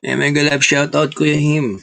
Eh, mega love shoutout, Kuya Him.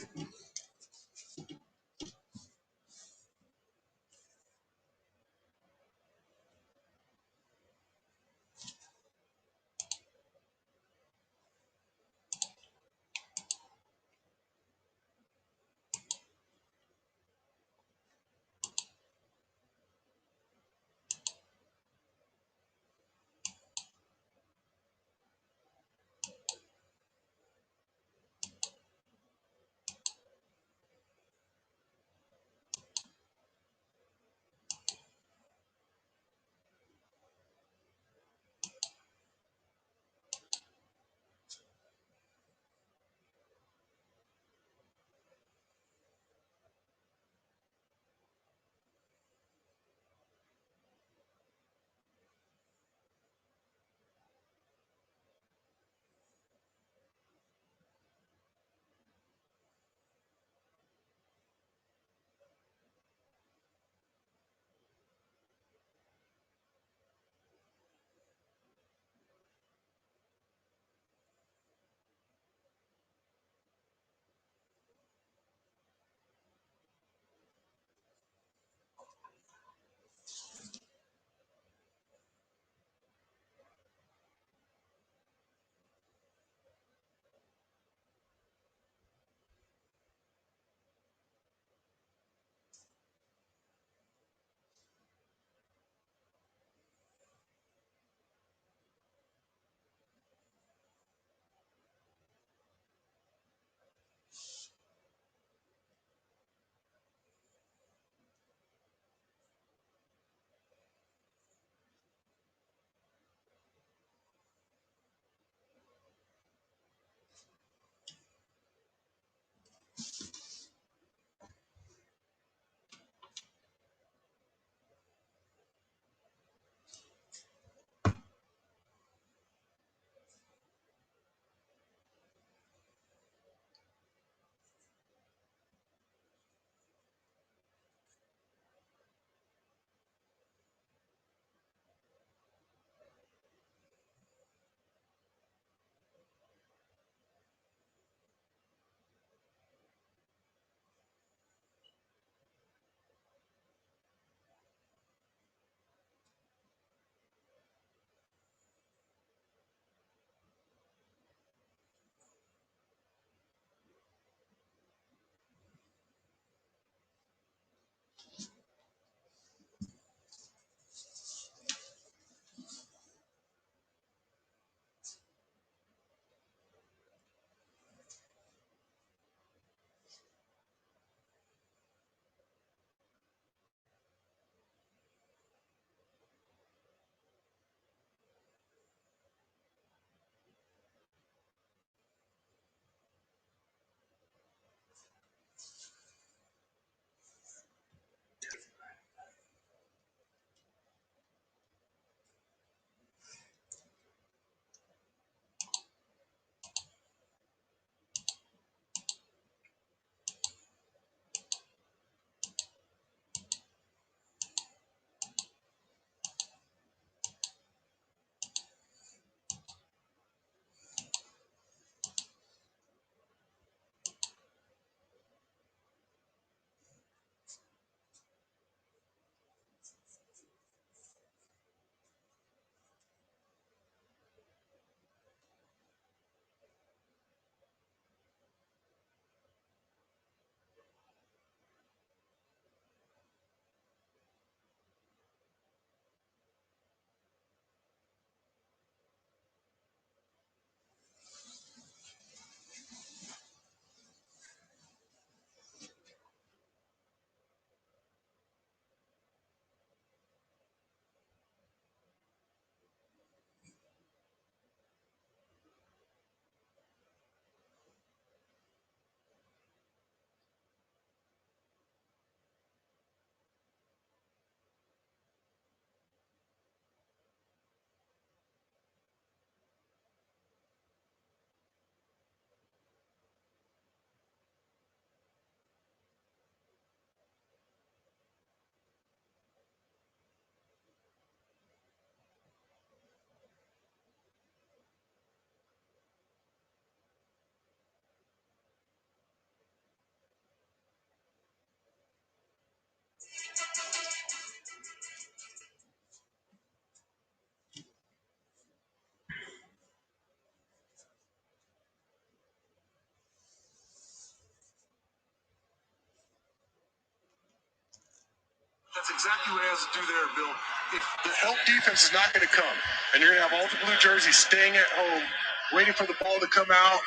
That's exactly what it has to do there, Bill. If the help defense is not going to come, and you're going to have all the blue jerseys staying at home, waiting for the ball to come out,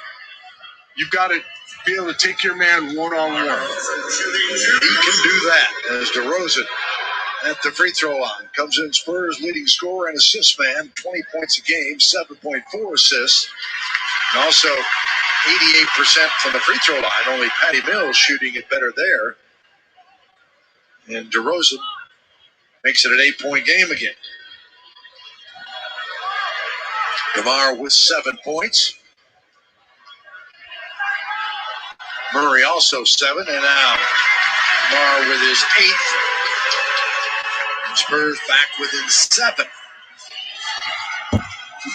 you've got to be able to take your man one-on-one. He can do that as DeRozan at the free throw line. Comes in Spurs leading scorer and assist man, 20 points a game, 7.4 assists. And also 88% from the free throw line. Only Patty Mills shooting it better there. And DeRozan makes it an 8-point game again. DeMar with 7 points. Murray also 7. And now DeMar with his 8th. Spurs back within 7.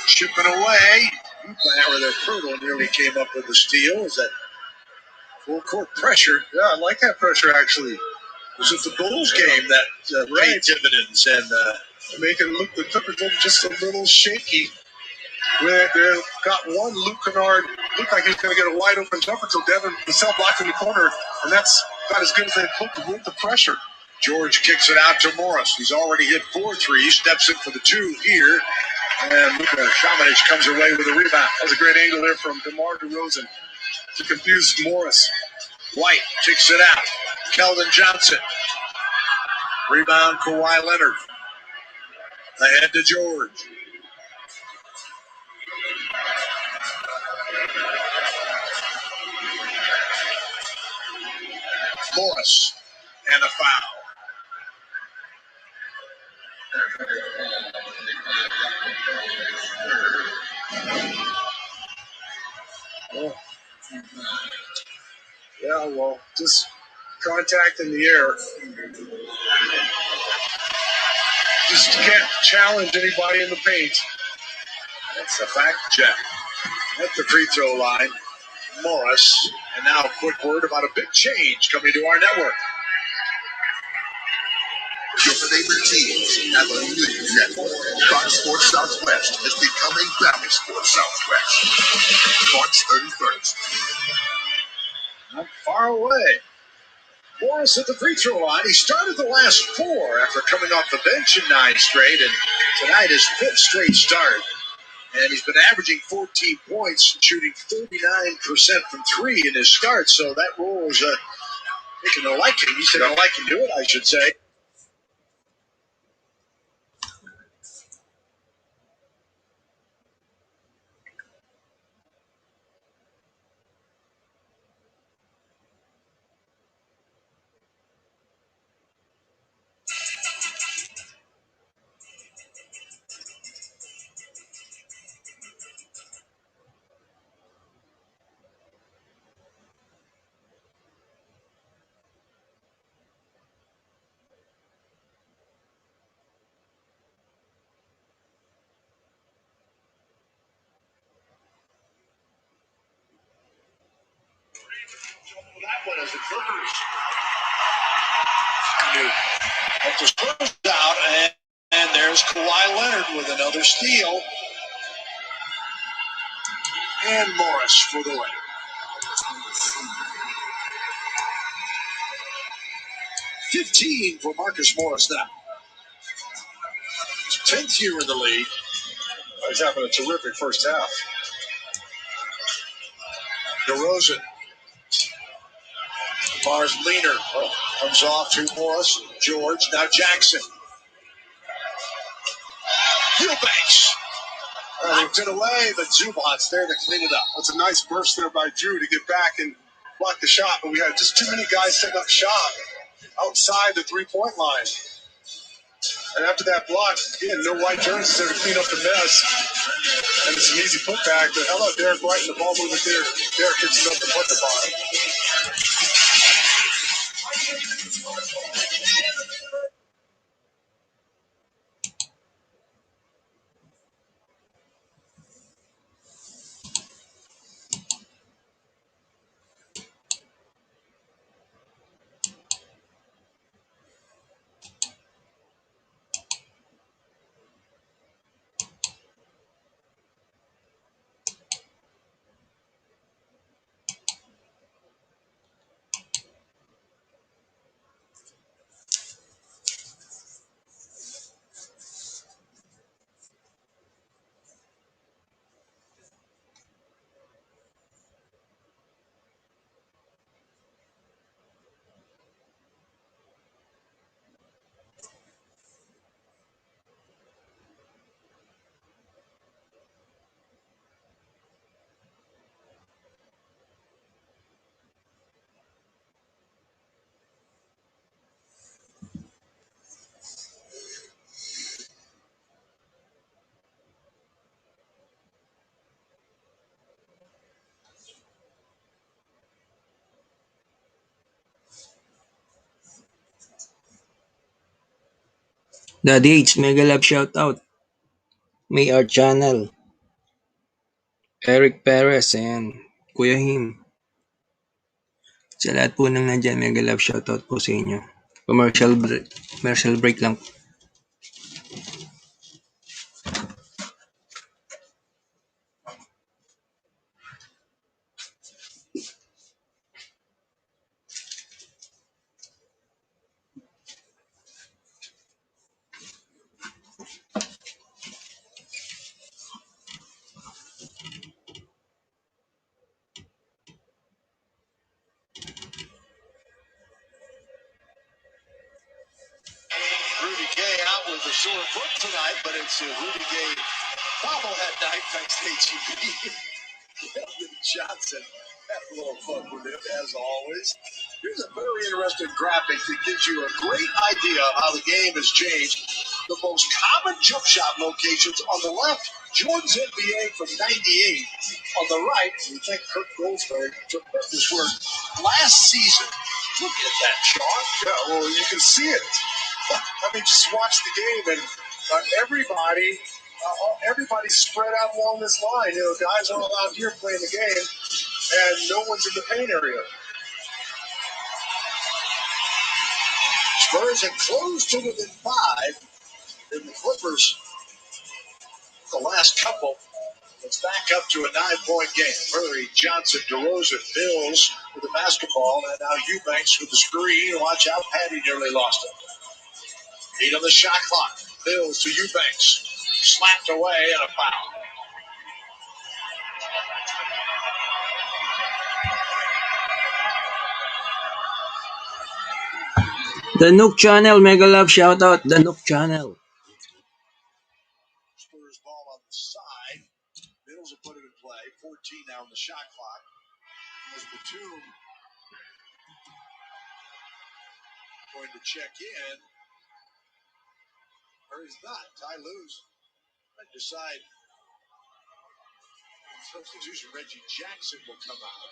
Chipping away. Where their Prudhoe nearly came up with the steal. Is that full court pressure? Yeah, I like that pressure, actually. Was it the Bulls game that paid dividends and making the Clippers look just a little shaky? Where they got one, Luke Kennard looked like he was going to get a wide open jumper until Devin Vassell blocked in the corner, and that's about as good as they looked with the pressure. George kicks it out to Morris. He's already hit 4 threes, steps in for the 2 here, and Luka Šamanić comes away with a rebound. That was a great angle there from DeMar DeRozan to confuse Morris. White kicks it out. Keldon Johnson. Rebound, Kawhi Leonard. Ahead to George. Morris. And a foul. Oh. Yeah, well, just contact in the air. Just can't challenge anybody in the paint. That's a fact check. At the free throw line, Morris. And now a quick word about a big change coming to our network. Your favorite teams have a new network. Fox Sports Southwest has become a Valley Sports Southwest. March 31st. Not far away. Morris at the free throw line. He started the last 4 after coming off the bench in 9 straight, and tonight his 5th straight start. And he's been averaging 14 points, shooting 39% from 3 in his start. So that role is taking a liking. He's taking a liking to it, I should say. That one as the Clippers help the Spurs out, and there's Kawhi Leonard with another steal. And Morris for the win. 15 for Marcus Morris now. 10th year in the league. He's having a terrific first half. DeRozan. Mars leaner. Comes off to Morris. George. Now Jackson. Eubanks. Knocked it away, but Zubac's there to clean it up. That's a nice burst there by Drew to get back and block the shot, but we had just too many guys setting up shot outside the three-point line. And after that block, again, no white jerseys there to clean up the mess. And it's an easy putback. But how about Derek White and the ball movement there? Derek gets it up to put the bottom. The Dates, mega love shoutout. May Art Channel. Eric Perez, ayan. Kuya Him. Sa lahat po ng nandyan, mega love shoutout po sa inyo. Commercial break lang. Rudy Gay out with a sore foot tonight, but it's Rudy Gay bobblehead night thanks to HEB. Kevin Johnson had a little fun with him, as always. Here's a very interesting graphic that gives you a great idea of how the game has changed. The most common jump shot locations on the left, Jordan's NBA from '98. On the right, we think Kirk Goldsberry took this work last season. Look at that, Sean. Yeah, well, you can see it. I mean, just watch the game, and everybody's spread out along this line. You know, guys aren't allowed here playing the game, and no one's in the paint area. Spurs have closed to within 5, and the Clippers, the last couple, it's back up to a 9-point game. Murray, Johnson, DeRozan, Mills with the basketball, and now Eubanks with the screen. Watch out, Patty nearly lost it. 8 on the shot clock. Mills to Eubanks. Slapped away and a foul. The Nook Channel, mega love shoutout. The Nook Channel. Spurs ball on the side. Mills will put it in play. 14 now on the shot clock. As Batum going to check in. Or he's not. Ty Lue's might decide substitution. Reggie Jackson will come out.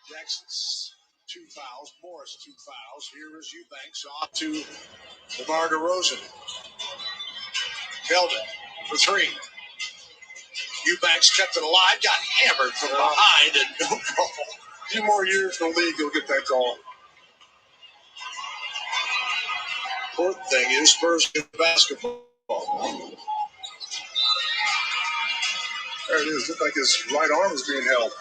Jackson's 2 fouls. Morris 2 fouls. Here is Eubanks off to DeMar DeRozan. Held it for 3. Eubanks kept it alive. Got hammered from behind and no call. A few more years in the league, you'll get that call. Important thing is Spurs get basketball. There it is. Looked like his right arm was being held.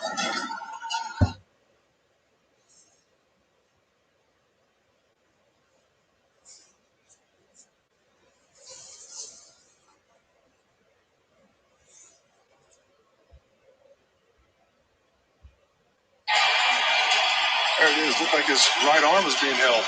There it is. Looked like his right arm was being held.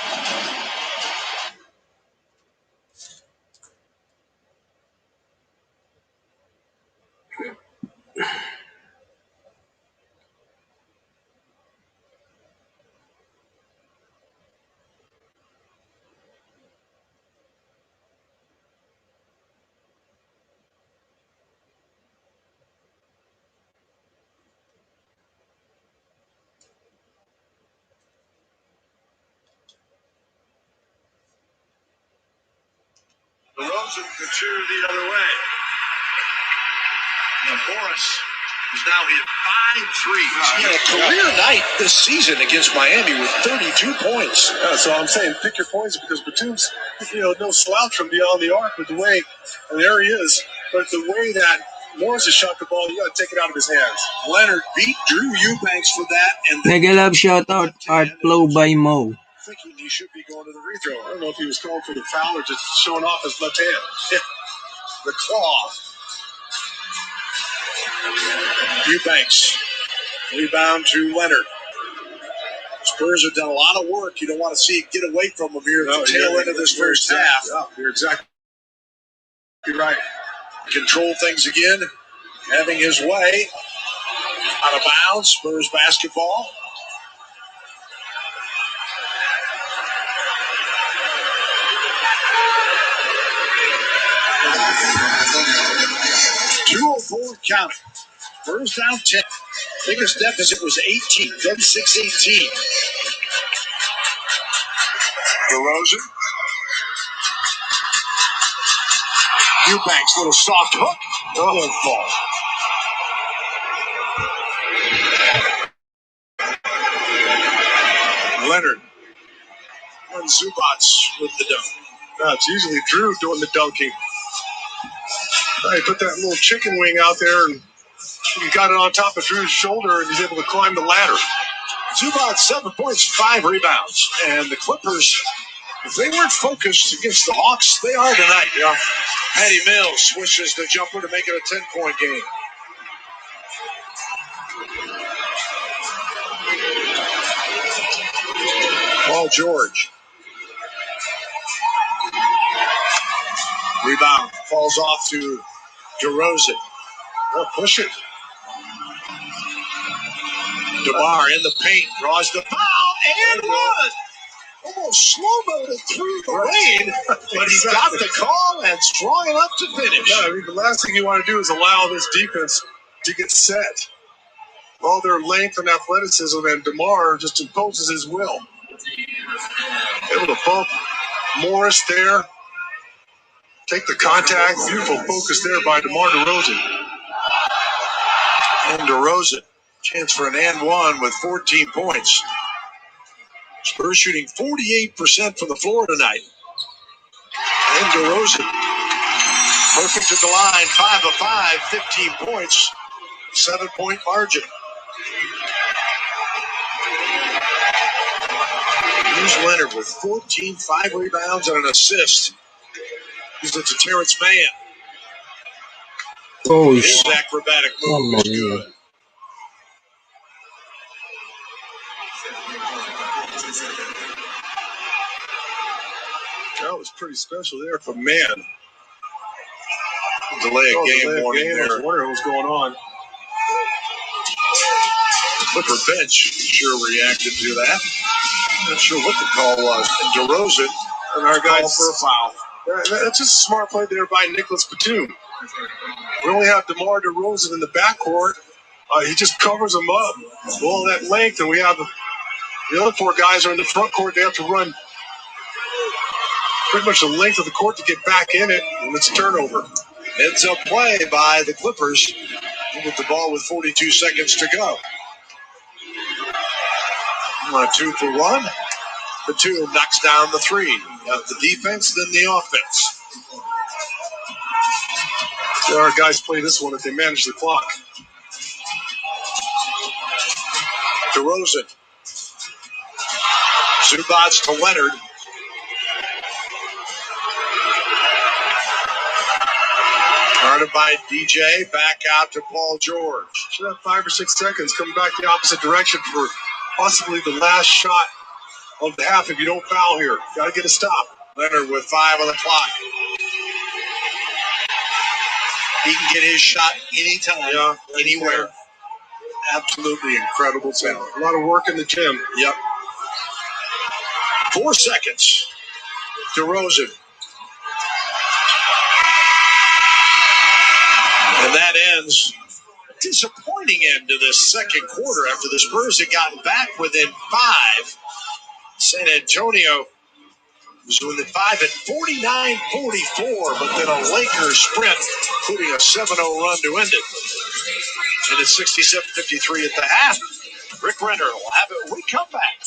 DeRozan the 2 the other way. And Morris is now hit 5 threes. He had a career night this season against Miami with 32 points. Yeah, so I'm saying pick your points because Batum's, no slouch from beyond the arc with the way, and there he is. But the way that Morris has shot the ball, you got to take it out of his hands. Leonard beat Drew Eubanks for that. And Mega love shoutout. Art Flow by Mo. Thinking he should be going to the free throw. I don't know if he was calling for the foul or just showing off his left hand. Yeah. The claw. Eubanks. Rebound to Leonard. Spurs have done a lot of work. You don't want to see it get away from them here at the tail end of this first half. Yeah, you're exactly right. Control things again. Having his way. Out of bounds. Spurs basketball. .204 counting. Spurs down 10. Biggest deficit was 18. Then 6-18. DeRozan Eubanks, little soft hook. Won't fall. Leonard and Zubats with the dunk. It's usually Drew doing the dunking. He put that little chicken wing out there, and he got it on top of Drew's shoulder, and he's able to climb the ladder. Zubats, 7 points, 5 rebounds. And the Clippers, if they weren't focused against the Hawks, they are tonight. Yeah. Patty Mills swishes the jumper to make it a 10-point game. Paul George. Rebound falls off to DeRozan. Well, push it. DeMar in the paint, draws the foul, and one. Almost slow-moed through the rain, but he got the call and strong enough to finish. Yeah, I mean, the last thing you want to do is allow this defense to get set. All their length and athleticism, and DeMar just imposes his will. Able to bump Morris there. Take the contact. Beautiful focus there by DeMar DeRozan. And DeRozan, chance for an and one with 14 points. Spurs shooting 48% from the floor tonight. And DeRozan, perfect at the line, 5 of 5, 15 points, 7-point margin. Here's Leonard with 14, 5 rebounds, and an assist. He's it to Terrence Mann. Oh, His acrobatic move is good. That was pretty special there for Mann. Delay a game warning I was there. wondering what was going on. The Clipper bench sure reacted to that. Not sure what the call was. And DeRozan, And our call guys for a foul. That's just a smart play there by Nicholas Batum. We only have DeMar DeRozan in the backcourt. He just covers them up. All that length, and we have the other 4 guys are in the front court. They have to run pretty much the length of the court to get back in it, and it's a turnover. It's a play by the Clippers with the ball with 42 seconds to go. 2 for 1. The 2 knocks down the 3. Got the defense, then the offense. Our guys play this one if they manage the clock. DeRozan. Zubats to Leonard. Guarded by DJ, back out to Paul George. Should have 5 or 6 seconds coming back the opposite direction for possibly the last shot of the half if you don't foul here. Got to get a stop. Leonard with 5 on the clock. He can get his shot anytime, anywhere. Absolutely incredible talent. A lot of work in the gym. Yep. 4 seconds. DeRozan. And that ends a disappointing end to this second quarter after the Spurs had gotten back within 5. San Antonio was within 5 at 49-44, but then a Lakers sprint, including a 7-0 run to end it. And it's 67-53 at the half. Rick Renner will have it when we come back.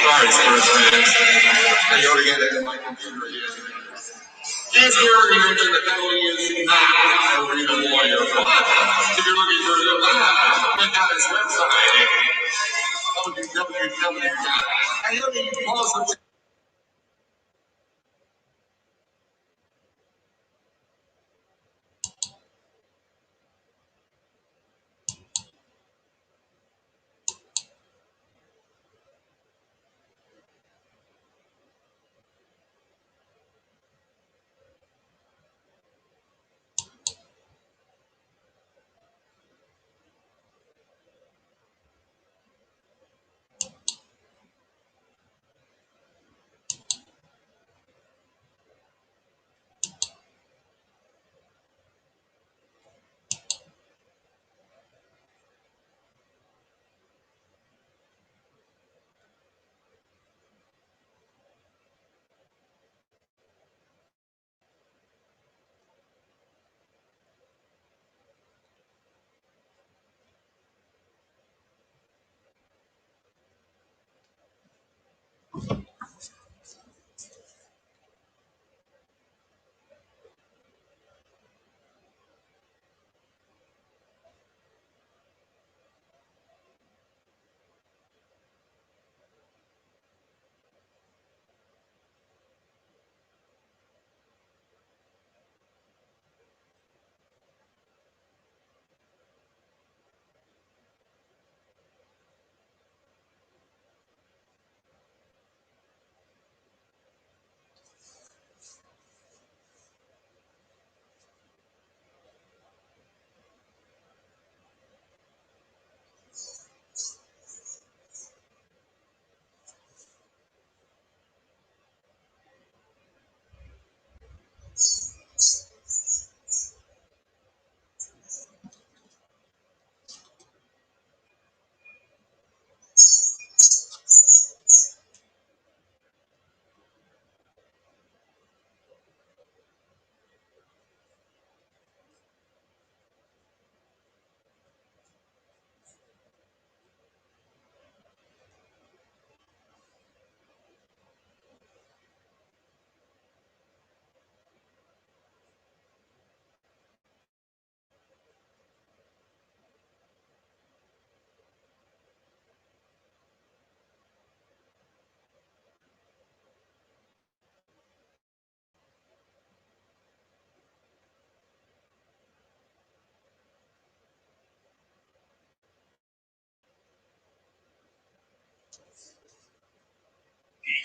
Sorry, Spurs fans. I go to get it in my computer here. As we already mentioned, the penalty is not a real lawyer. If you're looking for the check out his website, www.penaltypause.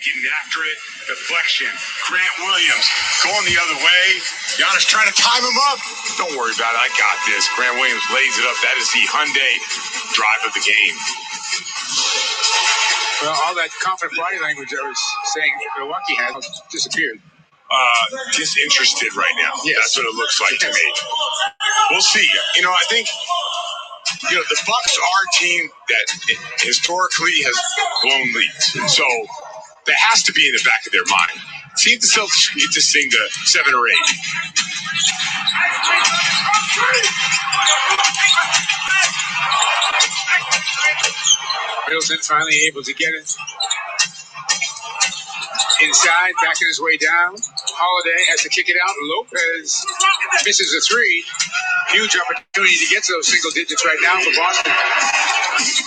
Getting after it. Deflection. Grant Williams going the other way. Giannis trying to time him up. Don't worry about it. I got this. Grant Williams lays it up. That is the Hyundai drive of the game. Well, all that confident body language I was saying Milwaukee had disappeared. Disinterested right now. Yes. That's what it looks like to me. We'll see. I think the Bucks are a team that historically has blown leads. So that has to be in the back of their mind. See if the Celtics get this thing to 7 or 8. Middleton finally able to get it inside, backing his way down. Holiday has to kick it out. Lopez misses a 3. Huge opportunity to get to those single digits right now for Boston.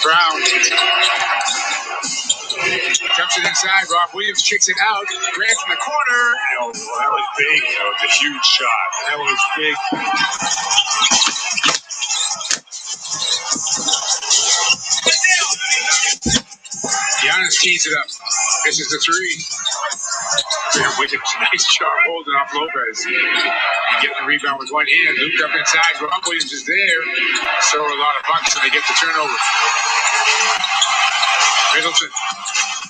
Brown dumps it inside. Rob Williams kicks it out. Grant from the corner. Oh, that was big. That was a huge shot. That was big. Giannis tees it up. This is the 3. Grant Williams, nice job holding off Lopez. And getting the rebound with one hand. Looped up inside. Rob Williams is there. So a lot of bucks and they get the turnover. Middleton.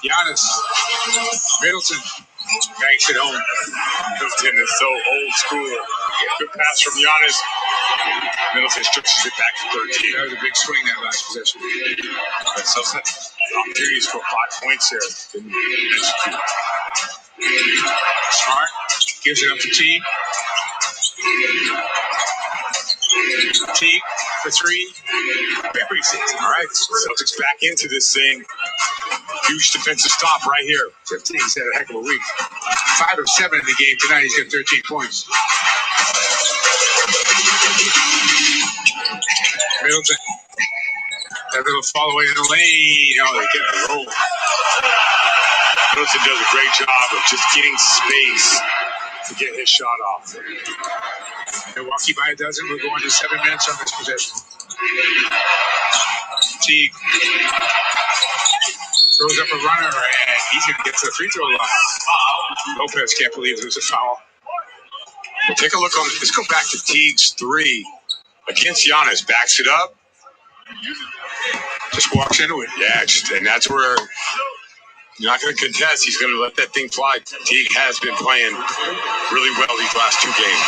Giannis. Middleton. Banks it home. Middleton is so old school. Good pass from Giannis. Middleton stretches it back to 13. That was a big swing that last possession. So opportunities for 5 points there. Didn't execute. Smart gives it up to Teague. Teague for 3. Buries it. All right, Celtics back into this thing. Huge defensive stop right here. Teague's had a heck of a week. 5 of 7 in the game tonight. He's got 13 points. Middleton. That little fall away in the lane. Oh, they get the roll. Middleton does a great job of just getting space to get his shot off. Milwaukee by a dozen. We're going to 7 minutes on this possession. Teague throws up a runner, and he's going to get to the free throw line. Lopez can't believe it was a foul. Well, take a look on. Let's go back to Teague's 3 against Giannis. Backs it up. Just walks into it. Yeah, and that's where you're not going to contest. He's going to let that thing fly. Teague has been playing really well these last 2 games.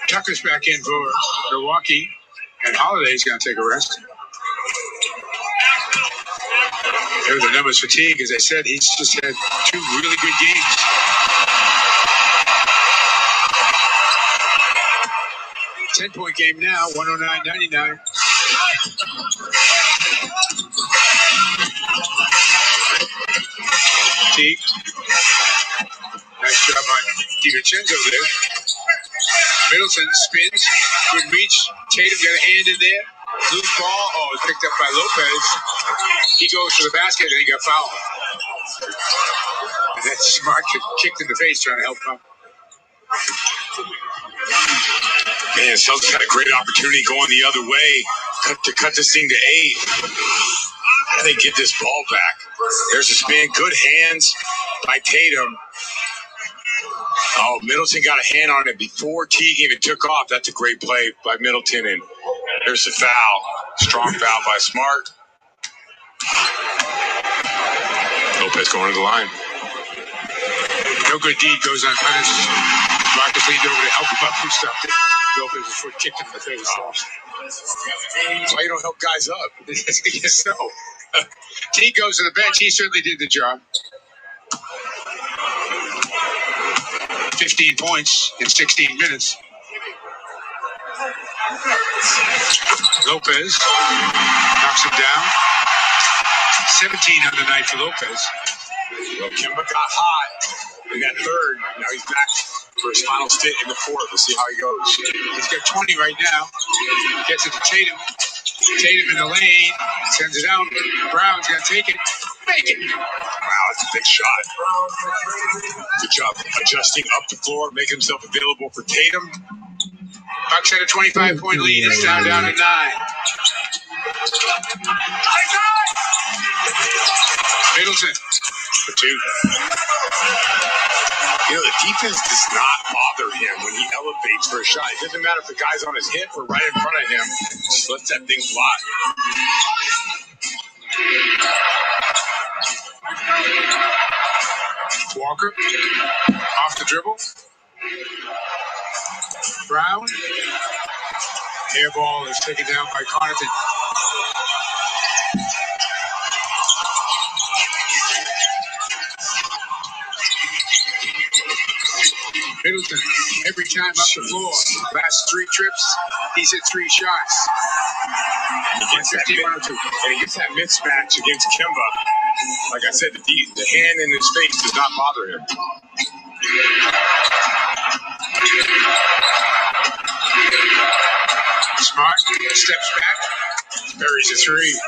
Tucker's back in for Milwaukee, and Holiday's going to take a rest. There are the numbers for Teague. As I said, he's just had 2 really good games. Ten-point game now, 109-99. Teague. Nice job on DiVincenzo there. Middleton spins. Good reach. Tatum got a hand in there. Loose ball. Oh, it's picked up by Lopez. He goes for the basket and he got fouled. And that's Smart kicked in the face trying to help him out. Man, Celtics got a great opportunity going the other way. Cut this thing to 8. How do they get this ball back? There's a spin. Good hands by Tatum. Oh, Middleton got a hand on it before Teague even took off. That's a great play by Middleton. And there's the foul. Strong foul by Smart. Lopez going to the line. No good deed goes unpunished. Marcus leaned over to help him up. Who stopped it? Lopez's foot kicked him in the face. That's why you don't help guys up. I guess so. Teague goes to the bench. He certainly did the job. 15 points in 16 minutes. Lopez knocks him down. 17 on the night for Lopez. Well, Kemba got hot in that third. Now he's back for his final stint in the 4th. We'll see how he goes. He's got 20 right now. Gets it to Tatum. Tatum in the lane. Sends it out. Brown's going to take it. Make it. Wow, that's a big shot. Good job adjusting up the floor, making himself available for Tatum. Bucks had a 25-point lead. It's now down to 9. Middleton for 2. The defense does not bother him when he elevates for a shot. It doesn't matter if the guy's on his hip or right in front of him. Just lets that thing fly. Walker off the dribble. Brown. Air ball is taken down by Connaughton. Middleton, every time up the floor. Last 3 trips, he's hit 3 shots. He gets that mismatch against Kemba. Like I said, the hand in his face does not bother him. Smart steps back, buries a 3.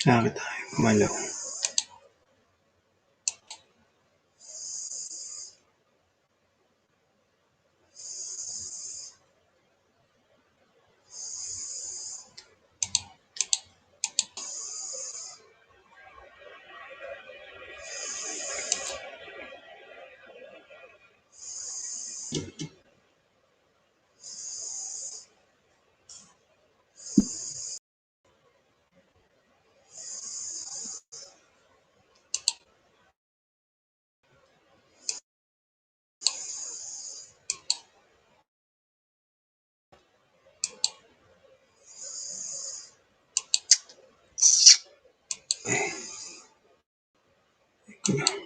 Bakit tayo gumalaw? Iko lang.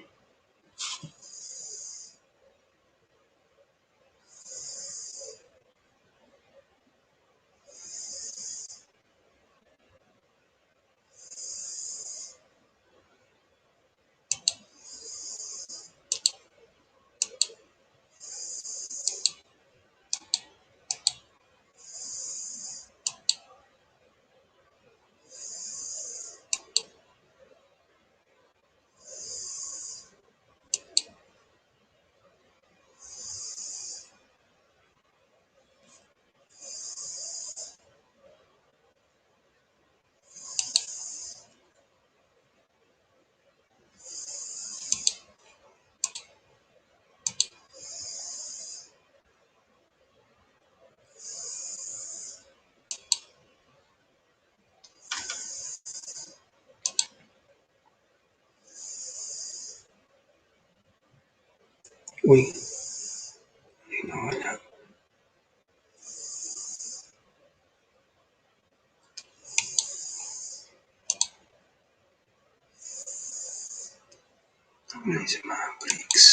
Uy, nawala. Nawala sa mga breaks.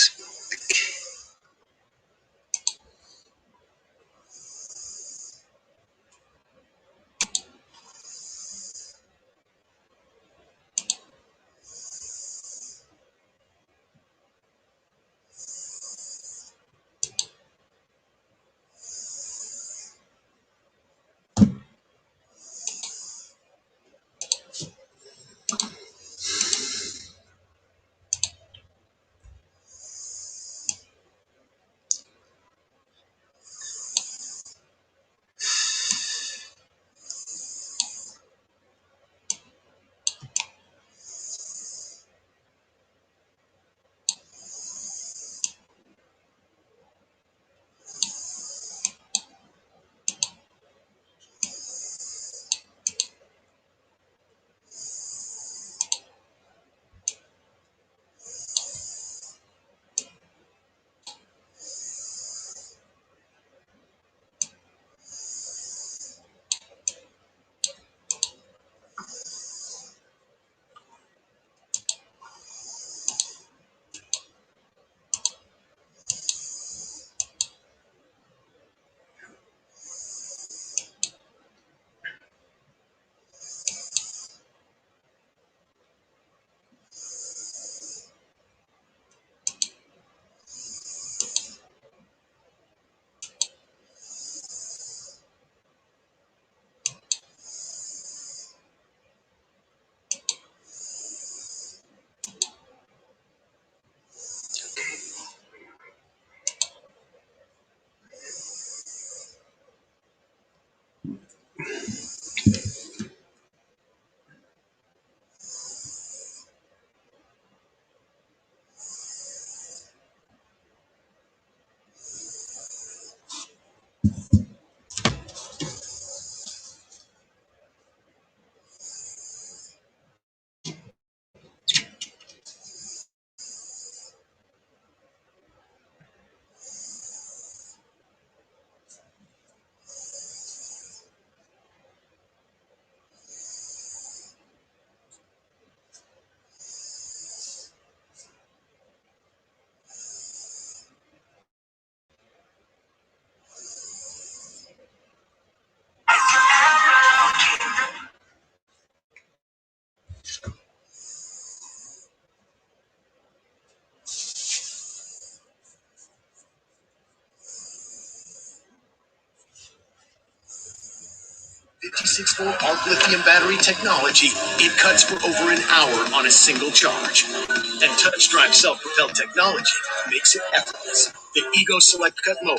56-volt arc lithium battery technology, it cuts for over an hour on a single charge. And touch-drive self-propelled technology makes it effortless. The Ego Select Cut Mower,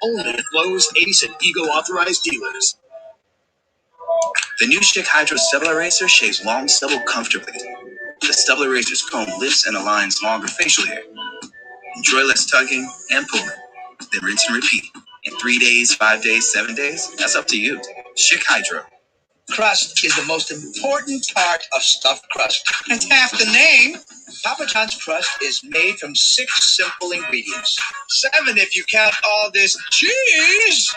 only at Lowe's, Ace, and Ego authorized dealers. The new Schick Hydro Stubble Eraser shaves long stubble comfortably. The Stubble Eraser's comb lifts and aligns longer facial hair. Enjoy less tugging and pulling. Then rinse and repeat. In 3 days, 5 days, 7 days, that's up to you. Schick Hydro. Crust is the most important part of stuffed crust. It's half the name. Papa John's crust is made from 6 simple ingredients. 7 if you count all this cheese.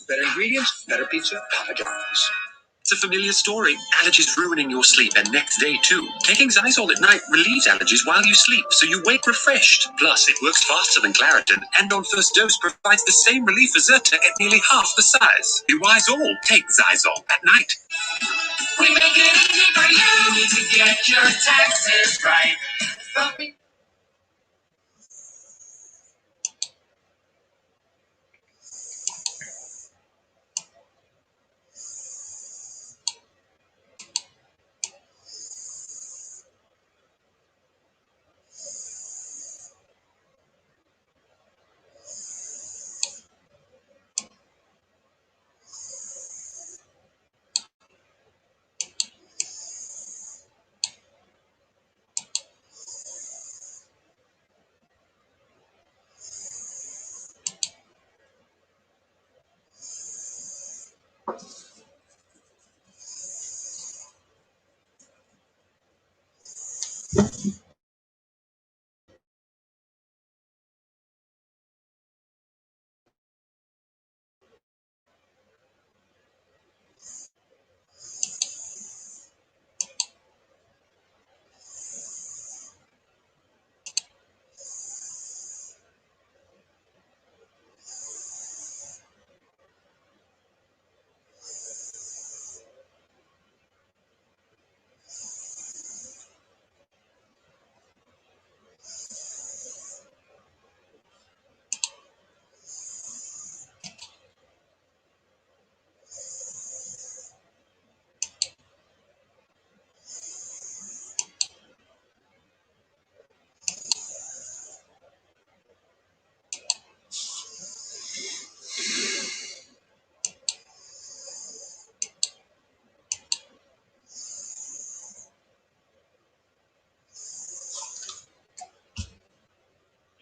Better ingredients, better pizza, Papa John's. It's a familiar story. Allergies ruining your sleep and next day too. Taking Zysol at night relieves allergies while you sleep, so you wake refreshed. Plus, it works faster than Claritin, and on first dose provides the same relief as Zyrtec at nearly half the size. Be wise all. Take Zysol at night. We make it easy for you to get your taxes right.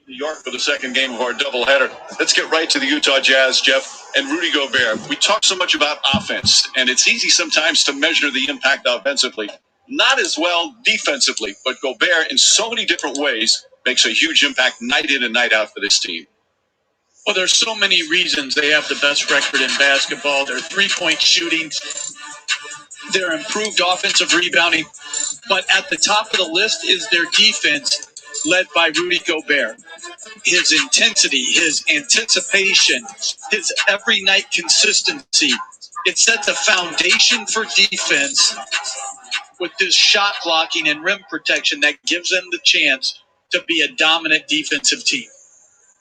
New York for the second game of our doubleheader. Let's get right to the Utah Jazz, Jeff, and Rudy Gobert. We talk so much about offense, and it's easy sometimes to measure the impact offensively. Not as well defensively, but Gobert in so many different ways makes a huge impact night in and night out for this team. Well, there's so many reasons they have the best record in basketball. Their three-point shooting, their improved offensive rebounding, but at the top of the list is their defense, led by Rudy Gobert. His intensity, his anticipation, his every night consistency. It sets a foundation for defense with this shot blocking and rim protection that gives them the chance to be a dominant defensive team.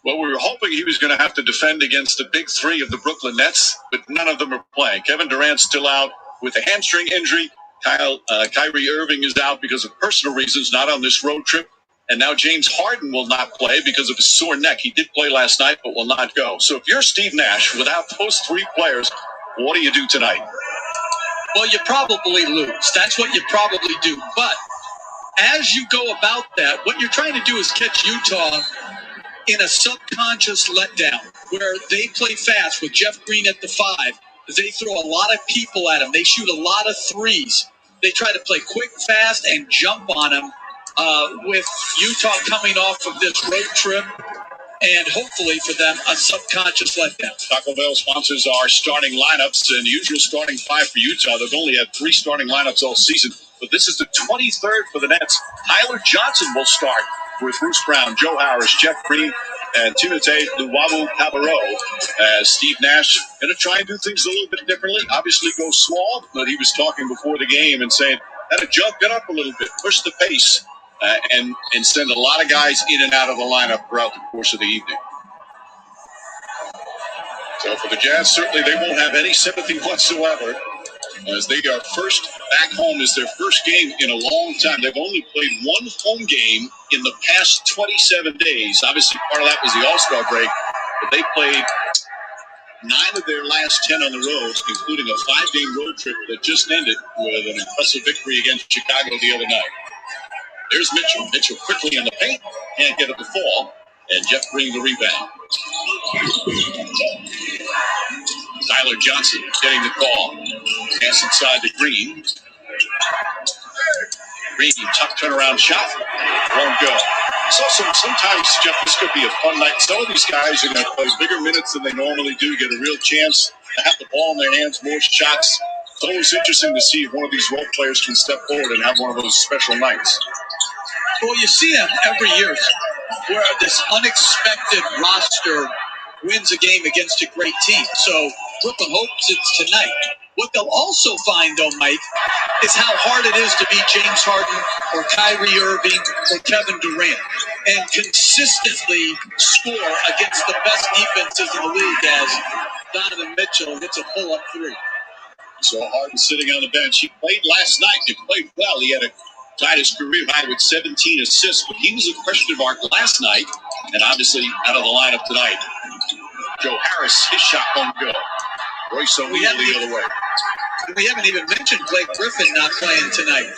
Well, we were hoping he was going to have to defend against the big three of the Brooklyn Nets, but none of them are playing. Kevin Durant's still out with a hamstring injury. Kyrie Irving is out because of personal reasons, not on this road trip. And now James Harden will not play because of his sore neck. He did play last night, but will not go. So if you're Steve Nash, without those 3 players, what do you do tonight? Well, you probably lose. That's what you probably do. But as you go about that, what you're trying to do is catch Utah in a subconscious letdown where they play fast with Jeff Green at the 5. They throw a lot of people at him. They shoot a lot of threes. They try to play quick, fast, and jump on him. With Utah coming off of this road trip, and hopefully for them, a subconscious letdown. Taco Bell sponsors our starting lineups, and the usual starting 5 for Utah. They've only had 3 starting lineups all season, but this is the 23rd for the Nets. Tyler Johnson will start with Bruce Brown, Joe Harris, Jeff Green, and Timothé Luwawu-Cabarrot. As Steve Nash going to try and do things a little bit differently. Obviously go small, but he was talking before the game and saying, had to jump it up a little bit, push the pace. And send a lot of guys in and out of the lineup throughout the course of the evening. So for the Jazz, certainly they won't have any sympathy whatsoever as they are first back home. Is their first game in a long time. They've only played one home game in the past 27 days. Obviously, part of that was the All-Star break, but they played 9 of their last 10 on the road, including a 5-game road trip that just ended with an impressive victory against Chicago the other night. There's Mitchell. Mitchell quickly in the paint. Can't get it to fall. And Jeff Green the rebound. Tyler Johnson getting the call. Pass inside to Green. Green, tough turnaround shot. Won't go. So sometimes, Jeff, this could be a fun night. Some of these guys are going to play bigger minutes than they normally do, get a real chance to have the ball in their hands, more shots. It's always interesting to see if one of these role players can step forward and have one of those special nights. Well, you see them every year where this unexpected roster wins a game against a great team. So Brooklyn hopes it's tonight. What they'll also find, though, Mike, is how hard it is to beat James Harden or Kyrie Irving or Kevin Durant and consistently score against the best defenses in the league as Donovan Mitchell hits a pull-up three. So Harden sitting on the bench. He played last night. He played well. He had tied his career high with 17 assists, but he was a question mark last night and obviously out of the lineup tonight. Joe Harris, his shot won't go. Royce O'Neal the other way. We haven't even mentioned Blake Griffin not playing tonight.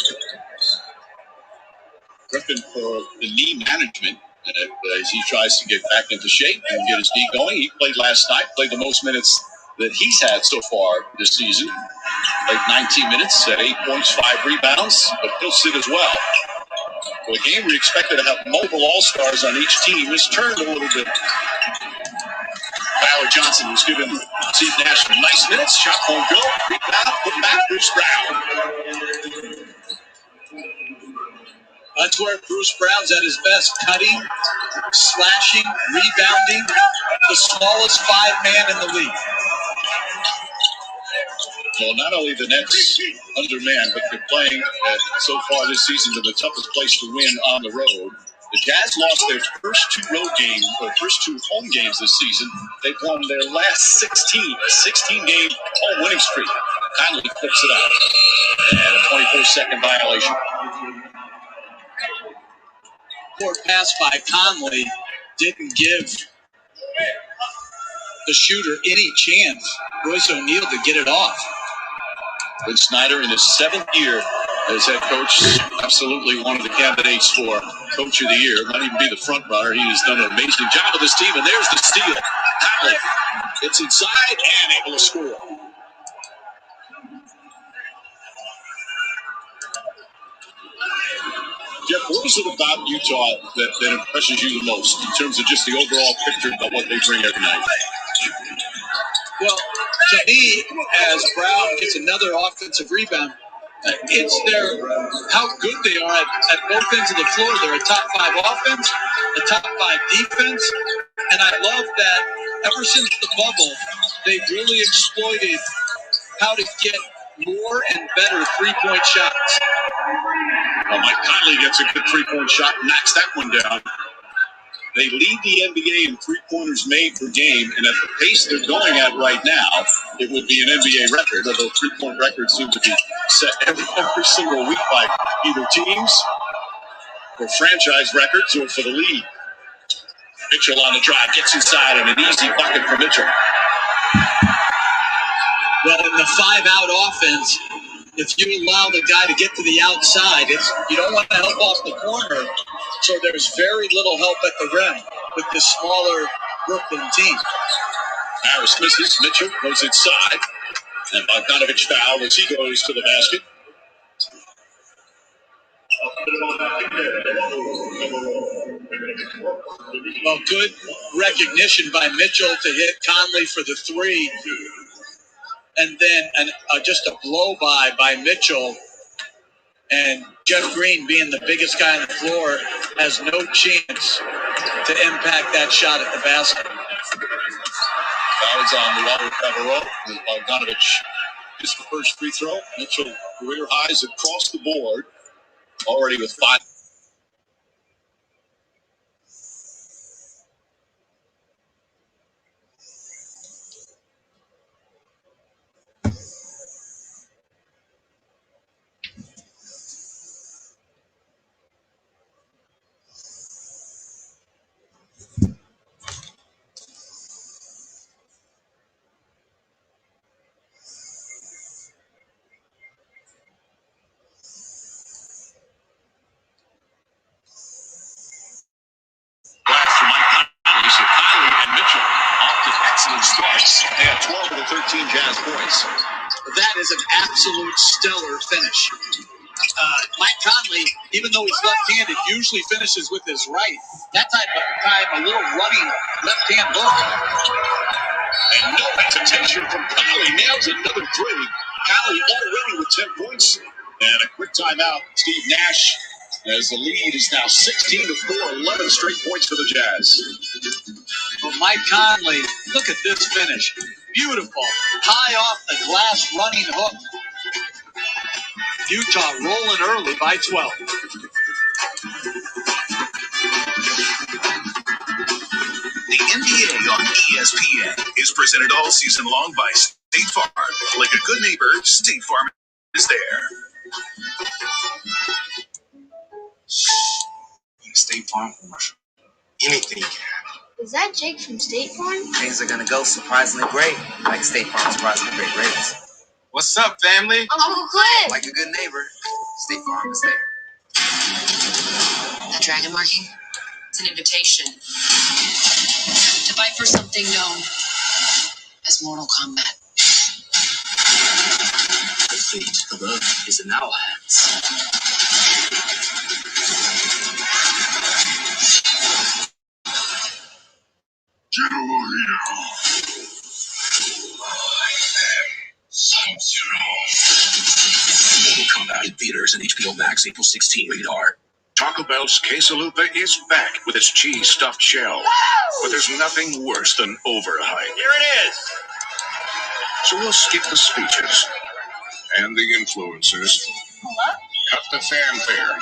Griffin for the knee management, and as he tries to get back into shape and get his knee going. He played last night, played the most minutes that he's had so far this season. Played 19 minutes at 8 points, 5 rebounds, but he'll sit as well. For a game we expected to have multiple all-stars on each team, has turned a little bit. Tyler Johnson was given Steve Nash nice minutes. Shot won't go. Rebound, put back Bruce Brown. That's where Bruce Brown's at his best, cutting, slashing, rebounding, the smallest 5-man in the league. Well, not only the Nets undermanned, but they're playing so far this season to the toughest place to win on the road. The Jazz lost their first 2 road games, or first 2 home games this season. They've won their last 16, a 16-game home winning streak. Conley flips it out. And a 24-second violation. Court pass by Conley didn't give the shooter any chance, Royce O'Neal, to get it off. Quinn Snyder in his 7th year as head coach, absolutely one of the candidates for Coach of the Year. Might even be the front runner. He has done an amazing job with this team, and there's the steal. Conley gets inside and able to score. Jeff, what is it about Utah that impresses you the most in terms of just the overall picture of what they bring every night? Well, to me, as Brown gets another offensive rebound, it's how good they are at both ends of the floor. They're a top 5 offense, a top 5 defense, and I love that ever since the bubble, they've really exploited how to get more and better 3-point shots. Well, Mike Conley gets a good 3-point shot, knocks that one down. They lead the NBA in 3-pointers made per game, and at the pace they're going at right now, it would be an NBA record, although 3-point records seem to be set every single week by either teams or franchise records or for the league. Mitchell on the drive, gets inside, and an easy bucket for Mitchell. Well, in the 5-out offense, if you allow the guy to get to the outside, you don't want to help off the corner, so there's very little help at the rim with the smaller Brooklyn team. Harris misses. Mitchell goes inside, and Bogdanovich fouled as he goes to the basket. Well, good recognition by Mitchell to hit Conley for the 3. And then just a blow-by Mitchell. And Jeff Green, being the biggest guy on the floor, has no chance to impact that shot at the basket. Foul is on Luau Cabarro. Bogdanovich missed the first free throw. Mitchell career highs across the board, already with 5. starts. They have 12 of the 13 Jazz points. That is an absolute stellar finish. Mike Conley, even though he's left-handed, usually finishes with his right. That type of time, a little running left-hand hook. And no hesitation from Conley. Nails another three. Conley already with 10 points. And a quick timeout. Steve Nash, as the lead is now 16-4, 11 straight points for the Jazz. Well, Mike Conley, look at this finish. Beautiful. High off the glass running hook. Utah rolling early by 12. The NBA on ESPN is presented all season long by State Farm. Like a good neighbor, State Farm is there. State Farm commercial. Anything can happen. Is that Jake from State Farm? Things are gonna go surprisingly great, like State Farm surprisingly great rates. What's up, family? Uncle Cliff! Like a good neighbor, State Farm is there. That dragon marking? It's an invitation to fight for something known as Mortal Kombat. The fate of Earth is in our hands. Get over here. Sub-Zero. Mortal Kombat in theaters and HBO Max April 16, rated R. Taco Bell's quesalupa is back with its cheese stuffed shell. But there's nothing worse than overhype. Here it is. So we'll skip the speeches and the influencers. Cut the fanfare.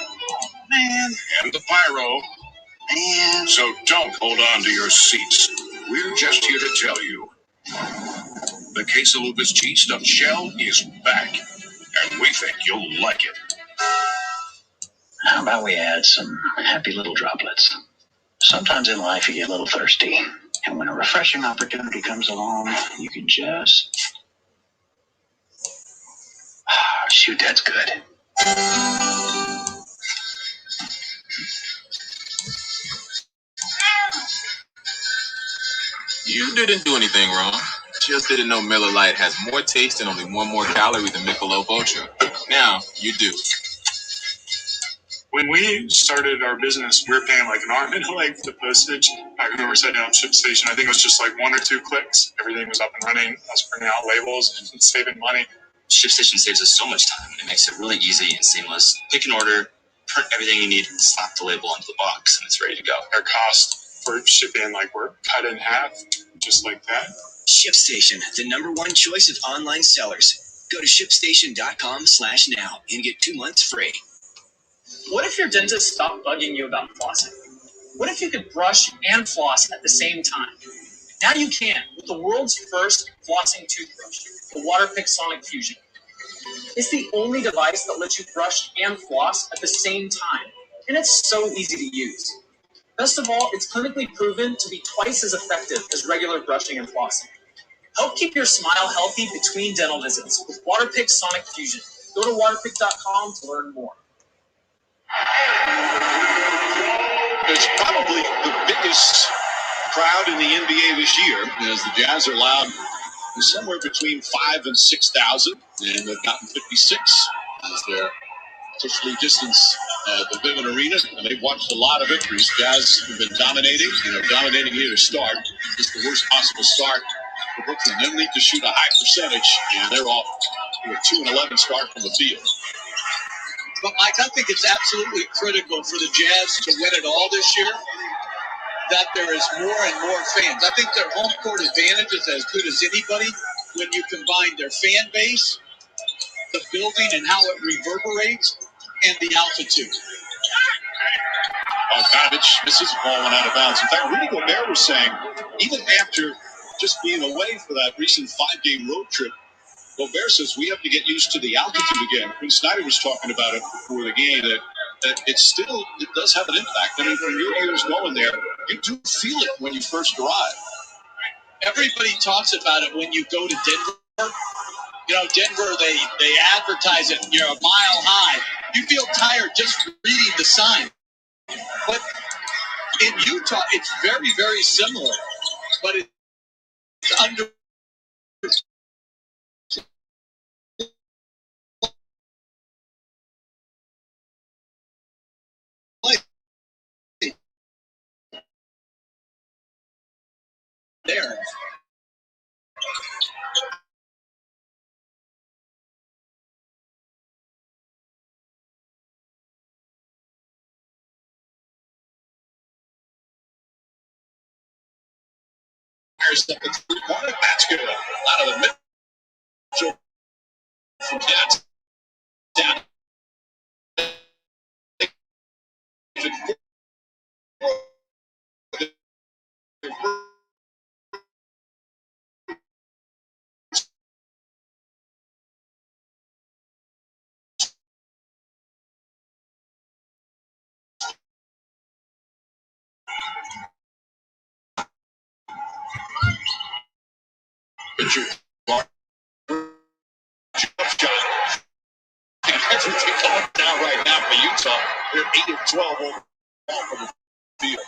Man. And the pyro. Man. So don't hold on to your seats. We're just here to tell you. The quesalupa's cheese stuffed shell is back. And we think you'll like it. How about we add some happy little droplets? Sometimes in life you get a little thirsty. And when a refreshing opportunity comes along, you can just... Shoot, that's good. You didn't do anything wrong. Just didn't know Miller Lite has more taste and only one more calorie than Michelob Ultra. Now, you do. When we started our business, we were paying like an arm and a leg for the postage. I remember setting up ShipStation. I think it was just like 1 or 2 clicks. Everything was up and running. I was printing out labels and saving money. ShipStation saves us so much time. It makes it really easy and seamless. Pick an order, print everything you need, slap the label onto the box, and it's ready to go. Our cost for shipping were cut in half, just like that. ShipStation, the #1 choice of online sellers. Go to shipstation.com/now and get 2 months free. What if your dentist stopped bugging you about flossing? What if you could brush and floss at the same time? Now you can with the world's first flossing toothbrush, the Waterpik Sonic Fusion. It's the only device that lets you brush and floss at the same time, and it's so easy to use. Best of all, it's clinically proven to be twice as effective as regular brushing and flossing. Help keep your smile healthy between dental visits with Waterpik Sonic Fusion. Go to waterpik.com to learn more. It's probably the biggest crowd in the NBA this year, as the Jazz are allowed somewhere between 5,000 and 6,000, and they've gotten 56 as they're officially distanced the Vivint Arena, and they've watched a lot of victories. Jazz have been dominating here to start. It's the worst possible start for Brooklyn. They need to shoot a high percentage, and they're off to a 2-11 start from the field. But, Mike, I think it's absolutely critical for the Jazz to win it all this year that there is more and more fans. I think their home court advantage is as good as anybody when you combine their fan base, the building and how it reverberates, and the altitude. Bogdanovich misses the ball, went out of bounds. In fact, Rudy Gobert was saying, even after just being away for that recent 5-game road trip, Gobert says we have to get used to the altitude again. When Snyder was talking about it before the game, that it does have an impact. I mean, when your years going there, you do feel it when you first arrive. Everybody talks about it when you go to Denver. Denver, they advertise it, a mile high. You feel tired just reading the sign. But in Utah, it's very, very similar. But under play there. There's the three-pointer. That's good. Out of the middle from down. Jump shot. Everything going down right now for Utah. They're 8 of 12 overall from the field.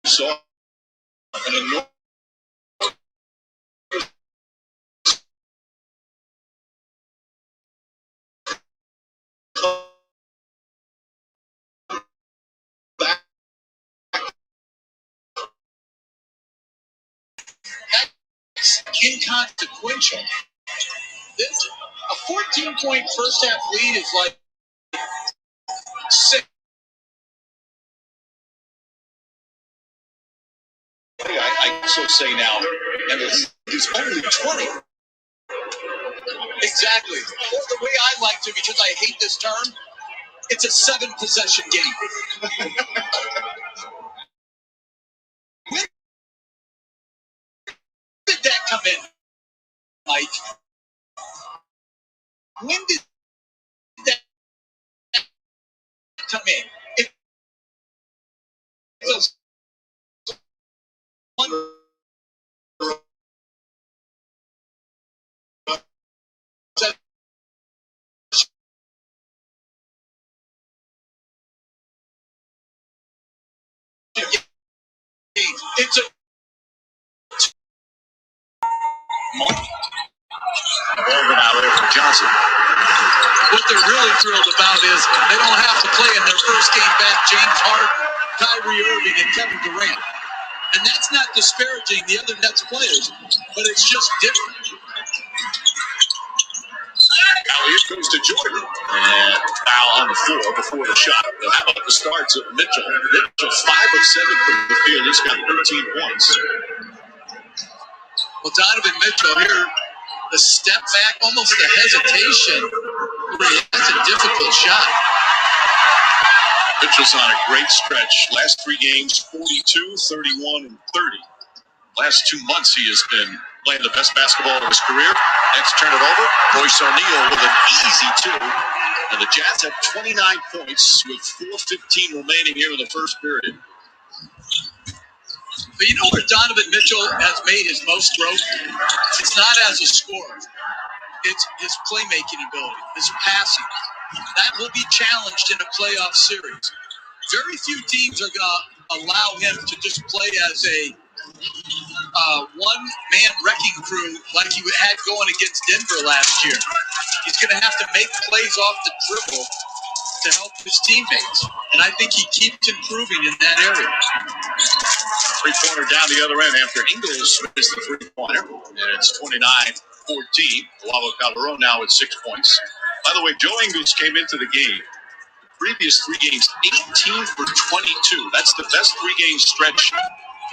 So, an back inconsequential. This a 14-point first half lead is like 6. I also say now, and it's only 20. Exactly. Or the way I like to, because I hate this term, it's a 7-possession game. When did that come in, Mike? When did that come in? It was one. It's a ball out there for Johnson. What they're really thrilled about is they don't have to play in their first game back James Harden, Kyrie Irving, and Kevin Durant. And that's not disparaging the other Nets players, but it's just different. Now here comes to Jordan. And foul on the floor before the shot. How about the starts of Mitchell? Mitchell 5 of 7 from the field. He's got 13 points. Well, Donovan Mitchell here, the step back, almost the hesitation. That's a difficult shot. Mitchell's on a great stretch. Last 3 games, 42, 31, and 30. Last 2 months, he has been playing the best basketball of his career. Next, turn it over. Royce O'Neal with an easy 2. And the Jazz have 29 points with 4:15 remaining here in the first period. But you know where Donovan Mitchell has made his most growth? It's not as a scorer. It's his playmaking ability, his passing. That will be challenged in a playoff series. Very few teams are going to allow him to just play as a one-man wrecking crew like he had going against Denver last year. He's going to have to make plays off the dribble to help his teammates. And I think he keeps improving in that area. Three-pointer down the other end after Ingles missed the three-pointer. And it's 29-14. Lavo Calderon now at 6 points. By the way, Joe Ingles came into the game. Previous 3 games, 18 for 22. That's the best 3-game stretch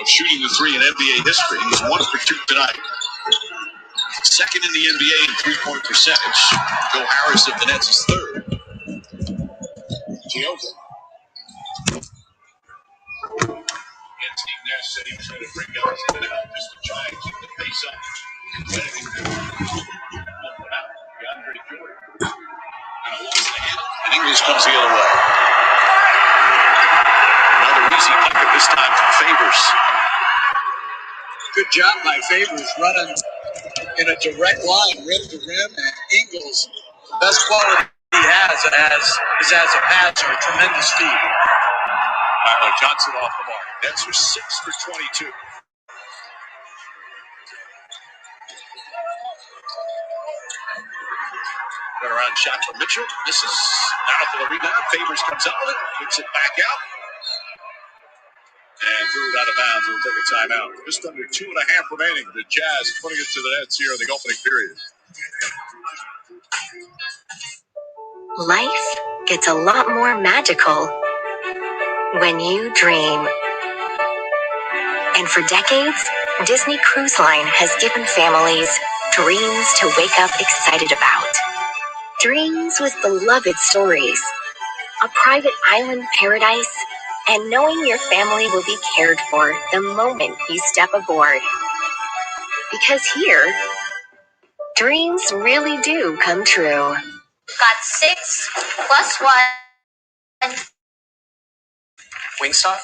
of shooting the 3 in NBA history. He's 1 for 2 tonight. Second in the NBA in 3-point percentage. Joe Harris of the Nets is 3rd. Gioza. And Steve Nash said he was going to bring guys in and out just to try and keep the pace up. DeAndre Jordan. And lost the handle. And Ingles comes the other way. Another easy bucket this time from Favors. Good job by Favors running in a direct line, rim to rim, and Ingles, the best quality he has is as a passer, a tremendous feed. Tyler Johnson off the mark. Nets are 6 for 22. Run around shot from Mitchell. Misses. Out for the rebound. Favors comes up with it. Kicks it back out. And threw it out of bounds. We'll take a timeout. Just under 2.5 remaining. The Jazz putting it to the Nets here in the opening period. Life gets a lot more magical when you dream. And for decades, Disney Cruise Line has given families dreams to wake up excited about. Dreams with beloved stories, a private island paradise, and knowing your family will be cared for the moment you step aboard. Because here, dreams really do come true. Got 6 plus 1. Wingstop?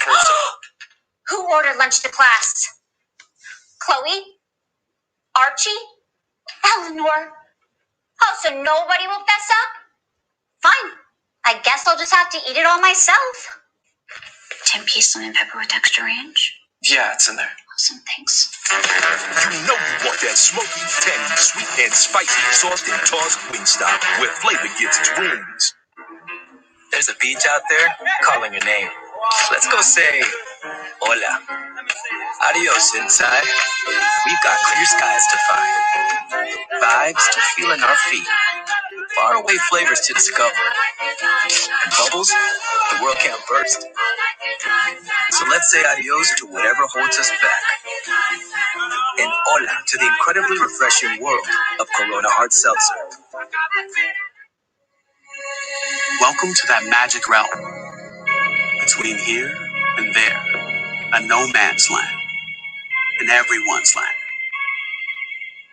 Who ordered lunch to class? Chloe? Archie? Eleanor? Oh, so nobody will fess up? Fine. I guess I'll just have to eat it all myself. 10-piece lemon pepper with extra ranch? Yeah, it's in there. Awesome, thanks. You know you want that smoky, tangy, sweet, and spicy sauce and tossed Wingstop, where flavor gets its wings. There's a beach out there calling your name. Let's go say hola. Adios inside. We've got clear skies to find, vibes to feel in our feet, faraway flavors to discover, and bubbles the world can't burst. So let's say adios to whatever holds us back, and hola to the incredibly refreshing world of Corona Hard Seltzer. Welcome to that magic realm between here and there, a no man's land, an everyone's land,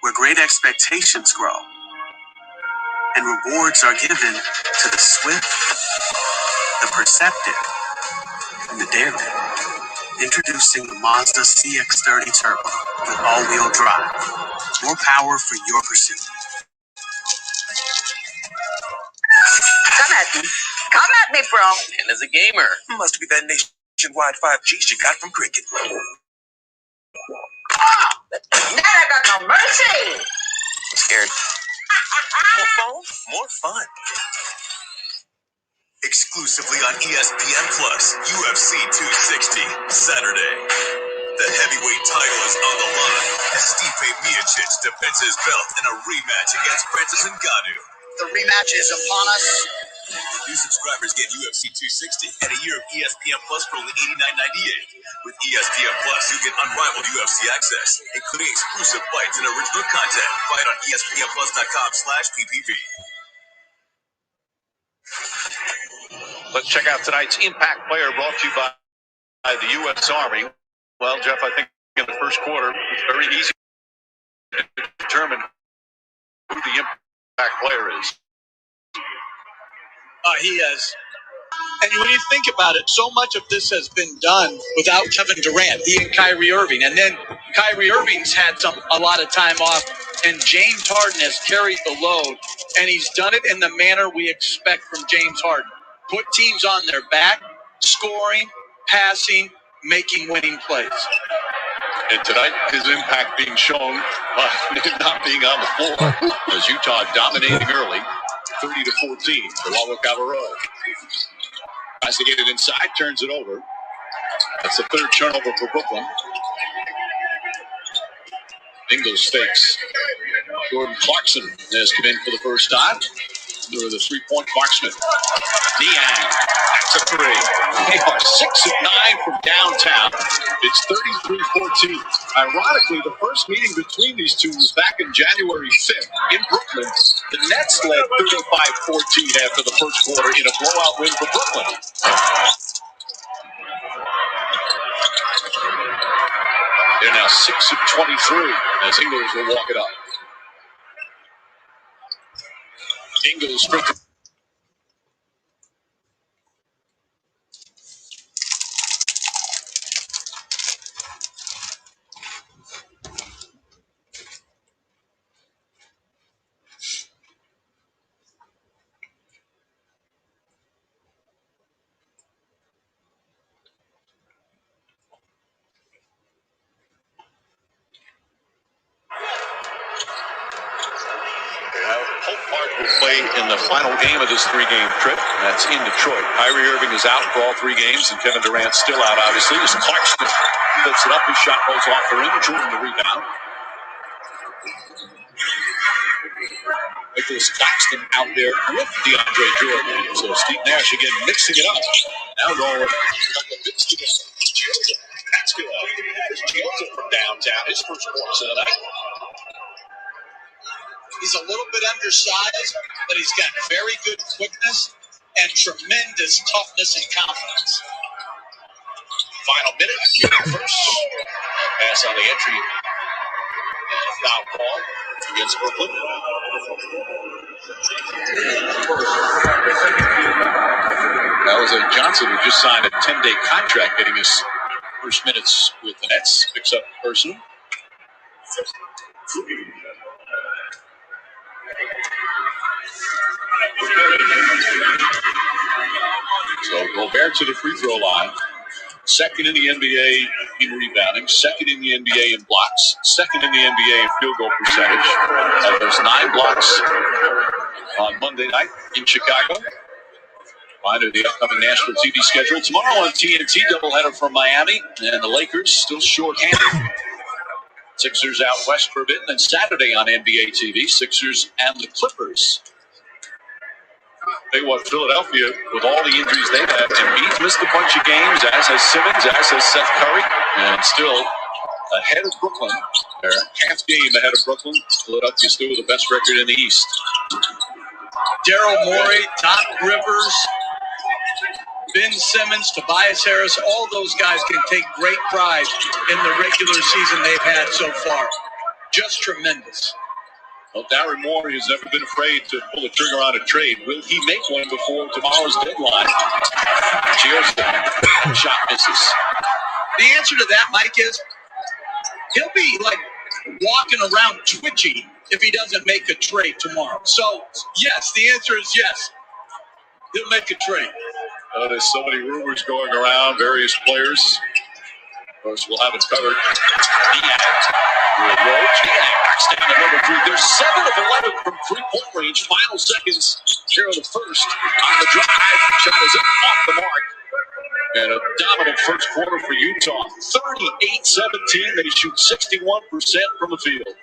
where great expectations grow and rewards are given to the swift, the perceptive, and the daring. Introducing the Mazda CX-30 Turbo with all-wheel drive. More power for your pursuit. Come at me. Come at me, bro. And as a gamer, must be that nationwide 5G she got from Cricket. Man, I got no mercy. Scared. More phone, more fun. Exclusively on ESPN Plus, UFC 260, Saturday. The heavyweight title is on the line as Stipe Miocic defends his belt in a rematch against Francis Ngannou. The rematch is upon us. New subscribers get UFC 260 and a year of ESPN Plus for only $89.98. With ESPN Plus, you get unrivaled UFC access, including exclusive fights and original content. Fight on ESPNplus.com/PPV. Let's check out tonight's impact player brought to you by the U.S. Army. Well, Jeff, I think in the first quarter, it's very easy to determine who the impact player is. He is. And when you think about it, so much of this has been done without Kevin Durant, he and Kyrie Irving. And then Kyrie Irving's had a lot of time off, and James Harden has carried the load, and he's done it in the manner we expect from James Harden. Put teams on their back, scoring, passing, making winning plays. And tonight, his impact being shown by not being on the floor as Utah dominating early, 30-14 for Lalo Cabarro. Tries to get it inside, turns it over. That's the third turnover for Brooklyn. Ingles fakes. Jordan Clarkson has come in for the first time. With a three-point marksman. Niang. That's a three. They are 6 of 9 from downtown. It's 33-14. Ironically, the first meeting between these two was back in January 5th in Brooklyn. The Nets led 35-14 after the first quarter in a blowout win for Brooklyn. They're now 6 of 23 as Ingles will walk it up. Ingles for play in the final game of this three-game trip, and that's in Detroit. Kyrie Irving is out for all three games, and Kevin Durant's still out, obviously. As Clarkson puts it up, his shot goes off the rim. Jordan the rebound. Nicholas Claxton out there with DeAndre Jordan. So Steve Nash again mixing it up. Now going a couple of bits together. That's good. There's Giota from downtown. His first points of the night. He's a little bit undersized, but he's got very good quickness and tremendous toughness and confidence. Final minute. First pass on the entry. And a foul call against Brooklyn. That was a Johnson who just signed a 10-day contract, getting his first minutes with the Nets. Picks up personal. So Gobert to the free throw line. Second in the NBA in rebounding. Second in the NBA in blocks. Second in the NBA in field goal percentage. Had those 9 blocks on Monday night in Chicago. Reminder of the upcoming national TV schedule. Tomorrow on TNT, doubleheader from Miami. And the Lakers still short-handed. Sixers out west for a bit. And then Saturday on NBA TV, Sixers and the Clippers. Tell you what, Philadelphia, with all the injuries they've had, Embiid's missed a bunch of games, as has Simmons, as has Seth Curry, and still ahead of Brooklyn. Their half game ahead of Brooklyn. Philadelphia still with the best record in the East. Daryl Morey, Doc Rivers, Ben Simmons, Tobias Harris, all those guys can take great pride in the regular season they've had so far. Just tremendous. Well, Darren Moore has never been afraid to pull the trigger on a trade. Will he make one before tomorrow's deadline? Giota, shot misses. The answer to that, Mike, is he'll be like walking around twitchy if he doesn't make a trade tomorrow. So, yes, the answer is yes. He'll make a trade. There's so many rumors going around, various players. Of course, we'll have it covered. Diaz knocks down the number 3. There's 7 of 11 from three-point range. Final seconds here of the first. On the drive, shot is off the mark. And a dominant first quarter for Utah. 38-17. They shoot 61% from the field.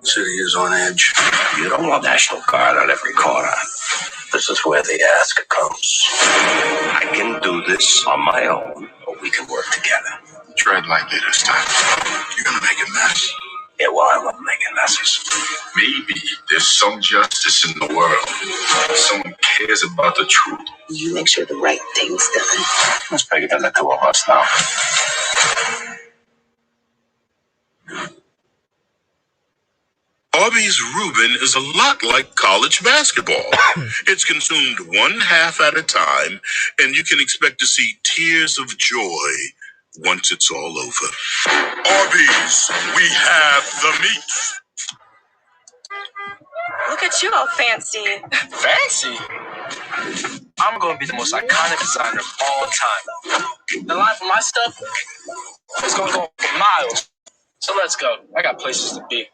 City is on edge. You don't want National Guard on every corner. This is where the ask comes. I can do this on my own, or we can work together. Tread lightly this time. You're gonna make a mess. Yeah, well, I love making messes. Maybe there's some justice in the world. Someone cares about the truth. You make sure the right thing's done. It's bigger than the two of us now. Arby's Reuben is a lot like college basketball. It's consumed one half at a time, and you can expect to see tears of joy once it's all over. Arby's, we have the meat. Look at you all fancy. Fancy? I'm going to be the most iconic designer of all time. The line for my stuff is going to go for miles. So let's go. I got places to be.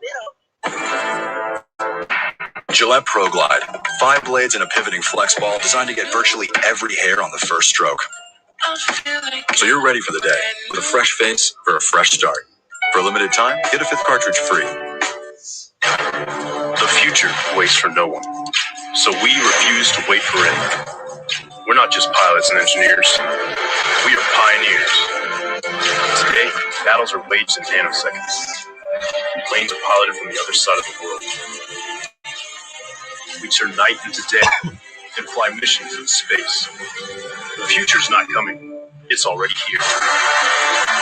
Gillette Pro Glide. 5 blades and a pivoting flex ball designed to get virtually every hair on the first stroke. So you're ready for the day with a fresh face for a fresh start. For a limited time, get a 5th cartridge free. The future waits for no one, so we refuse to wait for it. We're not just pilots and engineers. We are pioneers. Today, battles are waged in nanoseconds. Planes are piloted from the other side of the world. We turn night into day and fly missions in space. The future's not coming. It's already here.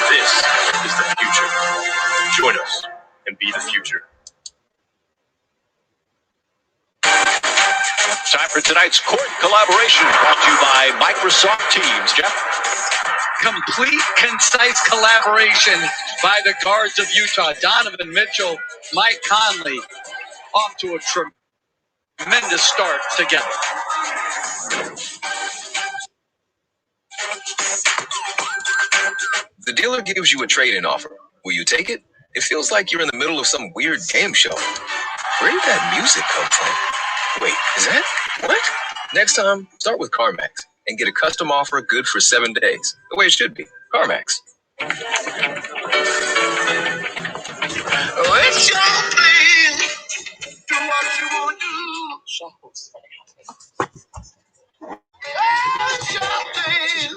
This is the future. Join us and be the future. Time for tonight's court collaboration brought to you by Microsoft Teams. Jeff? Complete, concise collaboration by the guards of Utah. Donovan Mitchell, Mike Conley, off to a tremendous start together. The dealer gives you a trade-in offer. Will you take it? It feels like you're in the middle of some weird game show. Where did that music come from? Wait, is that what? Next time, start with CarMax and get a custom offer good for 7 days. The way it should be. CarMax. Oh, it's your thing. Do what you want to do. It's your thing.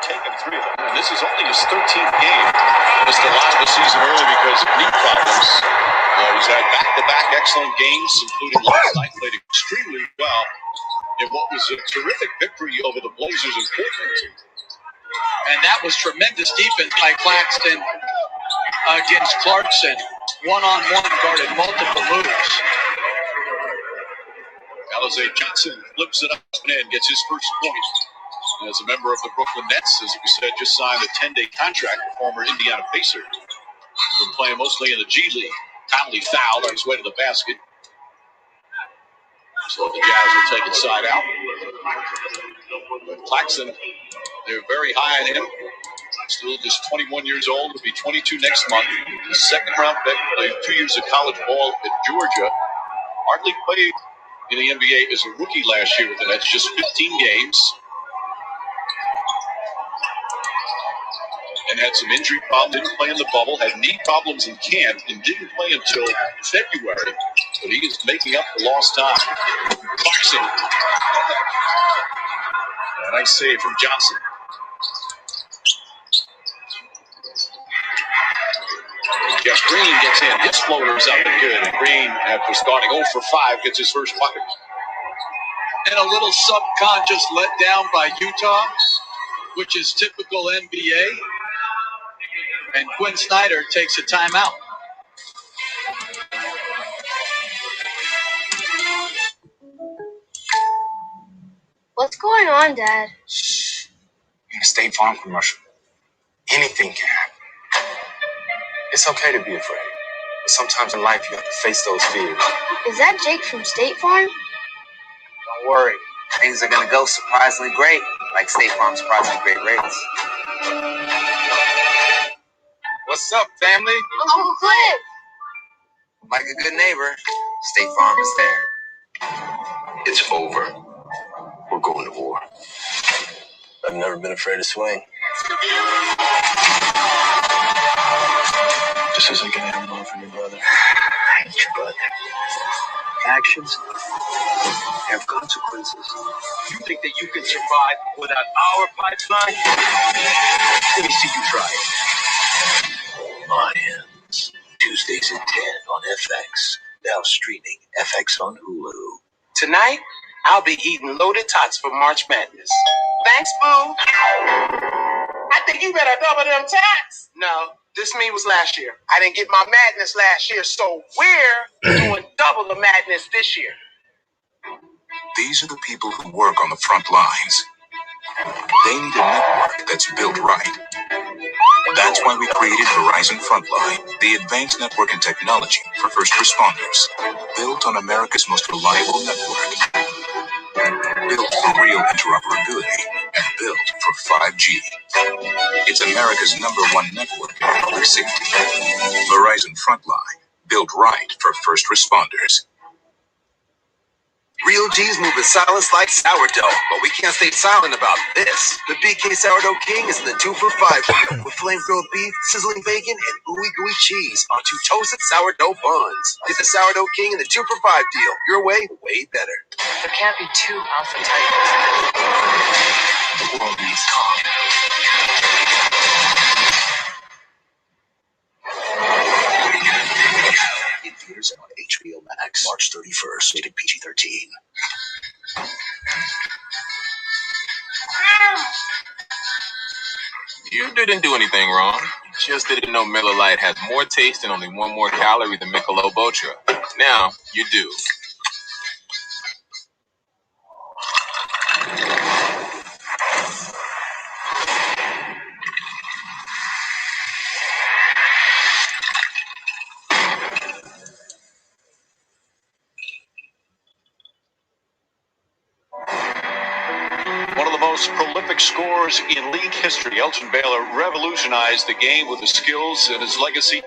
Taken 3 of them, and this is only his 13th game. Missed a lot of the season early because of knee problems. He's had back-to-back excellent games, including last night. Played extremely well in what was a terrific victory over the Blazers in Portland. And that was tremendous defense by Claxton against Clarkson. One-on-one guarded multiple moves. Alize Johnson flips it up and in, gets his first point. As a member of the Brooklyn Nets, as we said, just signed a 10-day contract with former Indiana Pacer. He's been playing mostly in the G League. Conley fouled on his way to the basket. So the Jazz will take it side out. But Claxton, they're very high on him. Still just 21 years old. Will be 22 next month. The second-round pick. Played 2 years of college ball at Georgia. Hardly played in the NBA as a rookie last year with the Nets. Just 15 games. And had some injury problems, didn't play in the bubble, had knee problems in camp, and didn't play until February. But he is making up for lost time. Clarkson. A nice save from Johnson. Jeff Green gets in. His floater's up and good. And Green, after starting 0 for 5, gets his first bucket. And a little subconscious letdown by Utah, which is typical NBA. And Quinn Snyder takes a timeout. What's going on, Dad? Shh. In a State Farm commercial. Anything can happen. It's okay to be afraid. But sometimes in life you have to face those fears. Is that Jake from State Farm? Don't worry. Things are going to go surprisingly great. Like State Farm's surprisingly great rates. What's up, family? Uncle Cliff! Like a good neighbor, State Farm is there. It's over. We're going to war. I've never been afraid to swing. This isn't going to end well for your brother. I ain't your brother. Actions have consequences. You think that you can survive without our pipeline? Let me see you try it. Lions. Tuesdays at 10 on FX. Now streaming FX on Hulu. Tonight, I'll be eating loaded tots for March Madness. Thanks, Boo. I think you better double them tax. No, this me was last year. I didn't get my madness last year, so we're doing double the madness this year. These are the people who work on the front lines. They need a network that's built right. That's why we created Verizon Frontline, the advanced network and technology for first responders. Built on America's most reliable network. Built for real interoperability and built for 5G. It's America's #1 network for public safety. Verizon Frontline, built right for first responders. Real G's move in silence like sourdough, but we can't stay silent about this. The BK Sourdough King is the 2 for $5 deal with flame grilled beef, sizzling bacon, and ooey gooey cheese on 2 toasted sourdough buns. Get the Sourdough King in the 2 for $5 deal. Your way, way better. There can't be two alpha titans. The world needs calm. In theaters and on HBO Max, March 31st, rated PG-13. You didn't do anything wrong. You just didn't know Miller Lite has more taste and only one more calorie than Michelob Ultra. Now you do. One of the most prolific scorers in league history, Elgin Baylor revolutionized the game with his skills and his legacy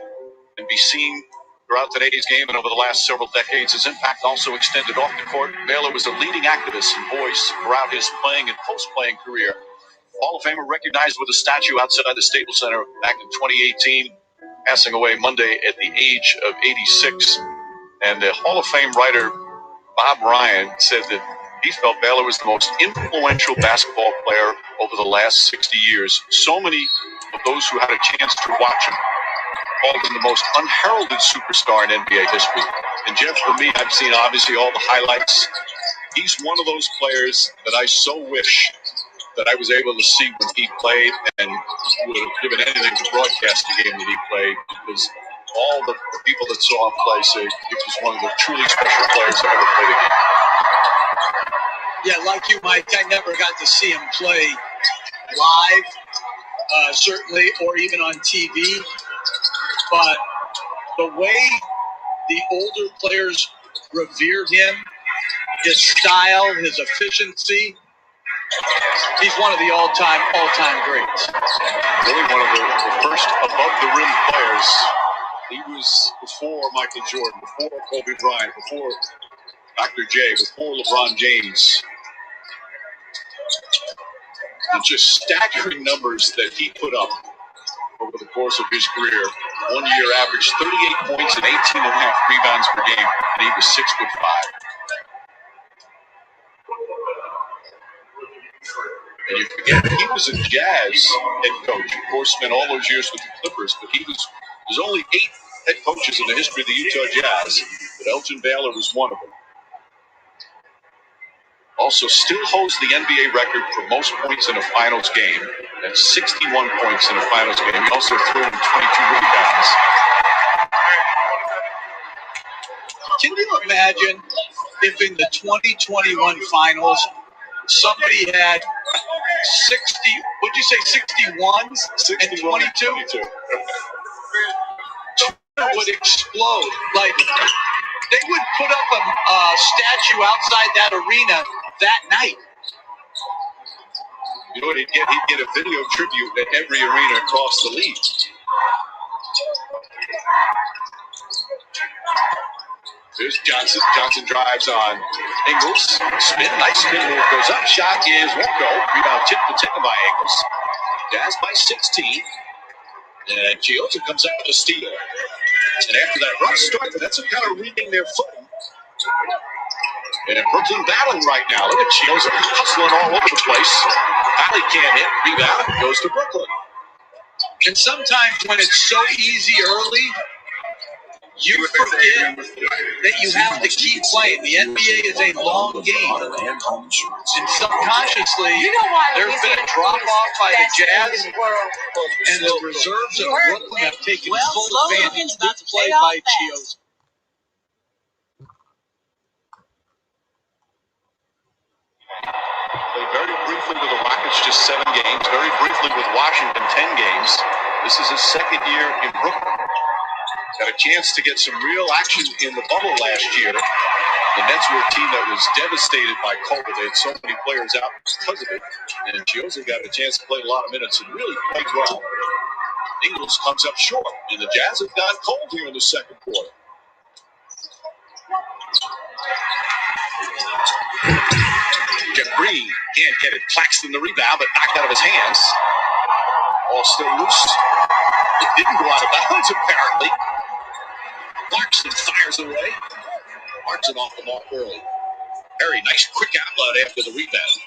can be seen throughout today's game and over the last several decades. His impact also extended off the court. Baylor was a leading activist and voice throughout his playing and post-playing career. Hall of Famer recognized with a statue outside the Staples Center back in 2018, passing away Monday at the age of 86. And the Hall of Fame writer Bob Ryan said that he felt Baylor was the most influential basketball player over the last 60 years. So many of those who had a chance to watch him called him the most unheralded superstar in NBA history. And Jeff, for me, I've seen obviously all the highlights. He's one of those players that I so wish that I was able to see when he played, and would have given anything to broadcast the game that he played, because all the people that saw him play say he was one of the truly special players that ever played a game. Yeah, like you, Mike, I never got to see him play live, certainly, or even on TV. But the way the older players revere him, his style, his efficiency, he's one of the all-time greats. Really one of the first above-the-rim players. He was before Michael Jordan, before Kobe Bryant, before Dr. J, before LeBron James. And just staggering numbers that he put up over the course of his career. 1 year averaged 38 points and 18.5 rebounds per game, and he was 6'5". And you forget, he was a Jazz head coach. Of course, spent all those years with the Clippers, but there's only 8 head coaches in the history of the Utah Jazz, but Elgin Baylor was one of them. Also still holds the NBA record for most points in a finals game. That's 61 points in a finals game. He also threw in 22 rebounds. Can you imagine if in the 2021 finals somebody had 60, would you say 61s and 22? Would explode. Like, they would put up a statue outside that arena that night. You know what he'd get? He'd get a video tribute at every arena across the league. There's Johnson. Johnson drives on Ingles. Spin. Nice spin move. Goes up. Shot is won't go. Rebound tipped to taken by Ingles. Jazz by 16. And Chiozza comes out with a steal. And after that rough start, that's a kind of reading their footing. And Brooklyn battling right now. Look at Chiozza hustling all over the place. Valley can't hit. Rebound goes to Brooklyn. And sometimes when it's so easy early, you forget that you have to keep playing. The NBA is a long game. And subconsciously, there's been a drop-off by the Jazz, and the reserves of Brooklyn have taken full advantage. Good play by Chios. Very briefly with the Rockets, just 7 games. Very briefly with Washington, 10 games. This is his second year in Brooklyn. Got a chance to get some real action in the bubble last year. The Nets were a team that was devastated by COVID. They had so many players out because of it. And Chiozza got a chance to play a lot of minutes and really played well. Ingles comes up short, and the Jazz have gone cold here in the second quarter. Jeff Green can't get it. Claxton the rebound, but knocked out of his hands. Ball still loose. It didn't go out of bounds, apparently. Clarkson fires away. Clarkson off the mark early. Very nice quick outlet after the rebound.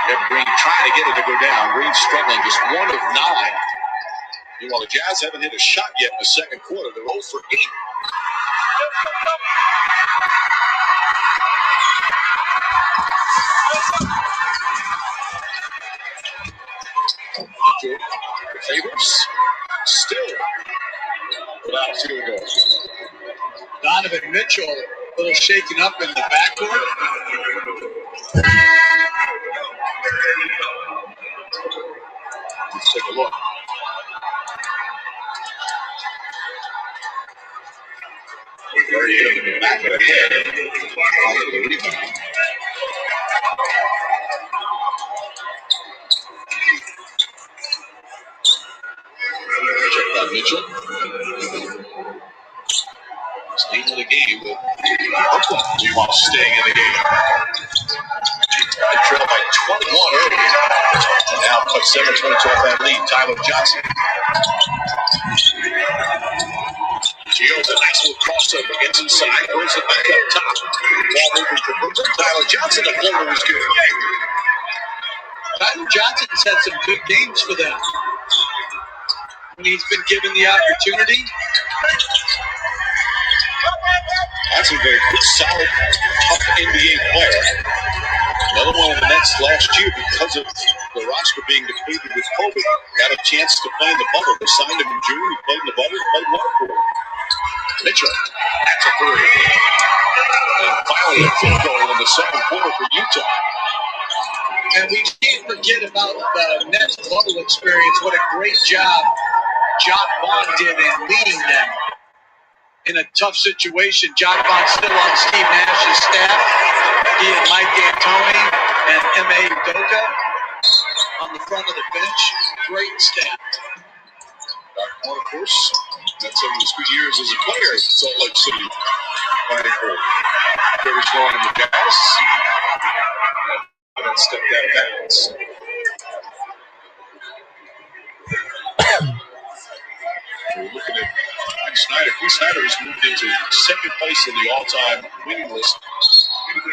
Jeff Green trying to get it to go down. Green struggling, just 1 of 9. Meanwhile, the Jazz haven't hit a shot yet in the second quarter. They're 0 for 8. Favors still without a field goal. Donovan Mitchell, a little shaken up in the backcourt. Let's take a look. Very good in the back of the head. Off of the rebound. Check out Mitchell. Staying in the game, but Brooklyn, meanwhile, staying in the game. They trail by 21 early. And now cut 7-22 off that lead. Tyler Johnson. Shields a nice little crossover. Gets inside, brings it back up top. Ball moving for Brooklyn. Tyler Johnson, the floater was good. Tyler Johnson's had some good games for them when he's been given the opportunity. That's a very good, solid, tough NBA player. Another one of the Nets last year, because of the roster being depleted with COVID, got a chance to play in the bubble. They signed him in June. He played in the bubble. Played well for him. Mitchell, that's a 3. And finally, a field goal in the second quarter for Utah. And we can't forget about the Nets bubble experience. What a great job John Vaughn did in leading them in a tough situation. John Vaughn's still on Steve Nash's staff. He and Mike D'Antoni and M.A. Udoka on the front of the bench. Great staff. Dark of course, that's some of his good years as a player in Salt Lake City. Playing for very strong in the Jazz. And then stepped out of bounds. We're looking at Quinn Snyder. Quinn Snyder has moved into second place in the all-time winning list for the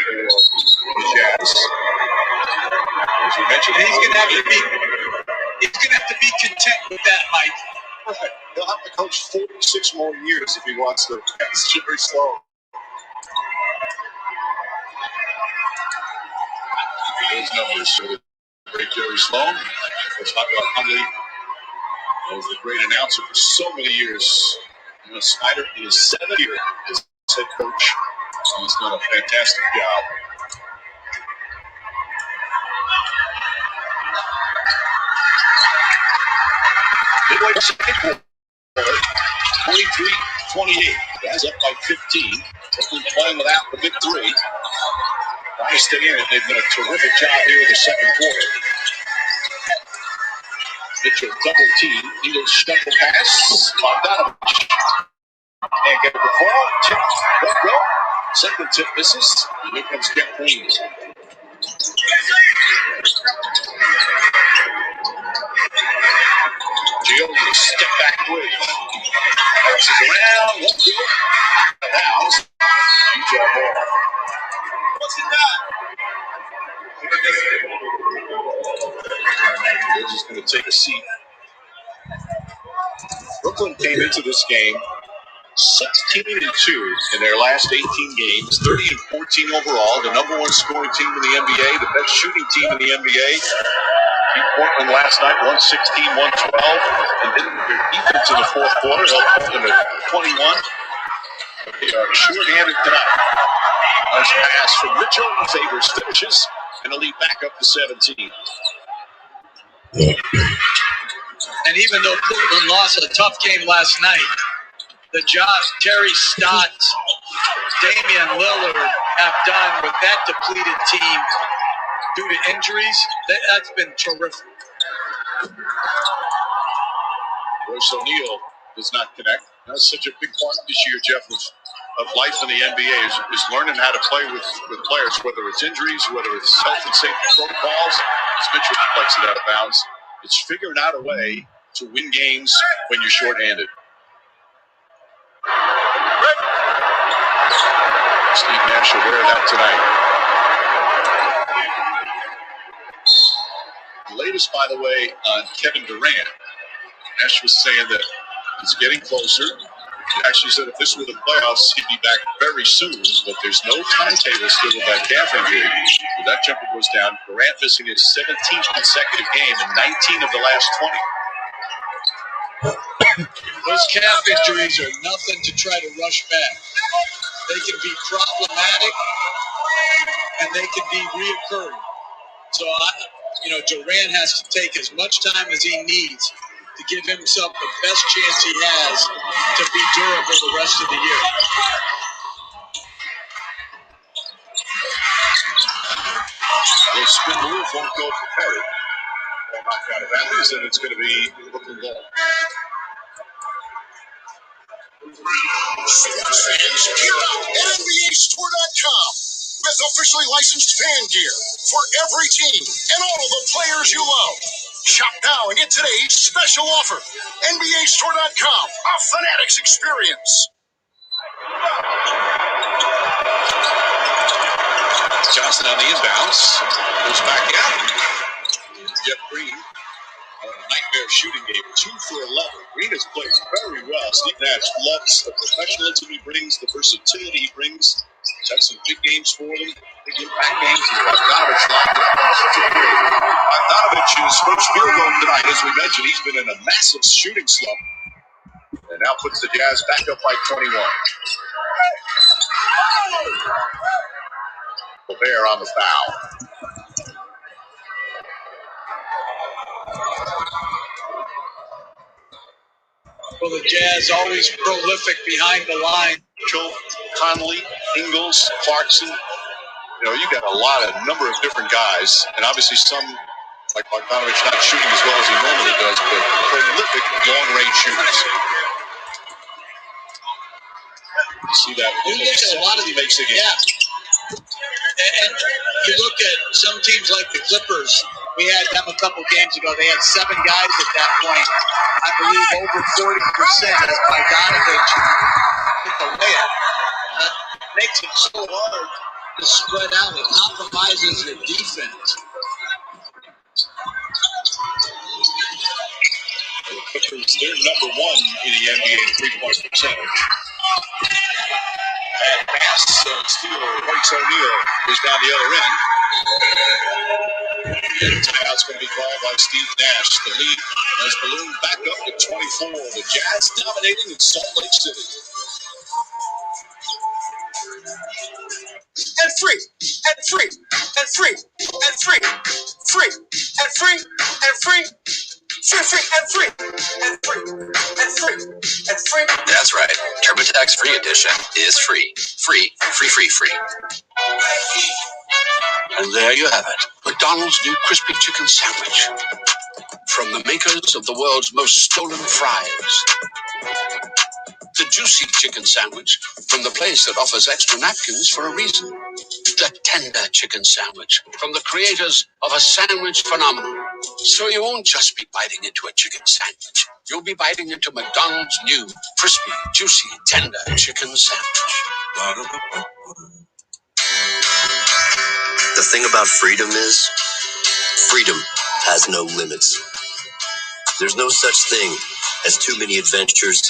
Jazz. As we mentioned, and he's going to have to be content with that, Mike. Perfect. He'll have to coach 46 more years if he wants to. That's Jerry Sloan. Those numbers show the great Jerry Sloan. Let's talk about Huntley. He was a great announcer for so many years. You know, Snyder in his 7th year as head coach. He's done a fantastic job. Midway second quarter, 23-28. Jazz up by 15. Brooklyn playing without the big 3. Trying to stay in it. They've done a terrific job here in the second quarter. Mitchell double team. Ingles shuffle pass. Bogdanovich. Can't get it to fall. Tip. Won't go. Second tip misses. And here comes Jeff Green. Gioldi step back 3. Bounces around. Won't go. Now, Utah ball. What's he got? He's just going to take a seat. Brooklyn came into this game 16-2 in their last 18 games, 30-14 overall, the number one scoring team in the NBA, the best shooting team in the NBA. Beat Portland last night, 116-112, and then their defense in the fourth quarter held Portland at 21. They are short-handed tonight. Nice pass from Mitchell, favors finishes, and the lead back up to 17. And even though Portland lost a tough game last night, the job Terry Stotts, Damian Lillard have done with that depleted team due to injuries, that's been terrific. Royce O'Neal does not connect. That's such a big part this year, Jeff, of life in the NBA is learning how to play with players, whether it's injuries, whether it's health and safety protocols. As Mitchell deflects it out of bounds, it's figuring out a way to win games when you're shorthanded. Steve Nash will wear it out tonight. The latest, by the way, on Kevin Durant. Nash was saying that it's getting closer. He actually said if this were the playoffs, he'd be back very soon, but there's no timetable still with that calf injury. So that jumper goes down. Durant missing his 17th consecutive game and 19 of the last 20. Those calf injuries are nothing to try to rush back. They can be problematic, and they can be reoccurring. So, Durant has to take as much time as he needs to give himself the best chance he has to be durable the rest of the year. The spin move won't go for Perry. They'll knock out of bounds, and it's going to be Brooklyn ball. Sports fans, gear up at NBAStore.com with officially licensed fan gear for every team and all the players you love. Shop now and get today's special offer. NBAStore.com, a Fanatics experience. Johnson on the inbounds. Goes back out. Jeff Green. A nightmare shooting game. 2 for 11. Green has played very well. Steve Nash loves the professionalism he brings, the versatility he brings. He's had some big games for them. Big impact games. He's got Bogdanovich locked up. Bogdanovich's first field goal tonight, as we mentioned, he's been in a massive shooting slump. And now puts the Jazz back up by 21. Bear on the foul. Well, the Jazz always prolific behind the line. Mitchell, Conley, Ingles, Clarkson. You got a number of different guys, and obviously some, like Bogdanovich, not shooting as well as he normally does, but prolific long-range shooters. You see that? You look at a lot of he makes a game. Yeah. And you look at some teams like the Clippers. We had them a couple games ago. They had 7 guys at that point. I believe over 40% as Bogdanovich hit the layup. That makes it so hard to spread out. It compromises your defense. The Clippers, they're number 1 in the NBA in three-point percentage. And pass steal. Royce O'Neal is down the other end. And timeout's going to be called by Steve Nash. The lead has ballooned back up to 24. The Jazz dominating in Salt Lake City. And free, and free, and free, and free, free, and free, and free, free, and free, and free, and free, and free. That's right. TurboTax Free Edition is free. Free, free, free, free. And there you have it. McDonald's new crispy chicken sandwich. From the makers of the world's most stolen fries. The juicy chicken sandwich from the place that offers extra napkins for a reason. The tender chicken sandwich from the creators of a sandwich phenomenon. So you won't just be biting into a chicken sandwich. You'll be biting into McDonald's new crispy, juicy, tender chicken sandwich. The thing about freedom is, freedom has no limits. There's no such thing as too many adventures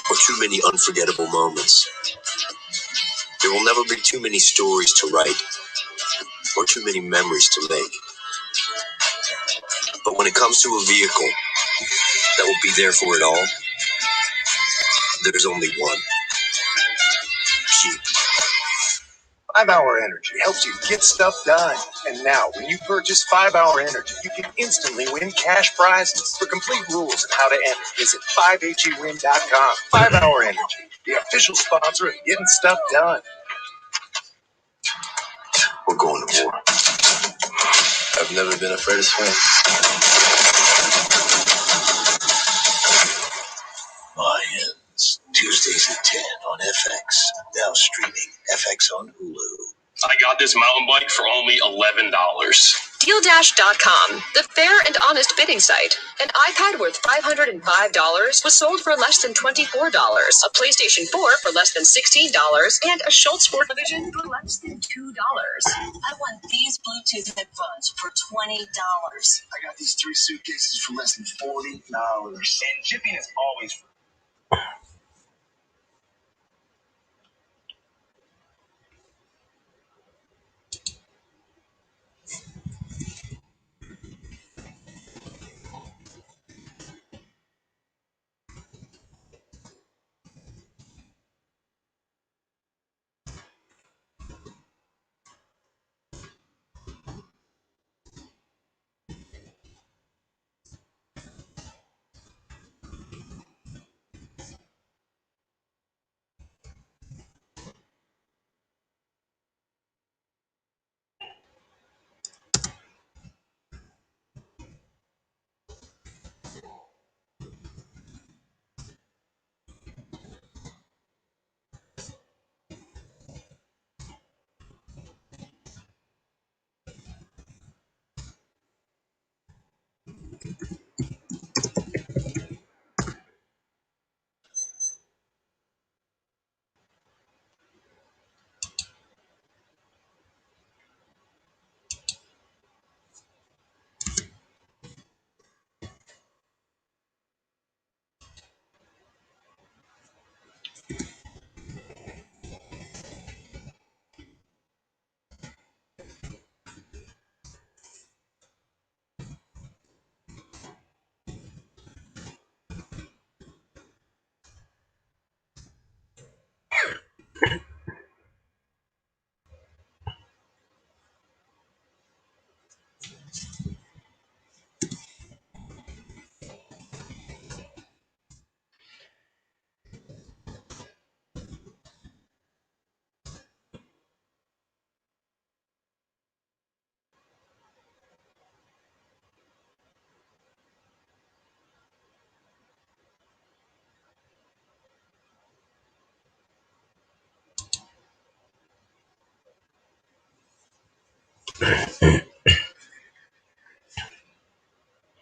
or too many unforgettable moments. There will never be too many stories to write or too many memories to make. But when it comes to a vehicle that will be there for it all, there's only one. Jeep. 5-Hour Energy helps you get stuff done. And now, when you purchase 5-Hour Energy, you can instantly win cash prizes. For complete rules and how to enter, visit 5HEWin.com. 5-Hour Energy, the official sponsor of getting stuff done. We're going to war. I've never been afraid of swim. Lions, Tuesdays at 10 on FX. Now streaming FX on Hulu. I got this mountain bike for only $11. DealDash.com, the fair and honest bidding site. An iPad worth $505 was sold for less than $24, a PlayStation 4 for less than $16, and a Schultz Sport television for less than $2. I want these Bluetooth headphones for $20. I got these 3 suitcases for less than $40. And shipping is always free.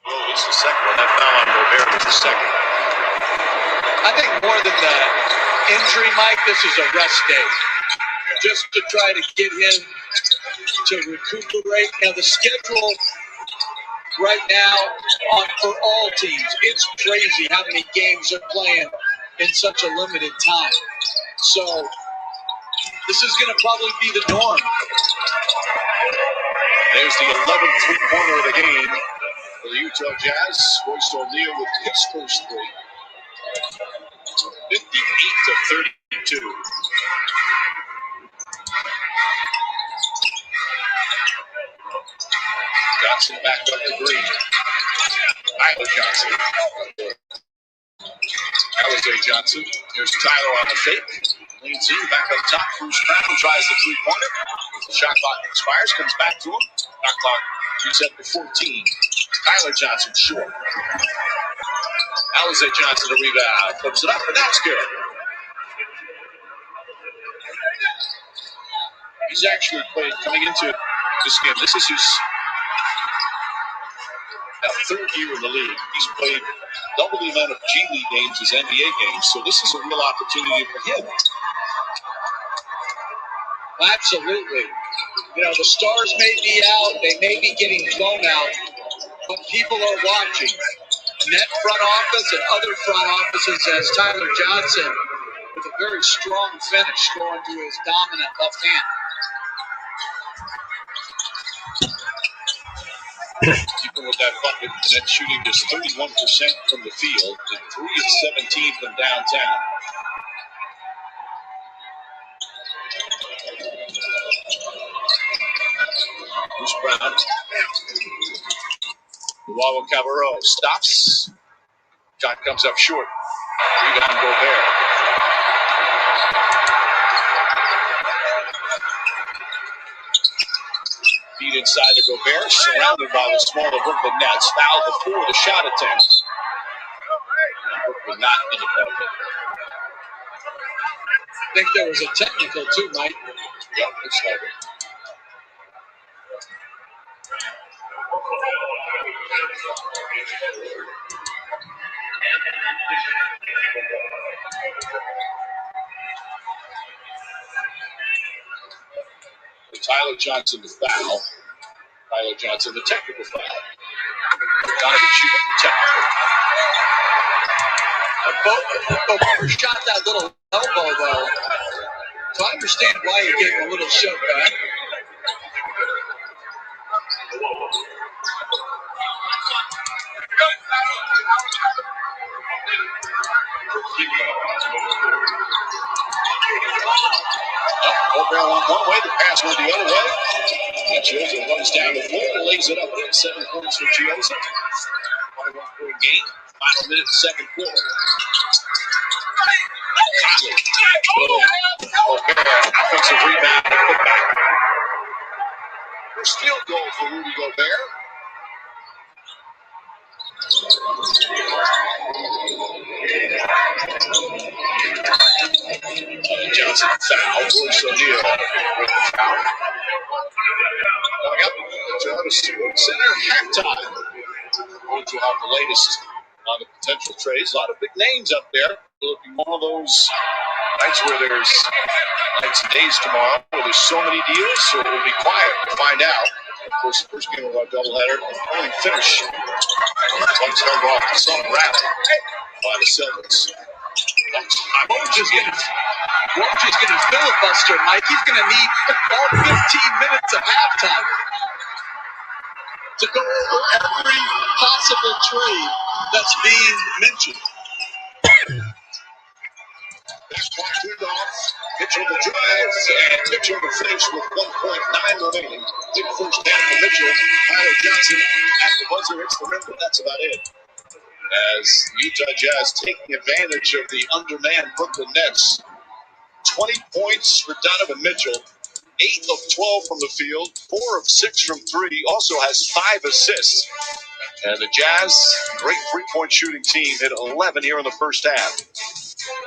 Oh, it's the second one. That foul on Gobert was the second. I think more than the injury, Mike, this is a rest day. Just to try to get him to recuperate. Now, the schedule right now for all teams, it's crazy how many games they're playing in such a limited time. So, this is going to probably be the norm. There's the 11th three-pointer of the game for the Utah Jazz. Royce O'Neal with his first three. 58-32. Johnson back up the green. Tyler Johnson. Alizé Johnson. Here's Tyler on the fake. Leans in, back up top. Bruce Brown tries the three-pointer. The shot clock expires, comes back to him. Shot clock reset to 14. Tyler Johnson short. Alizé Johnson to rebound. Flips it up, and that's good. He's actually played coming into this game. This is his third year in the league. He's played double the amount of G League games as NBA games, so this is a real opportunity for him. Absolutely. You know, the stars may be out, they may be getting blown out, but people are watching. net front office and other front offices as Tyler Johnson with a very strong finish going to his dominant left hand. Even with that bucket, the net shooting just 31% from the field and 3 of 17 from downtown. Bruce Brown. Luavo Cabarro stops. Shot comes up short. Rebound Gobert. Feed inside to Gobert, surrounded by the smaller Brooklyn Nets. Foul before the shot attempt. Brooklyn not in the bucket. I think there was a technical too, Mike. Yeah, looks like it. Tyler Johnson the foul. Tyler Johnson the technical foul. Donovan shooting the technical. Booker shot that little elbow though, so I understand why he gave him a little shove back. Gobert went one way, the pass went the other way. And Chioza runs down the floor, lays it up in 7 points for Chioza. 21-point game, final minute, second quarter. Conley. Gobert, offensive rebound and put back. First field goal for Rudy Gobert. Johnson foul. Royce O'Neal with the foul. Coming up, Toronto Sports Center halftime. Going to have the latest on the potential trades. A lot of big names up there. It'll be one of those nights where there's nights and days tomorrow where there's so many deals, so it will be quiet. We'll find out. Of course, the first game of our doubleheader only finish. Bucks held off the Sun Rapid by the Celtics. Woj's gonna filibuster, Mike. He's gonna need all 15 minutes of halftime to go over every possible trade that's being mentioned. That's clock turned off. Mitchell the drive, and Mitchell the finish with 1.9 remaining. Big first down for Mitchell. Tyler Johnson at the buzzer hits the rim, but that's about it. As Utah Jazz taking advantage of the undermanned Brooklyn Nets. 20 points for Donovan Mitchell. 8 of 12 from the field, 4 of 6 from 3. Also has 5 assists. And the Jazz, great three-point shooting team, hit 11 here in the first half.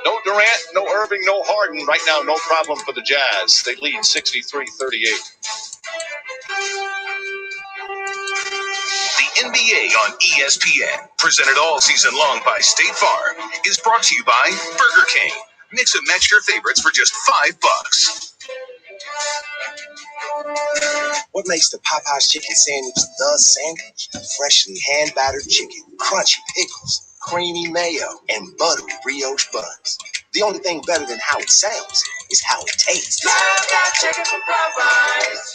No Durant, no Irving, no Harden. Right now, no problem for the Jazz. They lead 63-38. The NBA on ESPN, presented all season long by State Farm, is brought to you by Burger King. Mix and match your favorites for just $5. What makes the Popeye's chicken sandwich the sandwich? Freshly hand-battered chicken, crunchy pickles, creamy mayo, and buttery brioche buns. The only thing better than how it sounds is how it tastes. Chicken from Popeyes.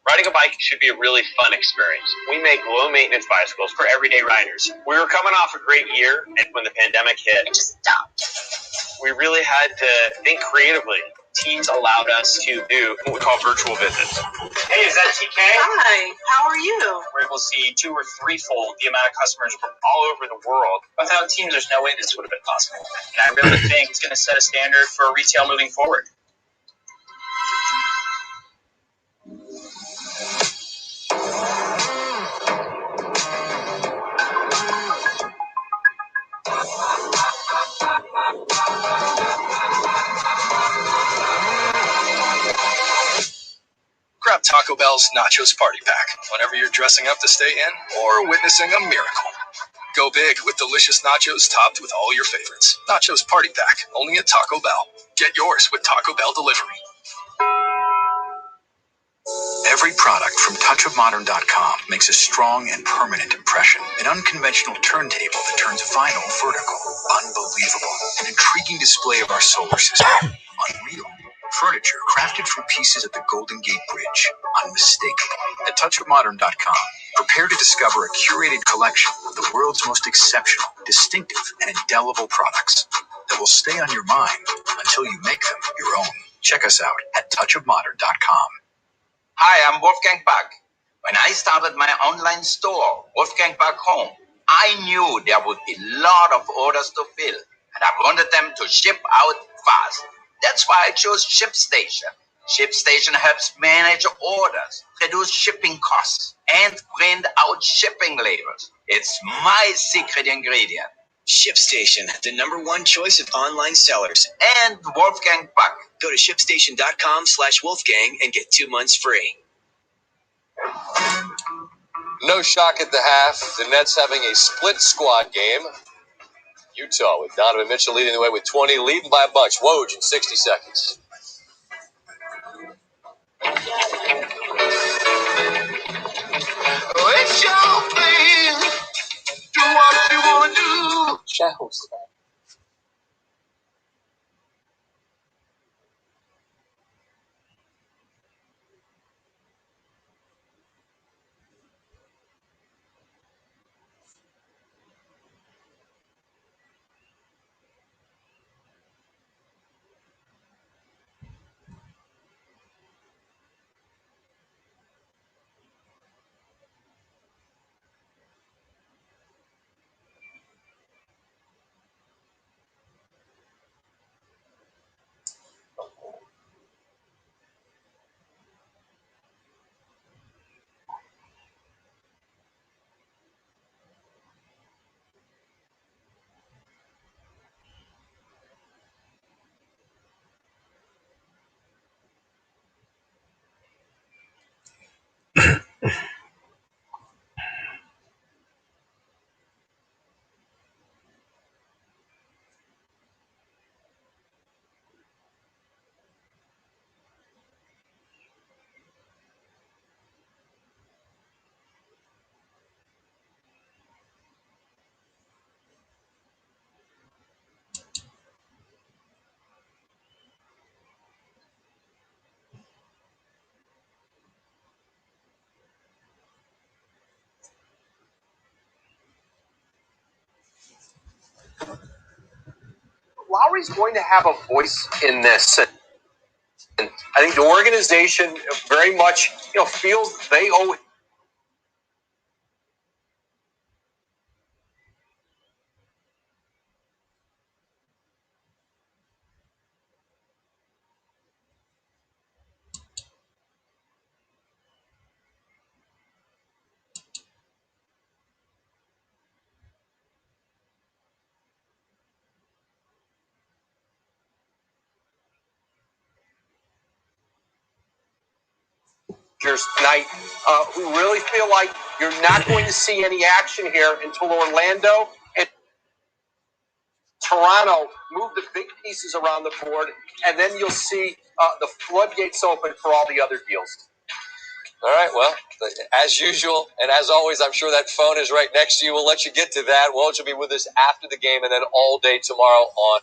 Riding a bike should be a really fun experience. We make low-maintenance bicycles for everyday riders. We were coming off a great year, and when the pandemic hit, it just stopped. We really had to think creatively. Teams allowed us to do what we call virtual visits. Hey, is that TK? Hi, how are you? We're able to see 2 or 3-fold the amount of customers from all over the world. Without Teams, there's no way this would have been possible. And I really think it's going to set a standard for retail moving forward. Grab Taco Bell's Nachos Party Pack whenever you're dressing up to stay in or witnessing a miracle. Go big with delicious nachos topped with all your favorites. Nachos Party Pack, only at Taco Bell. Get yours with Taco Bell delivery. Every Every product from touchofmodern.com makes a strong and permanent impression. An unconventional turntable that turns vinyl vertical. Unbelievable. An intriguing display of our solar system. Unreal. Furniture crafted from pieces of the Golden Gate Bridge. Unmistakable. At touchofmodern.com, prepare to discover a curated collection of the world's most exceptional, distinctive, and indelible products that will stay on your mind until you make them your own. Check us out at touchofmodern.com. Hi, I'm Wolfgang Buck. When I started my online store, Wolfgang Buck Home, I knew there would be a lot of orders to fill, and I wanted them to ship out fast. That's why I chose ShipStation. ShipStation helps manage orders, reduce shipping costs, and print out shipping labels. It's my secret ingredient. ShipStation, the #1 choice of online sellers. And Wolfgang Buck. Go to shipstation.com/Wolfgang and get 2 months free. No shock at the half. The Nets having a split squad game. Utah with Donovan Mitchell leading the way with 20, leading by a bunch. Woj in 60 seconds. It's your thing. Do what you want to do. Shaho's Lowry's going to have a voice in this. And I think the organization very much, feels they owe it. Tonight, who really feel like you're not going to see any action here until Orlando and Toronto move the big pieces around the board, and then you'll see the floodgates open for all the other deals. All right, well, as usual, and as always, I'm sure that phone is right next to you. We'll let you get to that. Woj will be with us after the game and then all day tomorrow on.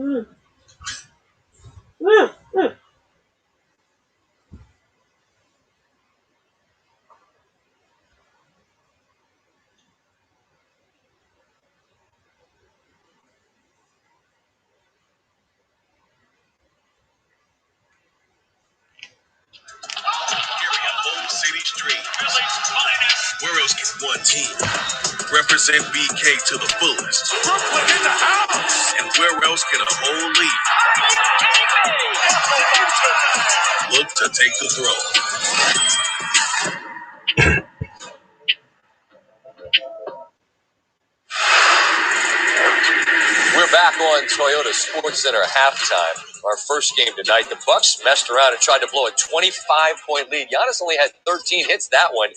Old City Street. Where else can one team represent BK to the fullest? Brooklyn in the house! And where else can a whole league look to take the throne? We're back on Toyota Sports Center halftime. Our first game tonight. The Bucks messed around and tried to blow a 25-point lead. Giannis only had 13 hits that one.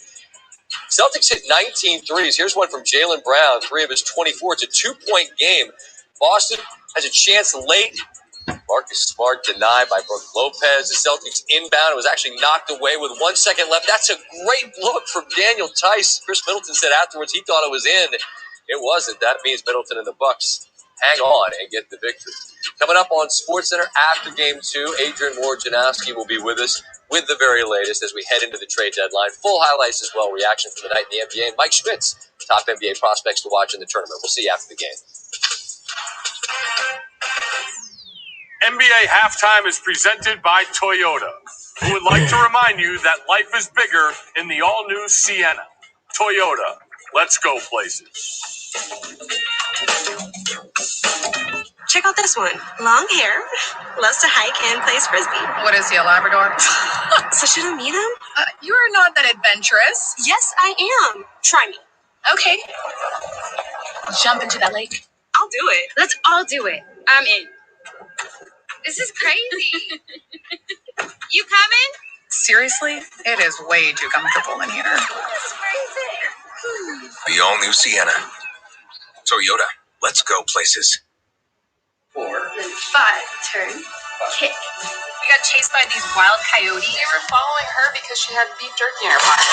Celtics hit 19 threes. Here's one from Jaylen Brown, 3 of his 24. It's a 2-point game. Boston has a chance late. Marcus Smart denied by Brook Lopez. The Celtics inbound. It was actually knocked away with 1 second left. That's a great look from Daniel Tice. Chris Middleton said afterwards he thought it was in. It wasn't. That means Middleton and the Bucks hang on and get the victory. Coming up on SportsCenter after Game 2, Adrian Wojnarowski will be with us with the very latest as we head into the trade deadline. Full highlights as well, reaction from the night in the NBA, and Mike Schmitz, top NBA prospects to watch in the tournament. We'll see you after the game. NBA Halftime is presented by Toyota, who would like to remind you that life is bigger in the all-new Sienna. Toyota, let's go places. Check out this one. Long hair, loves to hike and plays frisbee. What is he, a Labrador? So should I meet him? You are not that adventurous. Yes, I am. Try me. Okay. Jump into that lake. I'll do it. Let's all do it. I'm in. This is crazy. You coming? Seriously? It is way too comfortable in here. This is crazy. The all-new Sienna. Toyota, let's go places. 4, then 5, turn, kick. We got chased by these wild coyotes. We were following her because she had beef jerky in her pocket.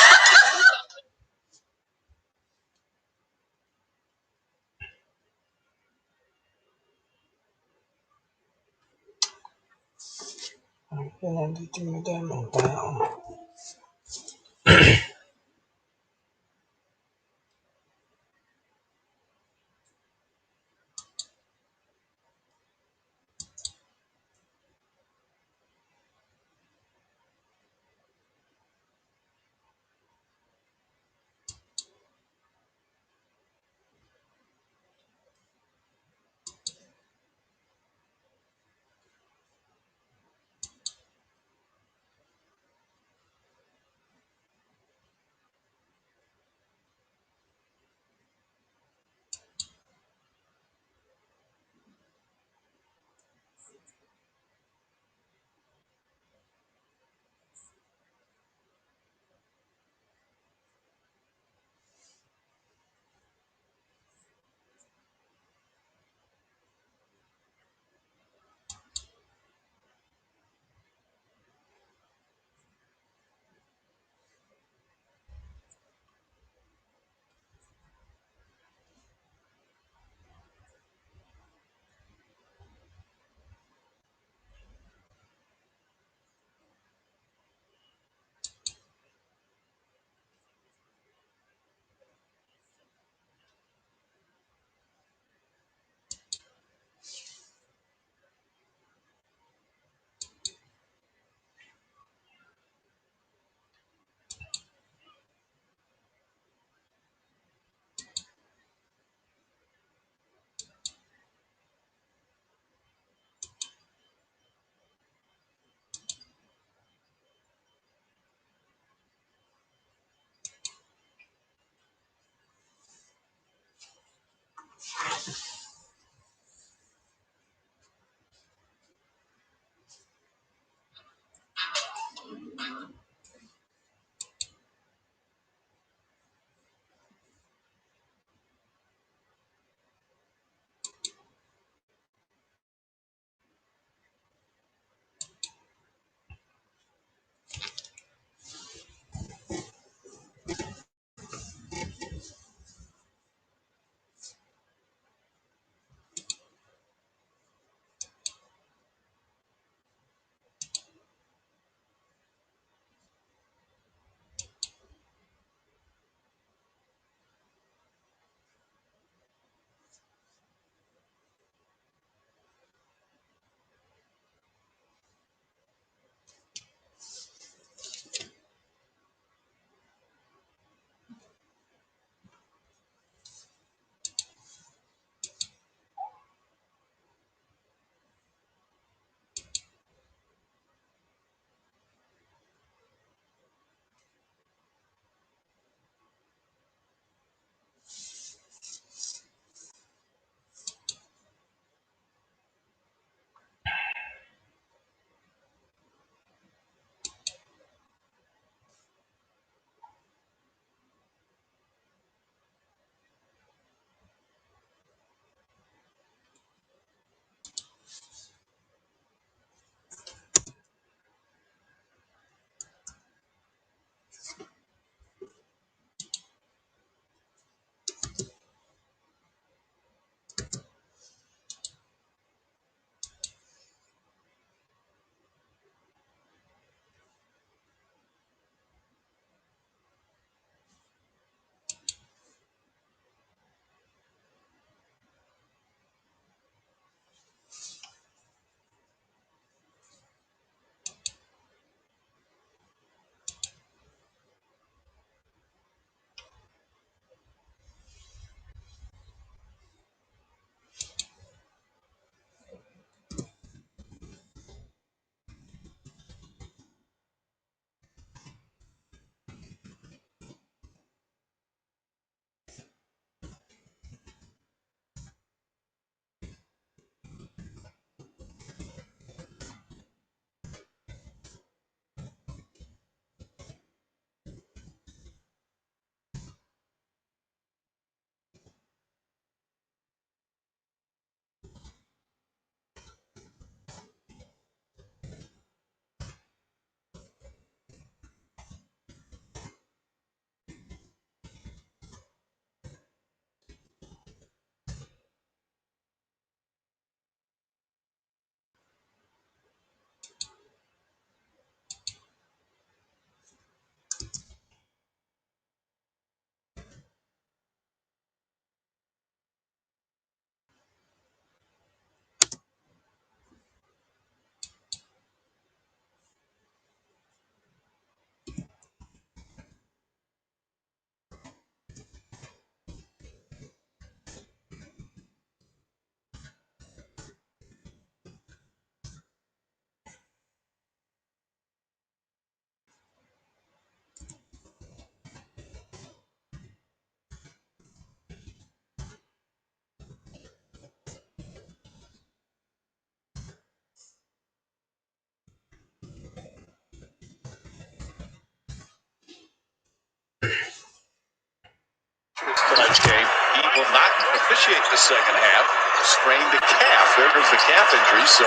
officiate the second half. Sprained the calf. There goes the calf injury. So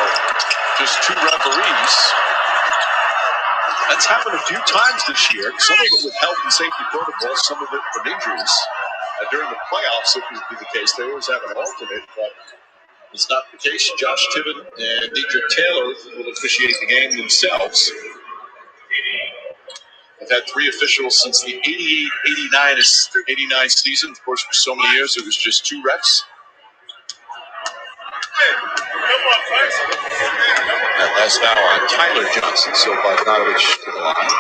just 2 referees. That's happened a few times this year. Some of it with health and safety protocols, some of it from injuries. During the playoffs, it would be the case. They always have an alternate, but it's not the case. Josh Tibbin and Dietrich Taylor will officiate the game themselves. They've had 3 officials since the 88-89 season. Of course, for so many years, it was just 2 refs. That last foul on Tyler Johnson, so Bogdanovich to the line.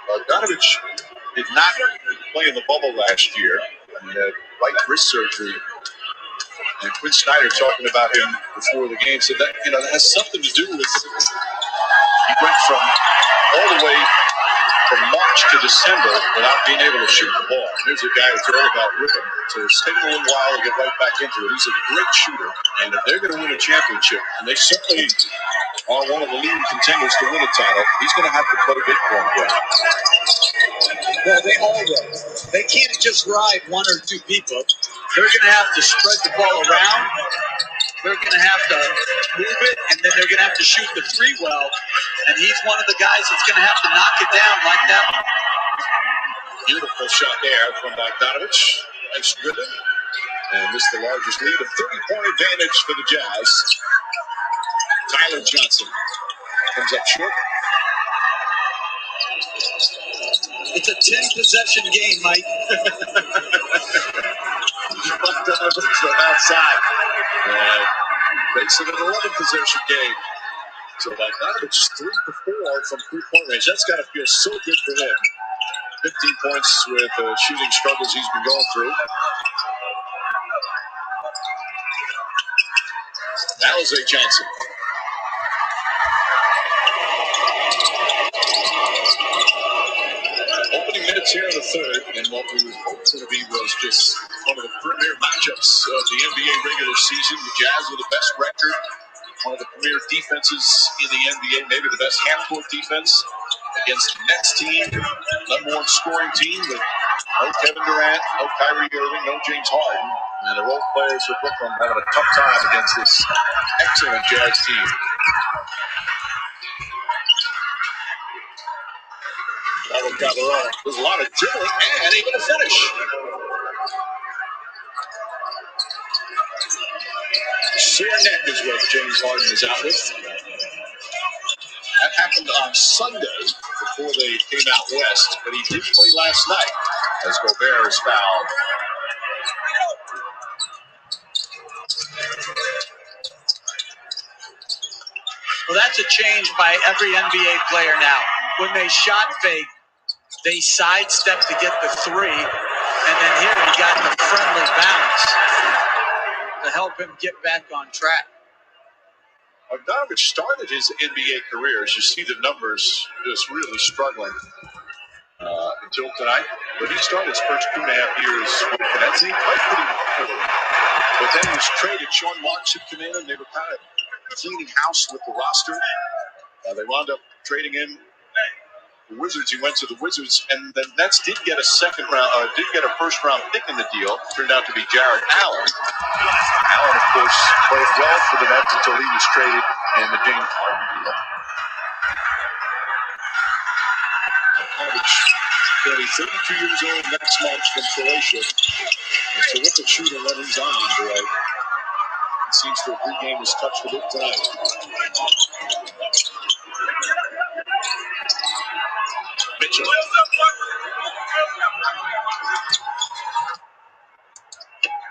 Bogdanovich did not play in the bubble last year. He had right wrist surgery. And Quinn Snyder talking about him before the game said that, that has something to do with he went from all the way from March to December without being able to shoot the ball. Here's a guy that's all about rhythm. So it's taken a little while to get right back into it. He's a great shooter. And if they're going to win a championship, and they certainly are one of the leading contenders to win a title, he's going to have to play big for him. Well, they all will. They can't just ride 1 or 2 people. They're going to have to spread the ball around. They're going to have to move it, and then they're going to have to shoot the 3 well. And he's one of the guys that's going to have to knock it down like that. Beautiful shot there from Bogdanovich. Nice dribbling. And this is the largest lead, a 30-point advantage for the Jazz. Tyler Johnson comes up short. It's a 10-possession game, Mike. Bogdanovich from outside. Makes it an 11-possession game. So Bogdanovich 3 for 4 from 3-point range. That's got to feel so good for him. 15 points with shooting struggles he's been going through. Alize Johnson. Opening minutes here in the third, and what we hoped to be was just one of the premier matchups of the NBA regular season. The Jazz with the best record, one of the premier defenses in the NBA, maybe the best half-court defense against the Nets team, number 1 scoring team with no Kevin Durant, no Kyrie Irving, no James Harden, and the role players for Brooklyn having a tough time against this excellent Jazz team. There's a lot of dribbling and even a finish. Sore neck is what James Harden is out with. That happened on Sunday before they came out west, but he did play last night as Gobert is fouled. Well, that's a change by every NBA player now. When they shot fake, they sidestep to get the 3, and then here he got the friendly bounce to help him get back on track. Bogdanovich started his NBA career, as you see the numbers, just really struggling until tonight. But he started his first 2.5 years with the Nets, and he played pretty well. But then he was traded. Sean Marks had come in, and they were kind of cleaning house with the roster. They wound up trading him. The Wizards, he went to the Wizards, and the Nets did get a first-round pick in the deal. Turned out to be Jarrett Allen. Allen, of course, played well for the Nets until he was traded in the James Harden deal. He'll be 32 years old next month from Croatia. A terrific shooter when he's on, boy. It seems to have regained his touch with it tonight. Mitchell.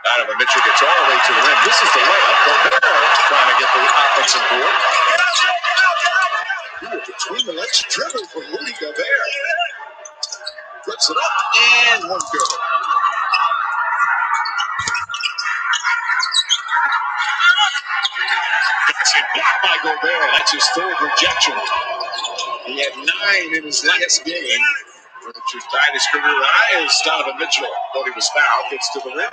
Donovan Mitchell gets all the way to the rim. This is the layup. Gobert trying to get the offensive board. Between the legs dribble from Rudy Gobert. Flips it up and one good. That's it blocked by Gobert. That's his 3rd rejection. He had 9 in his last game, which is tied his career high as Donovan Mitchell thought he was fouled. Gets to the rim.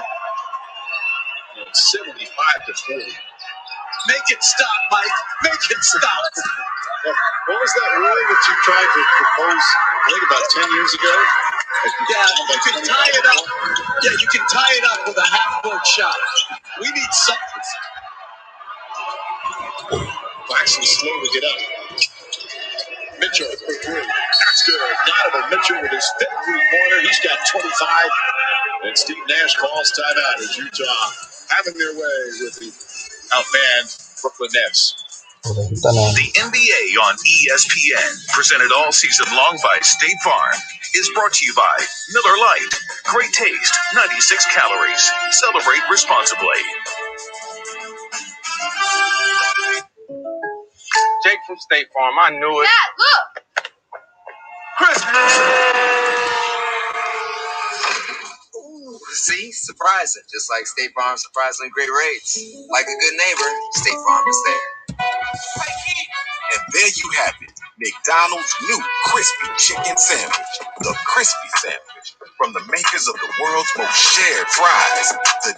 And 75-40. Make it stop, Mike. Make it stop. What was that rule that you tried to propose think about 10 years ago. Yeah, you can tie it up. Yeah, you can tie it up with a half-court shot. We need something. Claxton slow to get up. Mitchell for three. That's good. Donovan Mitchell with his fifth three-pointer. He's got 25. And Steve Nash calls timeout as Utah having their way with the outmanned Brooklyn Nets. The NBA on ESPN, presented all season long by State Farm, is brought to you by Miller Lite. Great taste, 96 calories. Celebrate responsibly. Jake from State Farm, I knew it. Dad, look! Christmas! Ooh, see? Surprising. Just like State Farm surprisingly great rates. Like a good neighbor, State Farm is there. And there you have it. McDonald's new crispy chicken sandwich. The crispy sandwich. From the makers of the world's most shared fries. The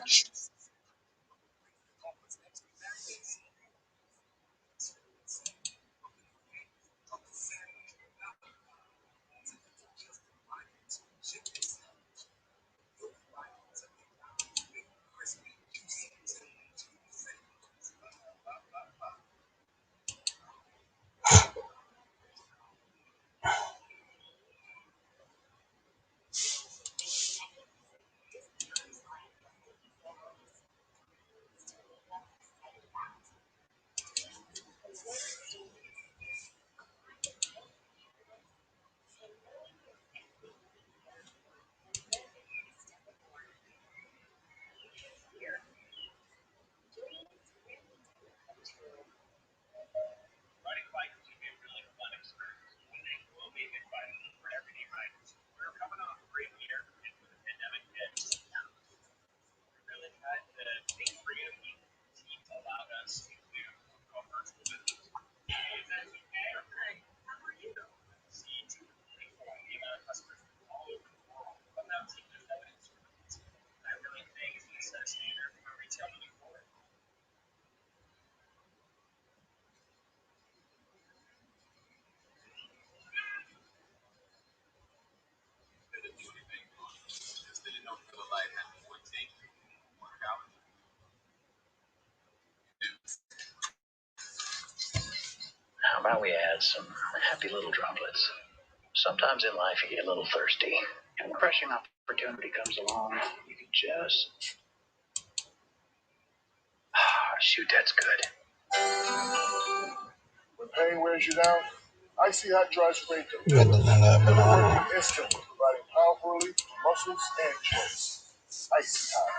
How about we add some happy little droplets? Sometimes in life you get a little thirsty. And when a refreshing opportunity comes along, you can just... shoot, that's good. When pain wears you down, Icy Hot drives RICO. Working instantly, providing powerful relief to muscles and joints. Icy Hot.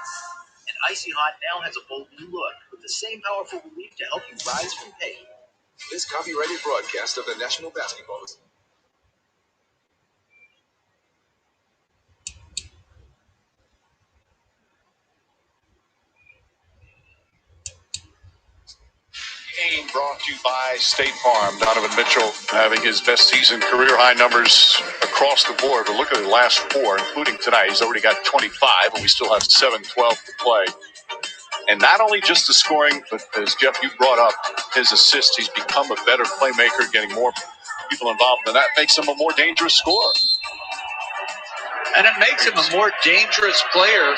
And Icy Hot now has a bold new look with the same powerful relief to help you rise from pain. This copyrighted broadcast of the National Basketball Association. Game brought to you by State Farm. Donovan Mitchell having his best season, career high numbers across the board. But look at the last four, including tonight. He's already got 25, and we still have 7-12 to play. And not only just the scoring, but as Jeff, you brought up, his assists. He's become a better playmaker, getting more people involved, and that makes him a more dangerous scorer. And it makes him a more dangerous player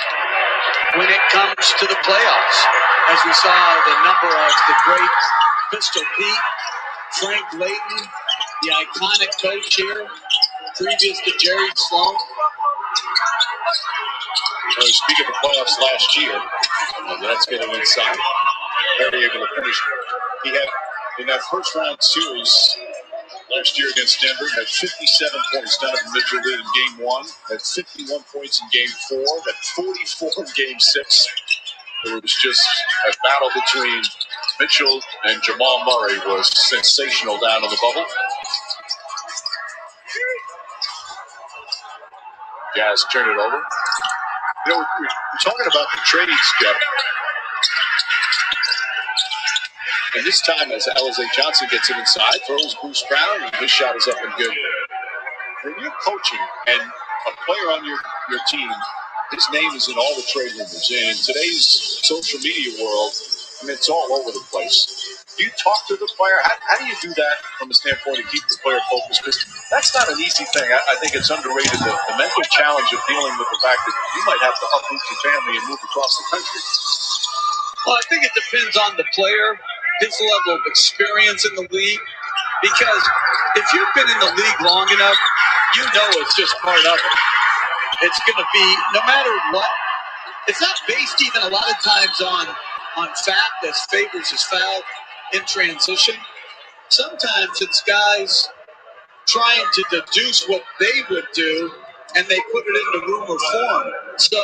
when it comes to the playoffs. As we saw the number of the great Pistol Pete, Frank Layton, the iconic coach here, previous to Jerry Sloan. Speaking of the playoffs last year, that's getting inside. Very able to finish. He had, in that first round series last year against Denver, had 57 points. Donovan Mitchell did in game 1, had 51 points in game 4, had 44 in game 6. It was just a battle between Mitchell and Jamal Murray was sensational down in the bubble. Jazz turn it over. You know, we're talking about the trades, Jeff. And this time, as Alize Johnson gets it inside, throws Bruce Brown, and his shot is up and good. When you're coaching and a player on your team, his name is in all the trade rumors. And in today's social media world, I mean, it's all over the place. Do you talk to the player? How do you do that from a standpoint to keep the player focused? Because that's not an easy thing. I think it's underrated, the mental challenge of dealing with the fact that you might have to uproot your family and move across the country. Well, I think it depends on the player, his level of experience in the league. Because if you've been in the league long enough, you know it's just part of it. It's going to be, no matter what, it's not based even a lot of times on fact that favors his foul in transition. Sometimes it's guys trying to deduce what they would do, and they put it into rumor form. So,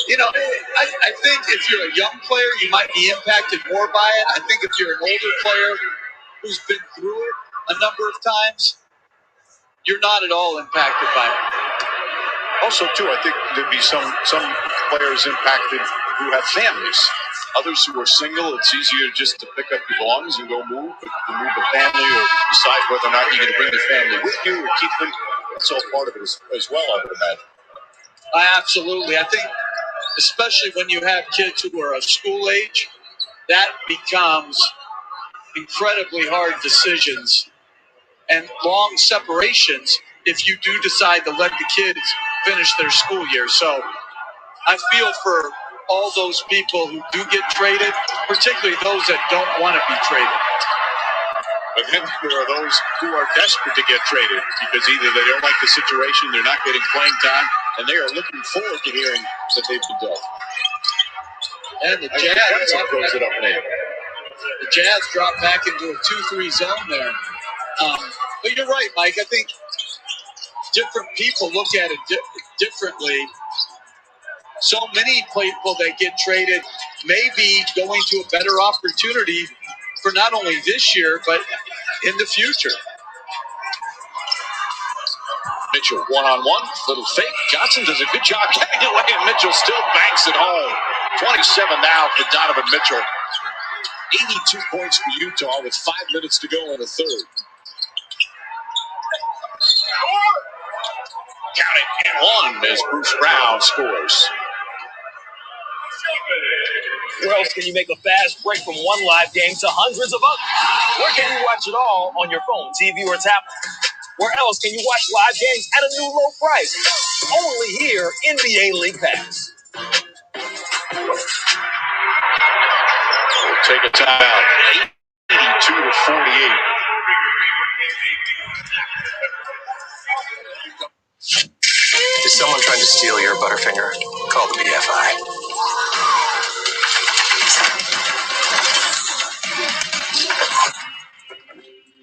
you know, I think if you're a young player, you might be impacted more by it. I think if you're an older player who's been through it a number of times, you're not at all impacted by it. Also, too, I think there'd be some players impacted who have families. Others who are single, it's easier just to pick up your belongings and go move. But to move a family or decide whether or not you're going to bring the family with you or keep them, that's all part of it as well, I would imagine. Absolutely. I think, especially when you have kids who are of school age, that becomes incredibly hard decisions and long separations if you do decide to let the kids finish their school year. So I feel for all those people who do get traded, particularly those that don't want to be traded. But then there are those who are desperate to get traded because either they don't like the situation, they're not getting playing time, and they are looking forward to hearing that they've been dealt. And the Jazz dropped back into a 2-3 zone there. But you're right, Mike. I think different people look at it differently. So many people that get traded may be going to a better opportunity for not only this year, but in the future. Mitchell, one-on-one, little fake. Johnson does a good job getting away, and Mitchell still banks it home. 27 now for Donovan Mitchell. 82 points for Utah with 5 minutes to go in the third. Count it and one as Bruce Brown scores. Where else can you make a fast break from one live game to hundreds of others? Where can you watch it all on your phone, TV, or tablet? Where else can you watch live games at a new low price? Only here, NBA League Pass. We'll take a timeout. 82-48. Is someone trying to steal your Butterfinger? Call the BFI.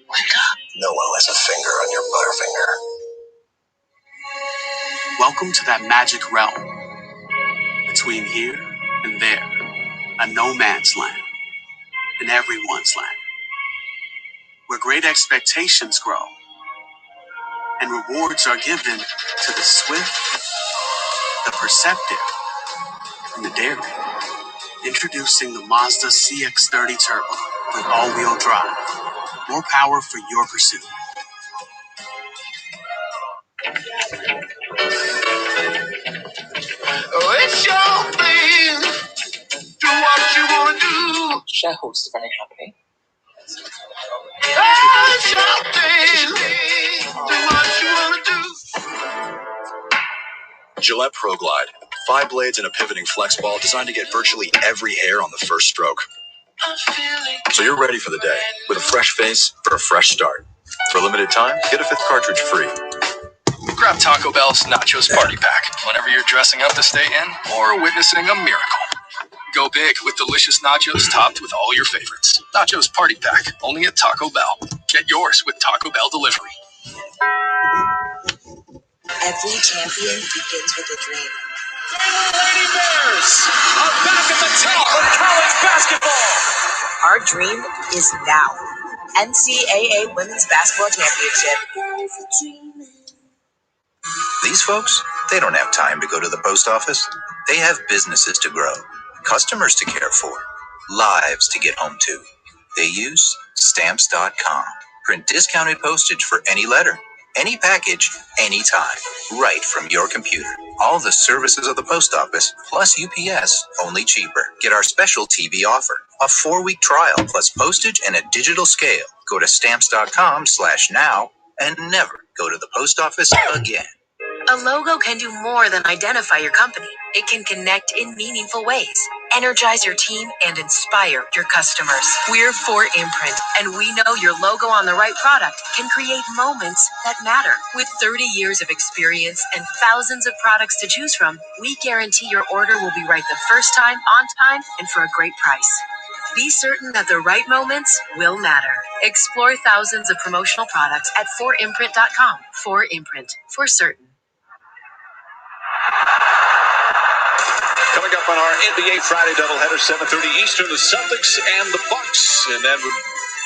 Wake up. No one lets a finger on your Butterfinger. Welcome to that magic realm between here and there, a no man's land, and everyone's land, where great expectations grow and rewards are given to the swift, the perceptive, and the daring. Introducing the Mazda CX-30 Turbo with all-wheel drive. More power for your pursuit. Oh, it's your thing. Do what you want to do. Shareholders are very happy. Oh, it's your thing. Do what you want to do. Gillette Pro Glide. 5 blades and a pivoting flex ball designed to get virtually every hair on the first stroke. So you're ready for the day with a fresh face for a fresh start. For a limited time, get a 5th cartridge free. Grab Taco Bell's Nachos Party Pack whenever you're dressing up to stay in or witnessing a miracle. Go big with delicious nachos topped with all your favorites. Nachos Party Pack, only at Taco Bell. Get yours with Taco Bell delivery. Every champion begins with a dream. Lady Bears are back at the top of college basketball. Our dream is now. NCAA Women's Basketball Championship. These folks, they don't have time to go to the post office. They have businesses to grow, customers to care for, lives to get home to. They use Stamps.com. Print discounted postage for any letter. Any package, anytime, right from your computer. All the services of the post office, plus UPS, only cheaper. Get our special TV offer. A 4-week trial, plus postage and a digital scale. Go to stamps.com/now and never go to the post office again. A logo can do more than identify your company. It can connect in meaningful ways, energize your team, and inspire your customers. We're 4imprint, and we know your logo on the right product can create moments that matter. With 30 years of experience and thousands of products to choose from, we guarantee your order will be right the first time, on time, and for a great price. Be certain that the right moments will matter. Explore thousands of promotional products at 4imprint.com. 4imprint, for certain. Coming up on our NBA Friday doubleheader, 7:30 Eastern, the Celtics and the Bucks. And then we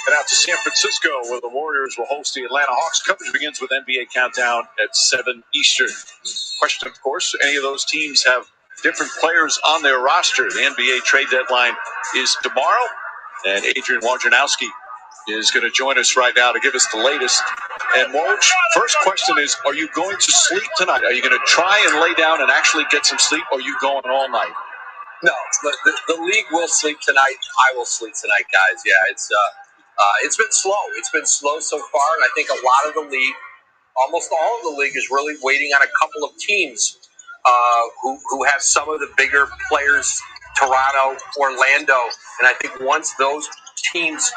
head out to San Francisco, where the Warriors will host the Atlanta Hawks. Coverage begins with NBA Countdown at 7 Eastern. Question, of course, any of those teams have different players on their roster. The NBA trade deadline is tomorrow, and Adrian Wojnarowski is going to join us right now to give us the latest. And Woj, first question is, are you going to sleep tonight? Are you going to try and lay down and actually get some sleep, or are you going all night? No, the league will sleep tonight. I will sleep tonight, guys. Yeah, it's been slow. It's been slow so far, and I think a lot of the league, almost all of the league, is really waiting on a couple of teams who have some of the bigger players, Toronto, Orlando, and I think once those teams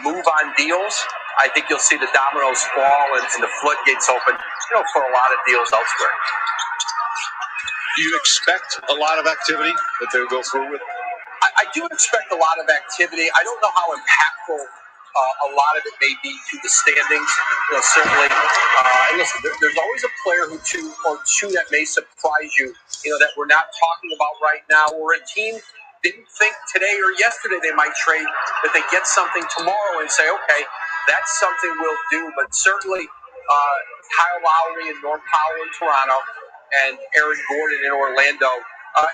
move on deals, I think you'll see the dominoes fall and the floodgates open, for a lot of deals elsewhere. Do you expect a lot of activity that they'll go through with? I do expect a lot of activity. I don't know how impactful a lot of it may be to the standings. Certainly. And listen, there's always a player or two that may surprise you, that we're not talking about right now, or a team didn't think today or yesterday they might trade, that they get something tomorrow and say, okay, that's something we'll do. But certainly Kyle Lowry and Norm Powell in Toronto, and Aaron Gordon in Orlando,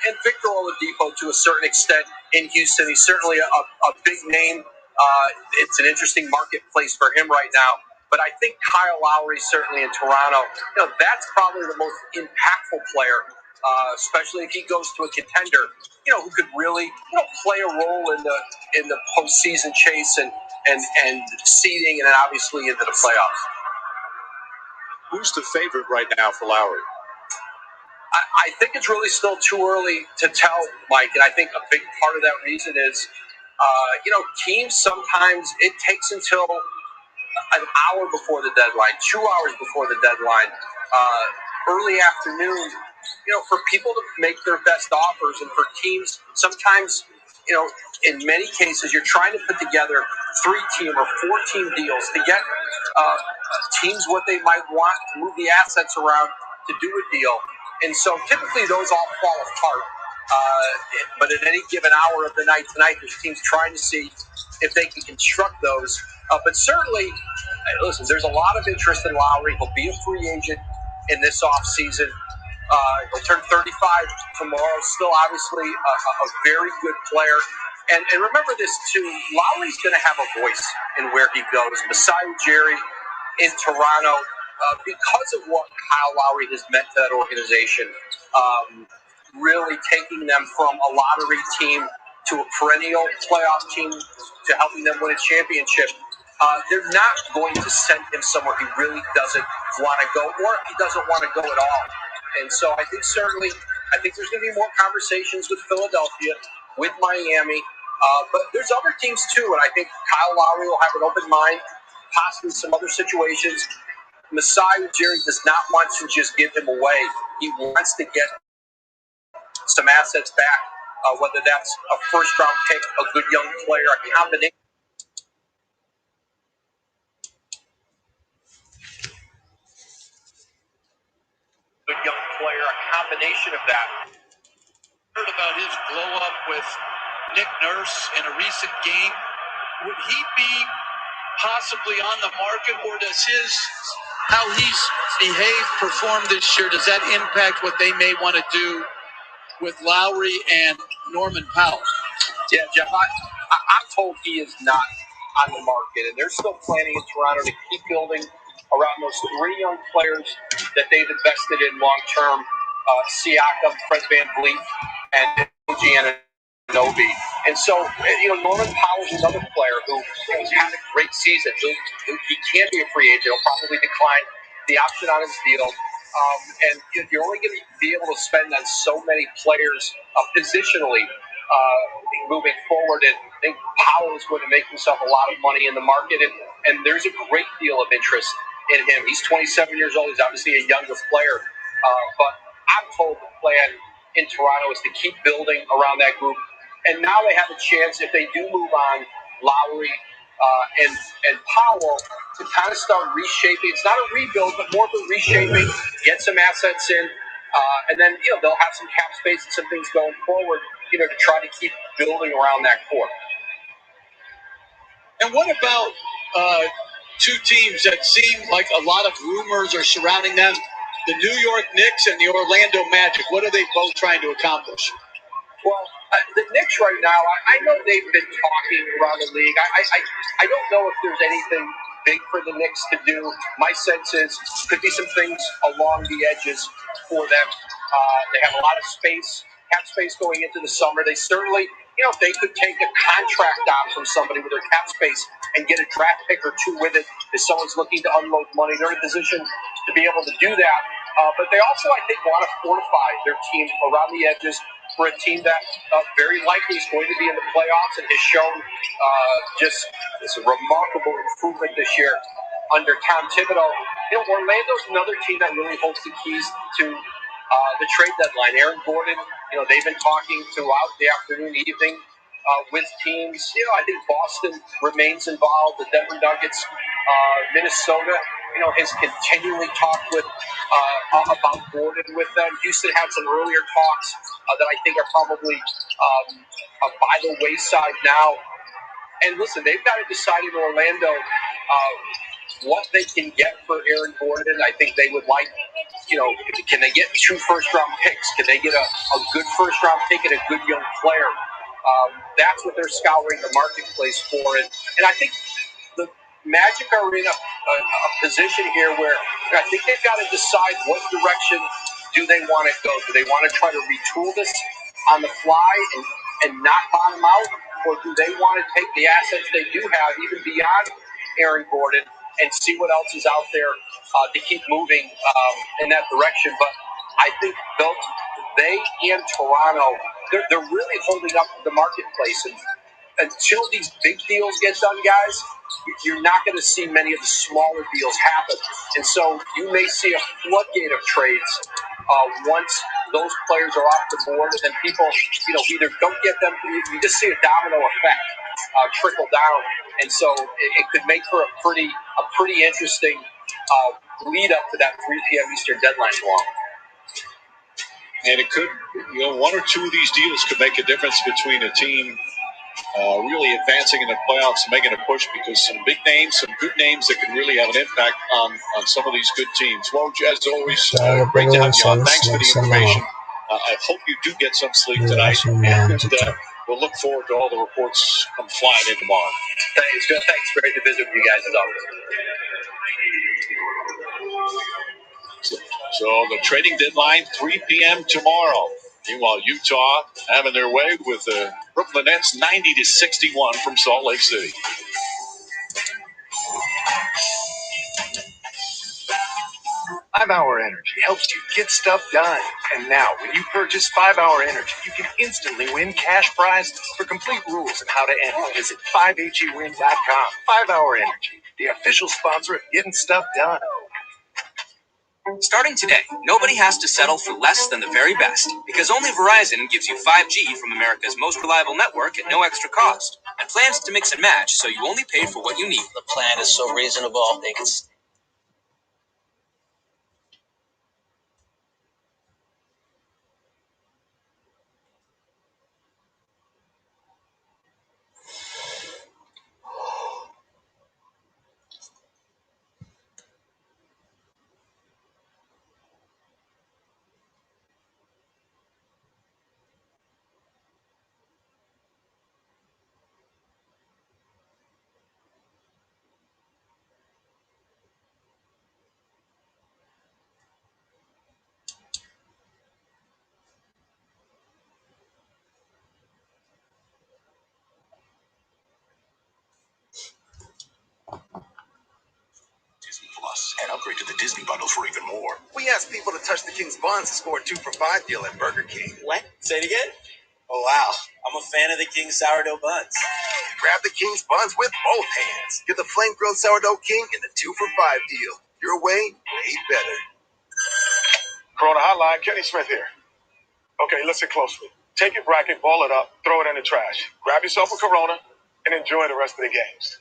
and Victor Oladipo to a certain extent in Houston. He's certainly a big name. It's an interesting marketplace for him right now. But I think Kyle Lowry, certainly in Toronto, that's probably the most impactful player, especially if he goes to a contender, who could really, play a role in the postseason chase and seeding, and then obviously into the playoffs. Who's the favorite right now for Lowry? I think it's really still too early to tell, Mike, and I think a big part of that reason is, teams sometimes, it takes until an hour before the deadline, 2 hours before the deadline, early afternoon, for people to make their best offers, and for teams, sometimes, in many cases, you're trying to put together 3-team or 4-team deals to get teams what they might want to move the assets around to do a deal. And so typically those all fall apart. But at any given hour of the night tonight, there's teams trying to see if they can construct those. But certainly, listen, there's a lot of interest in Lowry. He'll be a free agent in this offseason. He'll turn 35 tomorrow. Still, obviously, a very good player. And remember this, too. Lowry's going to have a voice in where he goes. Masai Ujiri in Toronto. Because of what Kyle Lowry has meant to that organization, really taking them from a lottery team to a perennial playoff team to helping them win a championship, they're not going to send him somewhere he really doesn't want to go, or he doesn't want to go at all. And so I think there's going to be more conversations with Philadelphia, with Miami, but there's other teams too, and I think Kyle Lowry will have an open mind, possibly some other situations. Masai Ujiri does not want to just give him away. He wants to get some assets back, whether that's a first-round pick, a good young player, a combination. Good young player, a combination of that. Heard about his blow-up with Nick Nurse in a recent game. Would he be possibly on the market, or does how he's behaved, performed this year, does that impact what they may want to do with Lowry and Norman Powell? Yeah, Jeff, I'm told he is not on the market, and they're still planning in Toronto to keep building around those three young players that they've invested in long term: Siakam, Fred VanVleet, and Giannobi. And so, Norman Powell's another player who has had a great season. He can't be a free agent. He'll probably decline the option on his deal. And you're only going to be able to spend on so many players positionally moving forward. And I think Powell is going to make himself a lot of money in the market. And there's a great deal of interest in him. He's 27 years old. He's obviously a younger player. But I'm told the plan in Toronto is to keep building around that group. And now they have a chance, if they do move on Lowry and Powell, to kind of start reshaping. It's not a rebuild, but more of a reshaping, get some assets in, and then they'll have some cap space and some things going forward, to try to keep building around that core. And what about two teams that seem like a lot of rumors are surrounding them? The New York Knicks and the Orlando Magic. What are they both trying to accomplish? Well, the Knicks right now, I know they've been talking around the league. I don't know if there's anything big for the Knicks to do. My sense is could be some things along the edges for them. They have a lot of space, cap space going into the summer. They certainly, if they could take a contract down from somebody with their cap space and get a draft pick or two with it, if someone's looking to unload money, they're in a position to be able to do that. But they also, I think, want to fortify their team around the edges for a team that very likely is going to be in the playoffs and has shown just this remarkable improvement this year under Tom Thibodeau. Orlando's another team that really holds the keys to the trade deadline. Aaron Gordon, they've been talking throughout the afternoon, evening with teams. I think Boston remains involved. The Denver Nuggets, Minnesota, has continually talked with about Gordon with them. Houston had some earlier talks that I think are probably by the wayside now. And listen, they've got to decide in Orlando what they can get for Aaron Gordon. I think they would like, can they get 2 first-round picks? Can they get a good first-round pick and a good young player? That's what they're scouring the marketplace for. And I think the Magic are in a position here where I think they've got to decide what direction do they want to go. Do they want to try to retool this on the fly and not bottom out? Or do they want to take the assets they do have, even beyond Aaron Gordon, and see what else is out there to keep moving in that direction? But I think they and Toronto, they're really holding up the marketplace. And until these big deals get done, guys, you're not going to see many of the smaller deals happen. And so you may see a floodgate of trades once those players are off the board, and then people, either don't get them. You just see a domino effect trickle down, and so it could make for a pretty interesting lead up to that 3 p.m. Eastern deadline tomorrow. And it could, one or two of these deals could make a difference between a team really advancing in the playoffs and making a push, because some big names, some good names that can really have an impact on some of these good teams. Well, as always, great to have you on. Thanks for the information. I hope you do get some sleep tonight, and we'll look forward to all the reports come flying in tomorrow. Thanks. Great to visit with you guys as always. So the trading deadline, 3 p.m. tomorrow. Meanwhile, Utah having their way with the Brooklyn Nets 90-61 from Salt Lake City. 5-Hour Energy helps you get stuff done. And now, when you purchase 5-Hour Energy, you can instantly win cash prize. For complete rules and how to enter, visit 5hewin.com. 5-Hour Energy, the official sponsor of getting stuff done. Starting today, nobody has to settle for less than the very best, because only Verizon gives you 5G from America's most reliable network at no extra cost, and plans to mix and match so you only pay for what you need. The plan is so reasonable, they can... Upgrade to the Disney bundle for even more. We asked people to touch the King's Buns to score a 2 for $5 deal at Burger King. What? Say it again? Oh, wow. I'm a fan of the King's sourdough buns. Grab the King's Buns with both hands. Get the flame grilled sourdough king in the 2 for $5 deal. Your way, way better. Corona Hotline, Kenny Smith here. Okay, listen closely. Take your bracket, ball it up, throw it in the trash. Grab yourself a Corona and enjoy the rest of the games.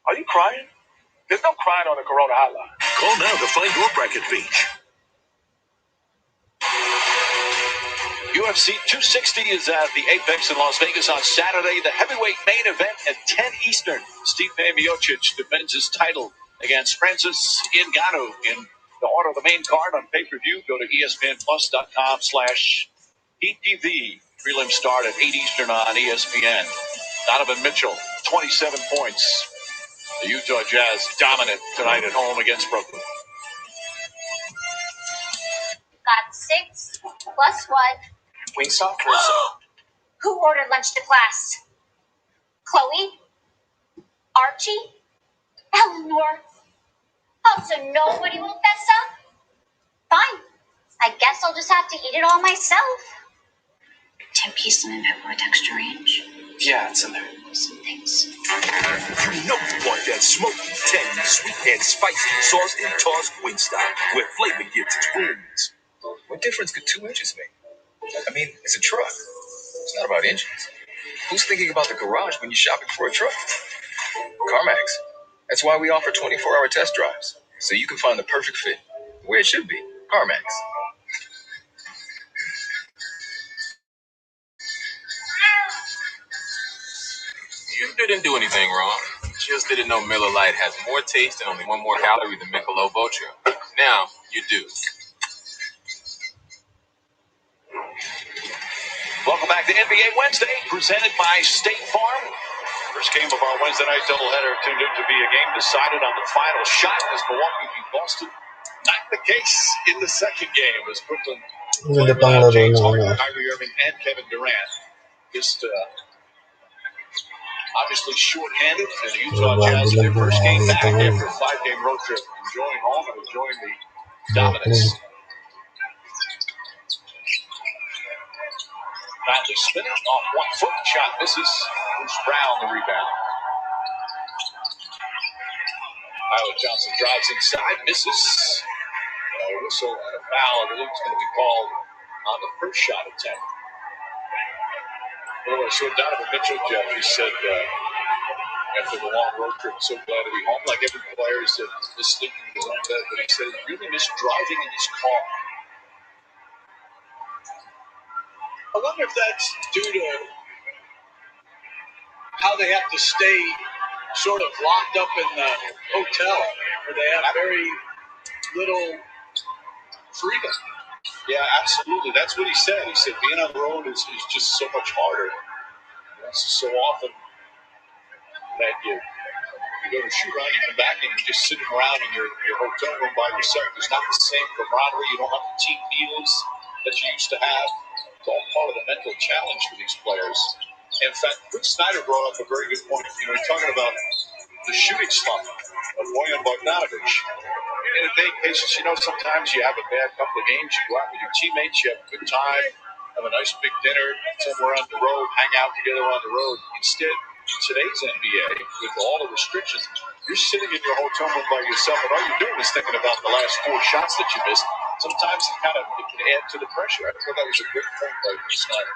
Are you crying? There's no crying on the Corona Hotline. Call now to find your bracket page. UFC 260 is at the Apex in Las Vegas on Saturday. The heavyweight main event at 10 Eastern. Stipe Miocic defends his title against Francis Ngannou. In the order of the main card on pay-per-view, go to ESPNplus.com/PPV. Prelim start at 8 Eastern on ESPN. Donovan Mitchell, 27 points. The Utah Jazz dominant tonight at home against Brooklyn. Got 6 plus 1. Wingstop? Who ordered lunch to class? Chloe? Archie? Eleanor? Oh, so nobody will fess up? Fine. I guess I'll just have to eat it all myself. 10-piece lemon pepper texture range. Yeah, it's in there. Some things. You know you want that smoky, tangy, sweet, and spicy sauce and tossed Wingstop, where flavor gets its wings. What difference could 2 inches make? I mean, it's a truck. It's not about inches. Who's thinking about the garage when you're shopping for a truck? CarMax. That's why we offer 24-hour test drives, so you can find the perfect fit where it should be. CarMax. You didn't do anything wrong. Just didn't know Miller Lite has more taste and only 1 more calorie than Michelob Ultra. Now you do. Welcome back to NBA Wednesday, presented by State Farm. First game of our Wednesday night doubleheader turned out to be a game decided on the final shot as Milwaukee beat Boston. Not the case in the second game as Brooklyn played without James Harden, Kyrie Irving, and Kevin Durant. Just obviously short-handed, and the Utah Jazz in their first game back after a 5-game road trip, enjoying home and enjoying the dominance. Badly spinning off 1 foot, shot misses. Bruce Brown the rebound. Tyler Johnson drives inside, misses. Whistle and a foul. I believe it's going to be called on the first shot attempt. Well, so Donovan Mitchell, Jeff, he said after the long road trip, so glad to be home. Like every player, he said he's sleeping in his own bed, but he said he really missed driving in his car. I wonder if that's due to how they have to stay sort of locked up in the hotel, where they have very little freedom. Yeah, absolutely. That's what he said. He said being on the road is just so much harder. It's so often that you go to shoot around, you come back, and you're just sitting around in your hotel room by yourself. There's not the same camaraderie. You don't have the team meals that you used to have. It's all part of the mental challenge for these players. In fact, Chris Snyder brought up a very good point. You know, he's talking about the shooting slump of Bojan Bogdanovic. In a day cases, you know, sometimes you have a bad couple of games, you go out with your teammates, you have a good time, have a nice big dinner somewhere on the road, hang out together on the road. Instead, in today's NBA, with all the restrictions, you're sitting in your hotel room by yourself, and all you're doing is thinking about the last 4 shots that you missed. Sometimes it can add to the pressure. I thought that was a great point by Chris Snyder.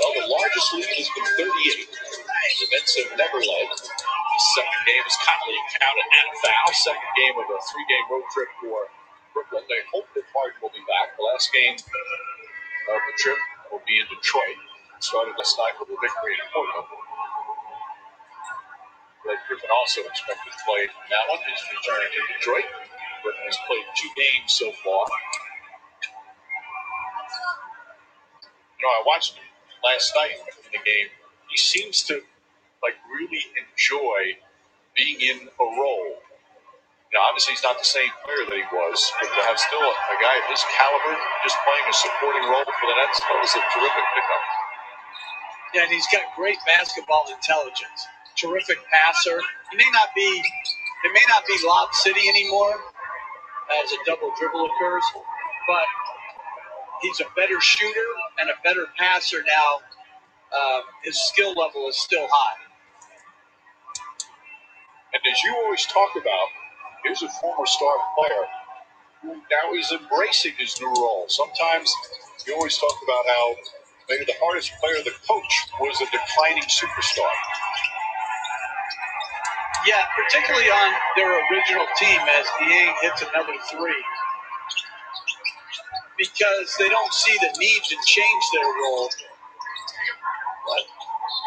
Well, the largest lead has been 38. The Nets have never led. The second game is Conley counted and a foul. Second game of a 3-game road trip for Brooklyn. They hope that Harden will be back. The last game of the trip will be in Detroit. It started last night with a victory in Portland. Blake Griffin also expected to play in that one. He's returning to Detroit. Griffin has played 2 games so far. You know, I watched him last night in the game. He seems to really enjoy being in a role. Now, obviously, he's not the same player that he was, but to have still a guy of his caliber just playing a supporting role for the Nets, that was a terrific pickup. Yeah, and he's got great basketball intelligence. Terrific passer. He may not be. It may not be Lob City anymore, as a double dribble occurs, but he's a better shooter and a better passer now. His skill level is still high. And as you always talk about, here's a former star player who now is embracing his new role. Sometimes you always talk about how maybe the hardest player to coach was a declining superstar. Yeah, particularly on their original team as Niang hits another three. Because they don't see the need to change their role. But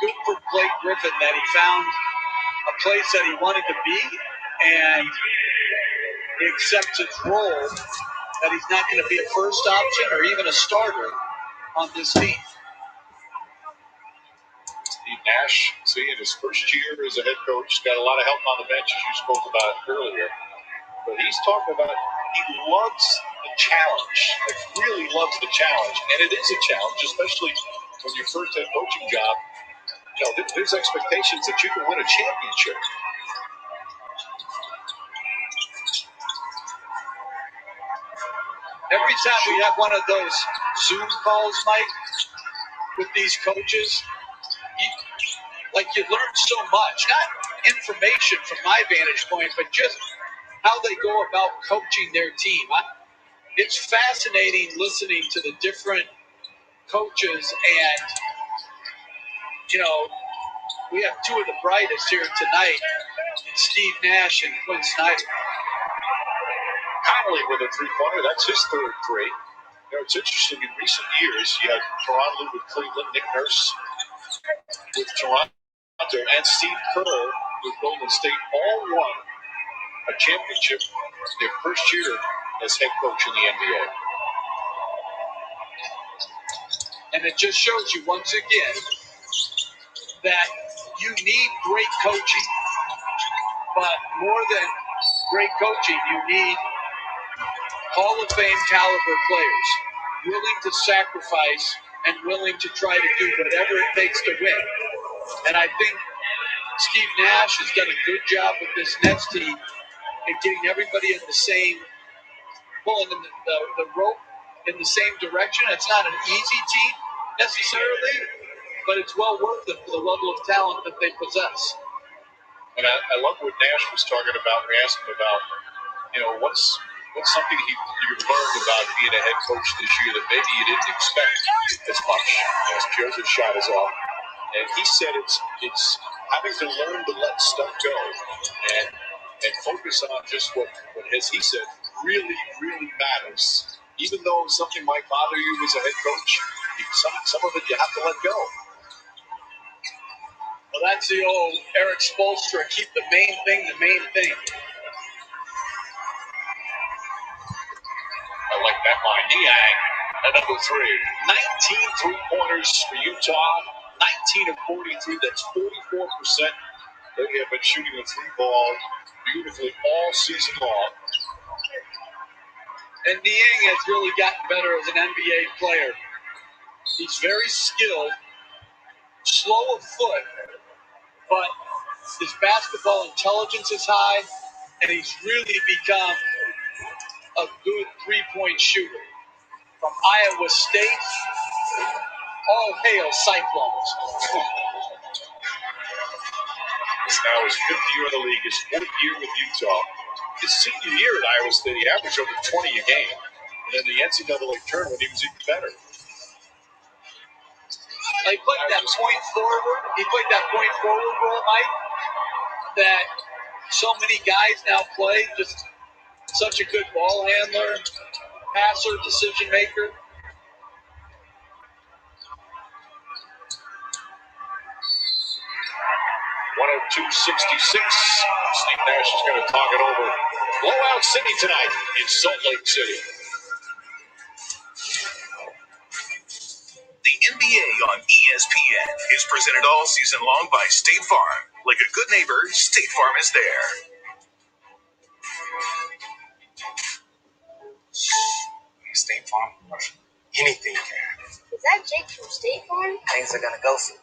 good for Blake Griffin that he found a place that he wanted to be, and he accepts his role that he's not going to be a first option or even a starter on this team. Steve Nash, in his first year as a head coach, got a lot of help on the bench, as you spoke about earlier. But he's talking about he loves the challenge, like really loves the challenge. And it is a challenge, especially when your first head coaching job. You know, there's expectations that you can win a championship. Every time we have one of those Zoom calls, Mike, with these coaches, you learn so much. Not information from my vantage point, but just how they go about coaching their team. It's fascinating listening to the different coaches, and, we have two of the brightest here tonight, Steve Nash and Quinn Snyder. Connolly with a three-pointer. That's his third three. It's interesting. In recent years, you had Toronto with Cleveland, Nick Nurse with Toronto, and Steve Kerr with Golden State all won a championship their first year as head coach in the NBA. And it just shows you once again that you need great coaching. But more than great coaching, you need Hall of Fame caliber players, willing to sacrifice and willing to try to do whatever it takes to win. And I think Steve Nash has done a good job with this Nets team in getting everybody in the same, pulling the rope in the same direction. It's not an easy team necessarily, but it's well worth it for the level of talent that they possess. And I love what Nash was talking about. We asked him about, what's something you learned about being a head coach this year that maybe you didn't expect as much as Joseph shot us off. And he said it's having to learn to let stuff go and focus on just what as he said, really, really matters. Even though something might bother you as a head coach, some of it you have to let go. Well, that's the old Eric Spoelstra, keep the main thing the main thing. I like that line. Niang at number 3. 19 three-pointers for Utah. 19 of 43. That's 44%. They have been shooting the three ball beautifully all season long. And Niang has really gotten better as an NBA player. He's very skilled, slow of foot, but his basketball intelligence is high, and he's really become a good three-point shooter. From Iowa State, all hail Cyclones. This now his 5th year in the league, his 4th year with Utah. His senior year at Iowa State, he averaged over 20 a game. And then the NCAA tournament, he was even better. He played that point forward. He played that point forward role, Mike, that so many guys now play. Just such a good ball handler, passer, decision maker. 102-66. Steve Nash is going to talk it over. Blowout City tonight in Salt Lake City. The NBA on ESPN is presented all season long by State Farm. Like a good neighbor, State Farm is there. State Farm commercial. Anything can happen. Is that Jake from State Farm? Things are gonna go for.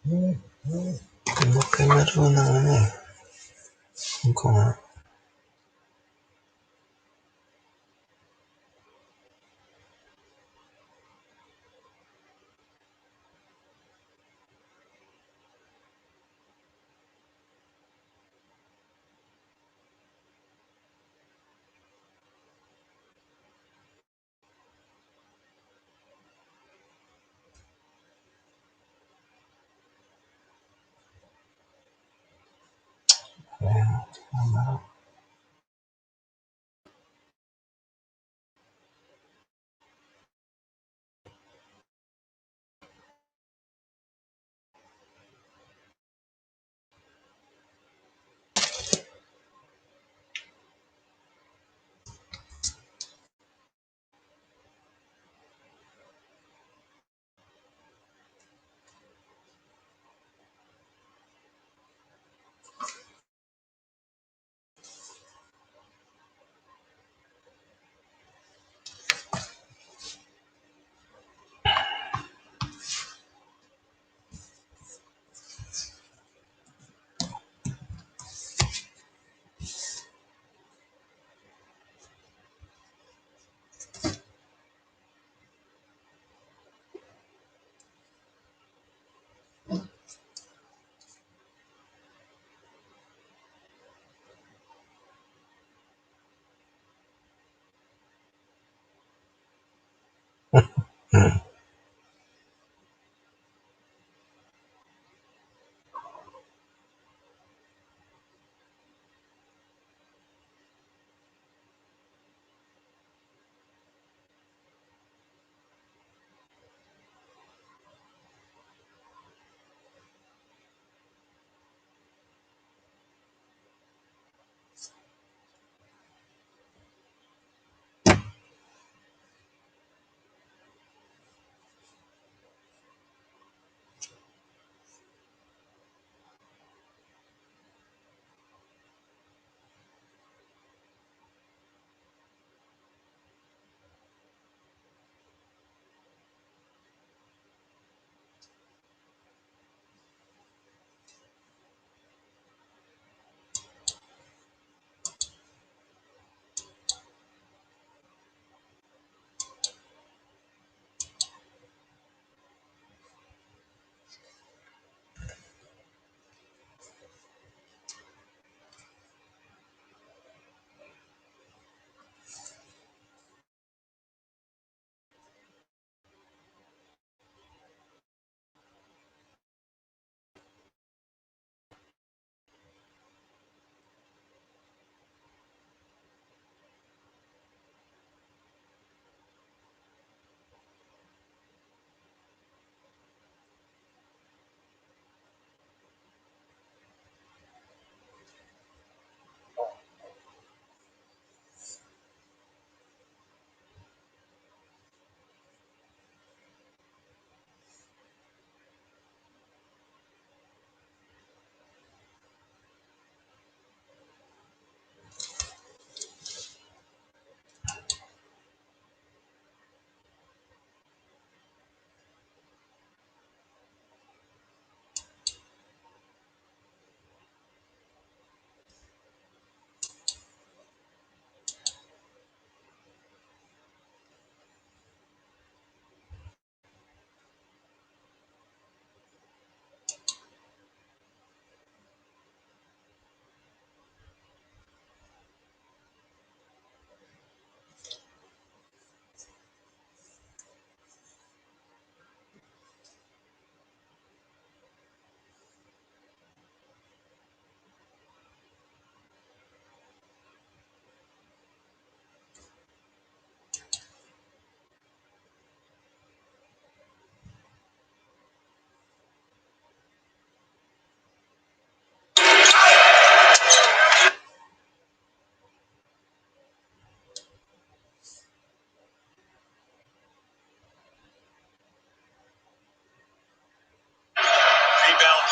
Rebound,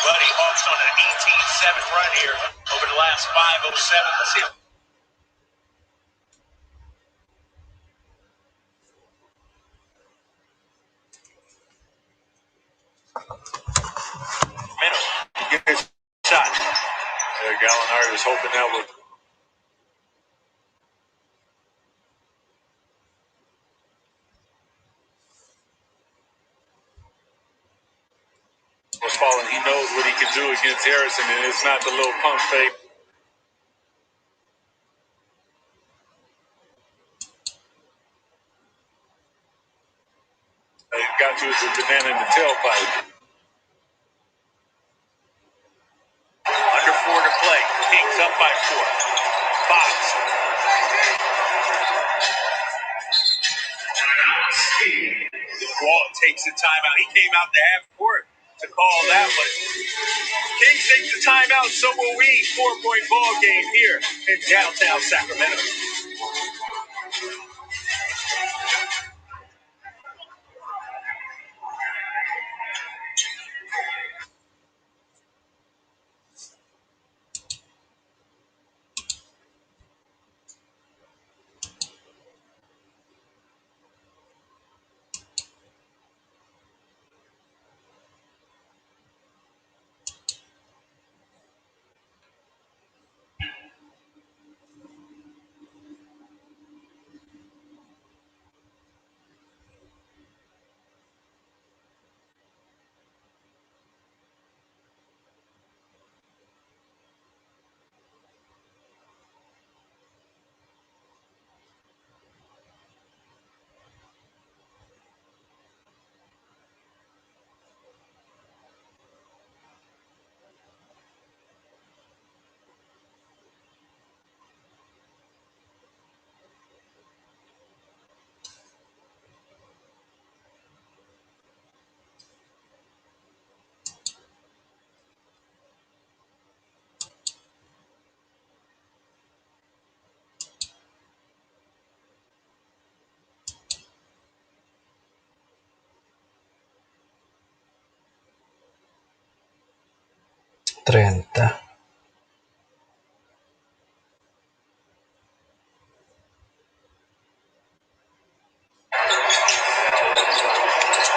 Buddy. Hawks on an 18-7 run here over the last 5:07. Let's see. Good shot. Gallinari was hoping that would. Was falling. He knows what he can do against Harrison, and it's not the little pump fake. It got you as a banana in the tailpipe. Under 4 to play. Kings up by 4. Fox. Wall takes the timeout. He came out to half court to call that one. Kings takes the timeout, so will we. 4-point ball game here in downtown Sacramento.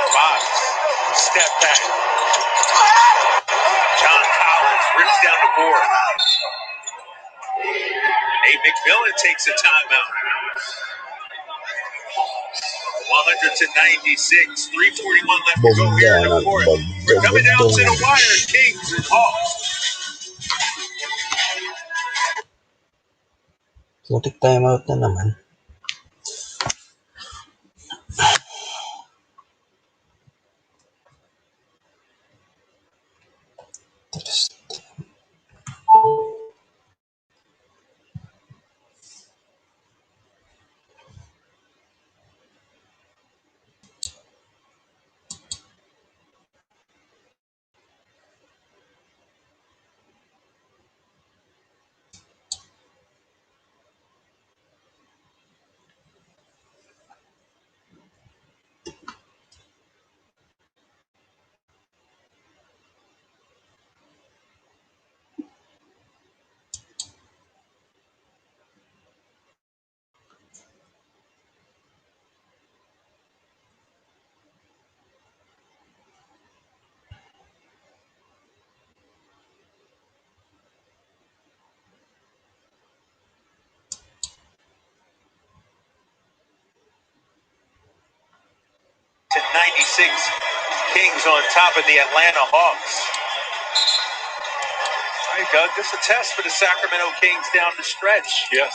Fox, step back. John Collins rips down the board. Nate McMillan takes a timeout. 100 to 96. 3:41 left to go here in the fourth. We're coming down to the wire. Kings and Hawks. Putik timeout na naman. To 96. Kings on top of the Atlanta Hawks. All right, Doug, this is a test for the Sacramento Kings down the stretch. Yes.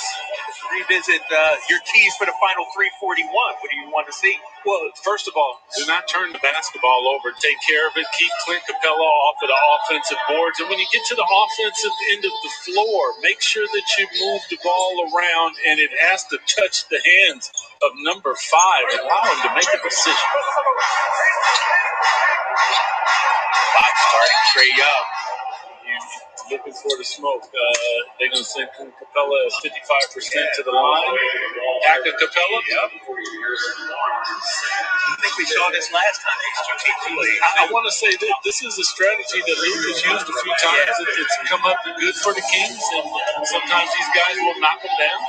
Revisit your keys for the final 341. What do you want to see? Well, first of all, do not turn the basketball over. Take care of it. Keep Clint Capella off of the offensive boards. And when you get to the offensive end of the floor, make sure that you move the ball around and it has to touch the hands of number 5 and allow him to make a decision. Box starting Trey Young. Looking for the smoke. They're going to send Capella at 55% to the line. Back to Capella. Yep. I think we saw this last time. I want to say that this is a strategy that Luke has used a few times. It's come up good for the Kings, and sometimes these guys will knock them down.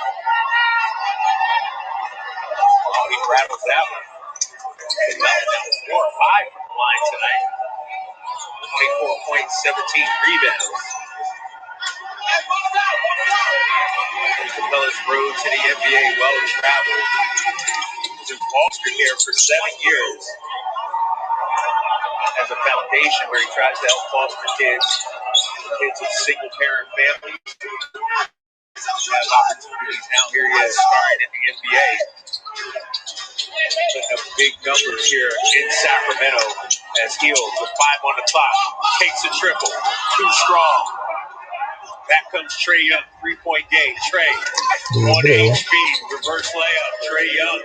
Oh, he grabbed that one. 4 or 5 from the line tonight. 24 points, 17 rebounds. Capella's road to the NBA, well-traveled. He was in foster care for 7 years as a foundation where he tries to help foster kids of single-parent families have opportunities. Now here he is starting in the NBA. Putting up big numbers here in Sacramento as Heels with 5 on the clock. Takes a triple. Too strong. Back comes Trae Young. 3-point game. Trae. 1-8 speed. Reverse layup. Trae Young.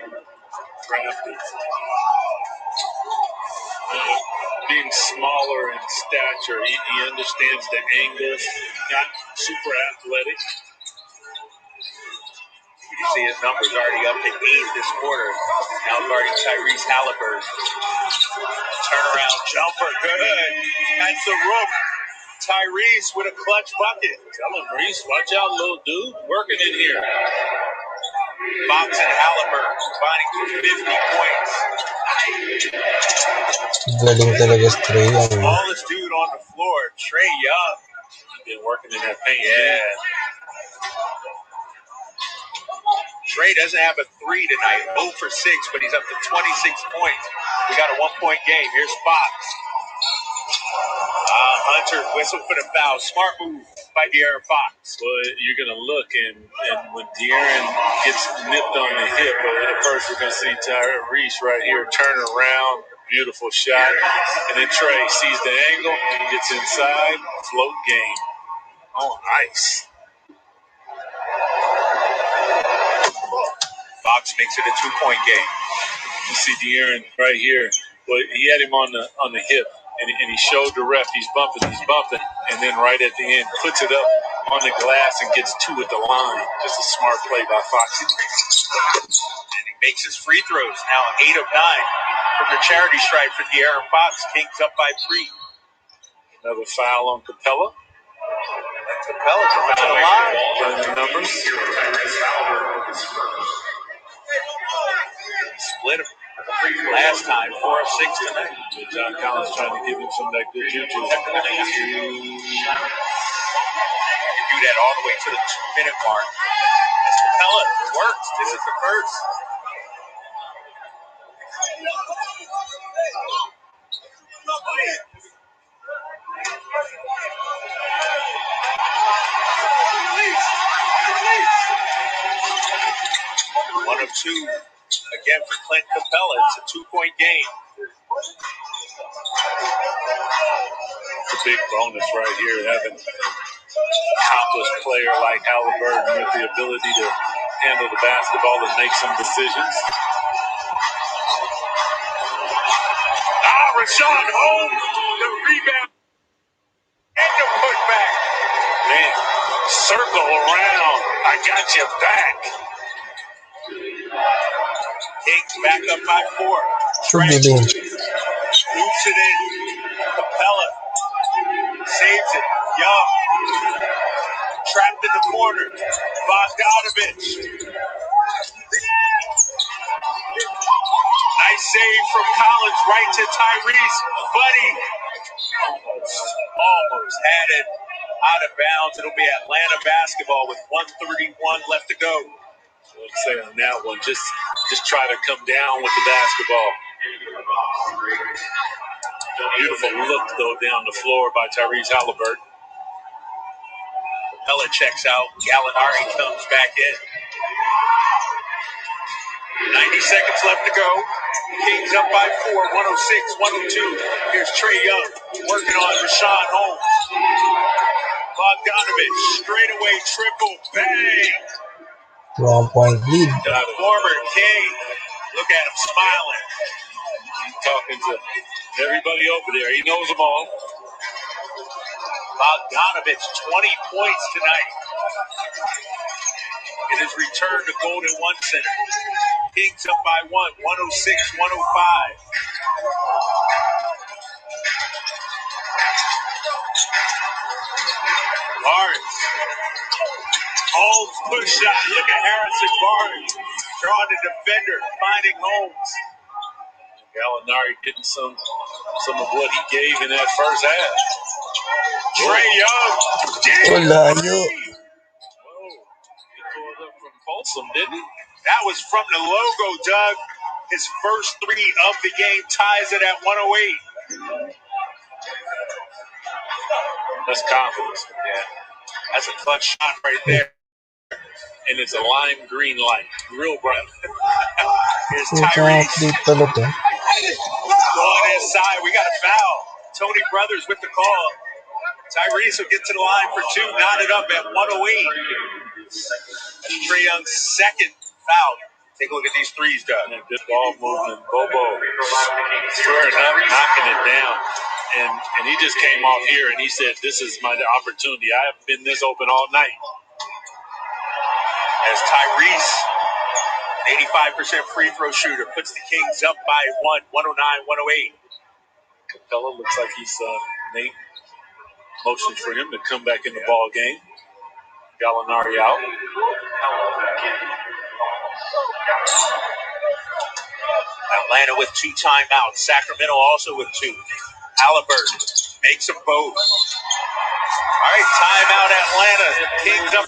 Being smaller in stature, he understands the angles. Not super athletic. You see his numbers already up to 8 this quarter. Now guarding Tyrese Halliburton. Turnaround jumper, good. That's the rook. Tyrese with a clutch bucket. Tell him, Reese, watch out, little dude. Working in here. Fox and Halliburton combining for 50 points. Galing talaga si Trae Young. Smallest dude on the floor, Trae Young. He's been working in that paint. Yeah. Trae doesn't have a 3 tonight. 0 for 6, but he's up to 26 points. We got a 1-point game. Here's Fox. Hunter whistle for the foul. Smart move by De'Aaron Fox. Well, you're going to look, and when De'Aaron gets nipped on the hip, first we're going to see Tyrese right here turn around. Beautiful shot. And then Trae sees the angle, gets inside, float game. On ice. Fox makes it a 2-point game. You see De'Aaron right here. Well, he had him on the hip, and he showed the ref he's bumping, and then right at the end puts it up on the glass and gets 2 at the line. Just a smart play by Fox. And he makes his free throws. Now 8 of 9 from the charity stripe for De'Aaron Fox. Kings up by 3. Another foul on Capella. Capella from the line. Running the numbers. Split him last time, 4 of 6 tonight. John Collins trying to give him some of that good juju. You do that all the way to the 2-minute mark. That's Capella. It works. This is the first. One of 2 again for Clint Capella. It's a 2-point game. It's a big bonus right here, having an accomplished player like Halliburton with the ability to handle the basketball and make some decisions. Rashawn Holmes, the rebound and the putback. Man, circle around. I got you back. Kings back up by 4. Trey loops it in. Capella saves it. Young trapped in the corner. Bogdanovich. Nice save from Collins right to Tyrese. Buddy almost had it out of bounds. It'll be Atlanta basketball with 1:31 left to go. I'd say on that one, just try to come down with the basketball. Beautiful look, though, down the floor by Tyrese Halliburton. Capella checks out. Gallinari comes back in. 90 seconds left to go. Kings up by 4, 106-102. Here's Trae Young working on Rashawn Holmes. Bogdanovich, straightaway triple, bang. 1-point lead. Former King, look at him smiling. He's talking to everybody over there. He knows them all. Bogdanovich, 20 points tonight. In his return to Golden One Center. Kings up by 1, 106-105. Barnes. Holmes push shot. Look at Harrison Barnes. Drawing the defender, finding Holmes. Gallinari getting some some of what he gave in that first half. Trae Young. Layo. Whoa. He pulled up from Folsom, didn't he? That was from the logo, Doug. His first three of the game ties it at 108. That's confidence. Yeah. That's a clutch shot right there. And it's a lime green light. Real bright. Here's Tyrese. Going inside. We got a foul. Tony Brothers with the call. Tyrese will get to the line for two. Knotted up at 108. That's Trae Young's second foul. Take a look at these threes, Doug. Good ball movement. Bobo. Squaring up, knocking it down. And he just came off here and he said, this is my opportunity. I haven't been this open all night. As Tyrese, an 85% free throw shooter, puts the Kings up by 109-108. Capella looks like he's Nate motions for him to come back in the ball game. Gallinari out. Atlanta with 2 timeouts. Sacramento also with 2. Halliburton makes them both. All right, timeout Atlanta. The Kings up.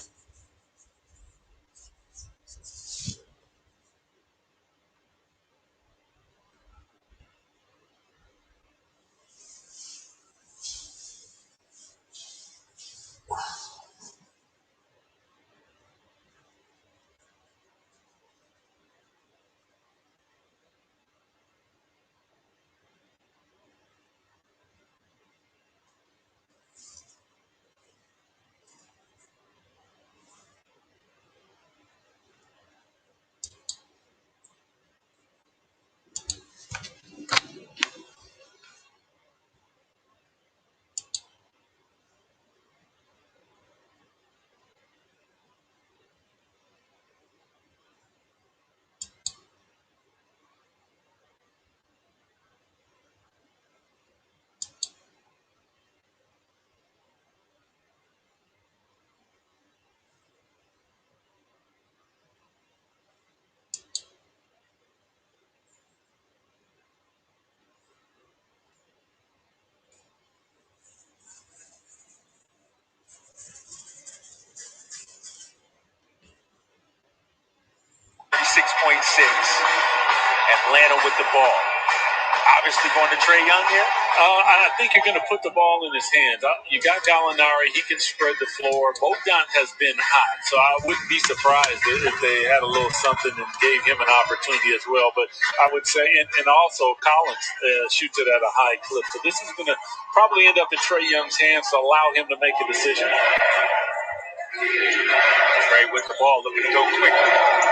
Atlanta with the ball. Obviously going to Trae Young here. I think you're going to put the ball in his hands. You got Gallinari. He can spread the floor. Bogdan has been hot, so I wouldn't be surprised if they had a little something and gave him an opportunity as well. But I would say, and also Collins shoots it at a high clip. So this is going to probably end up in Trae Young's hands to allow him to make a decision. Trae with the ball, looking to go quickly.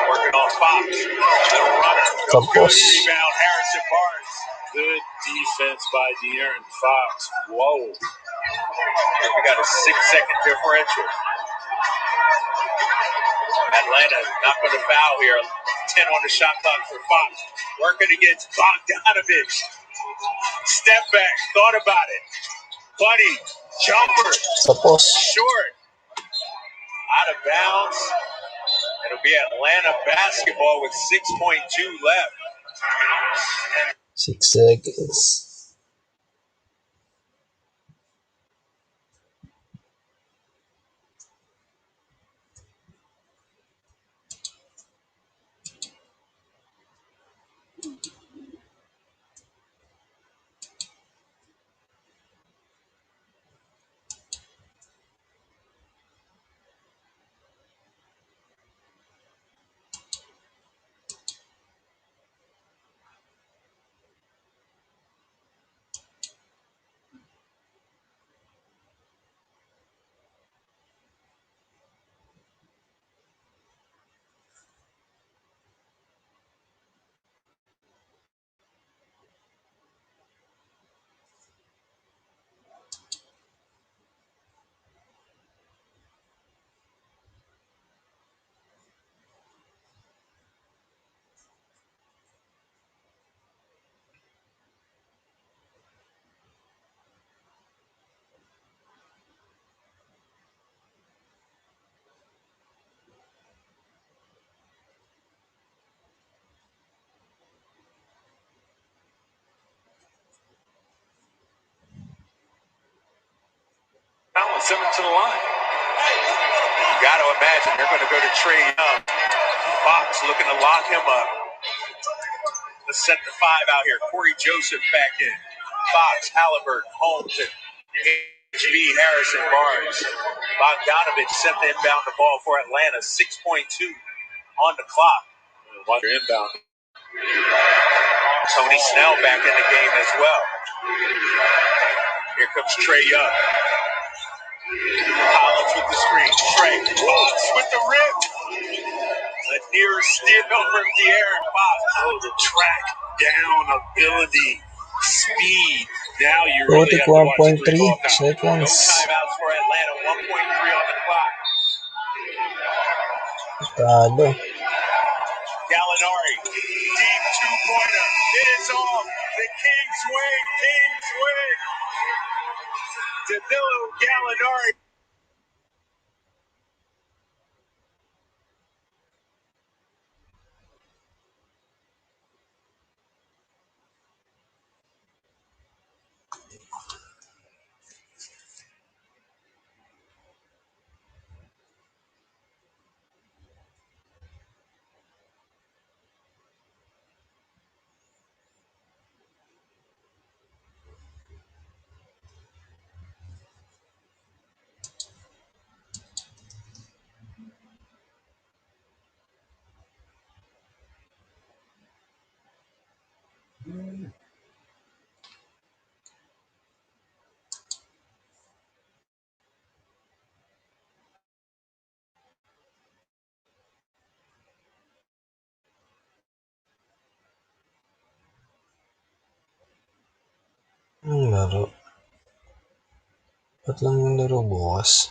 Working on Fox. Little runner. Goes good. Rebound, Harrison Barnes. Good defense by De'Aaron Fox. Whoa. We got a 6-second differential. Atlanta not going to foul here. 10 on the shot clock for Fox. Working against Bogdanovich. Step back. Thought about it. Buddy. Jumper. Short. Out of bounds. It'll be Atlanta basketball with 6.2 left. 6 seconds. Send him to the line. You got to imagine they're going to go to Trey Young. Fox looking to lock him up. Let's set the 5 out here. Corey Joseph back in. Fox, Halliburton, Holmes, and HB, Harrison, Barnes. Bogdanovich set the inbound the ball for Atlanta. 6.2 on the clock. Inbound. Tony Snell back in the game as well. Here comes Trey Young. Collins with the screen. Trey Fox with the rip. A near steal from De'Aaron Fox. Oh, the track down ability, speed. Now you really have to watch 41.3 seconds. No timeouts for Atlanta. 1.3 on the clock. Talo. Gallinari, deep two-pointer. It is off. The Kings win. Kings win. Danilo Gallinari. Laro. Ba't lang yung laro bukas?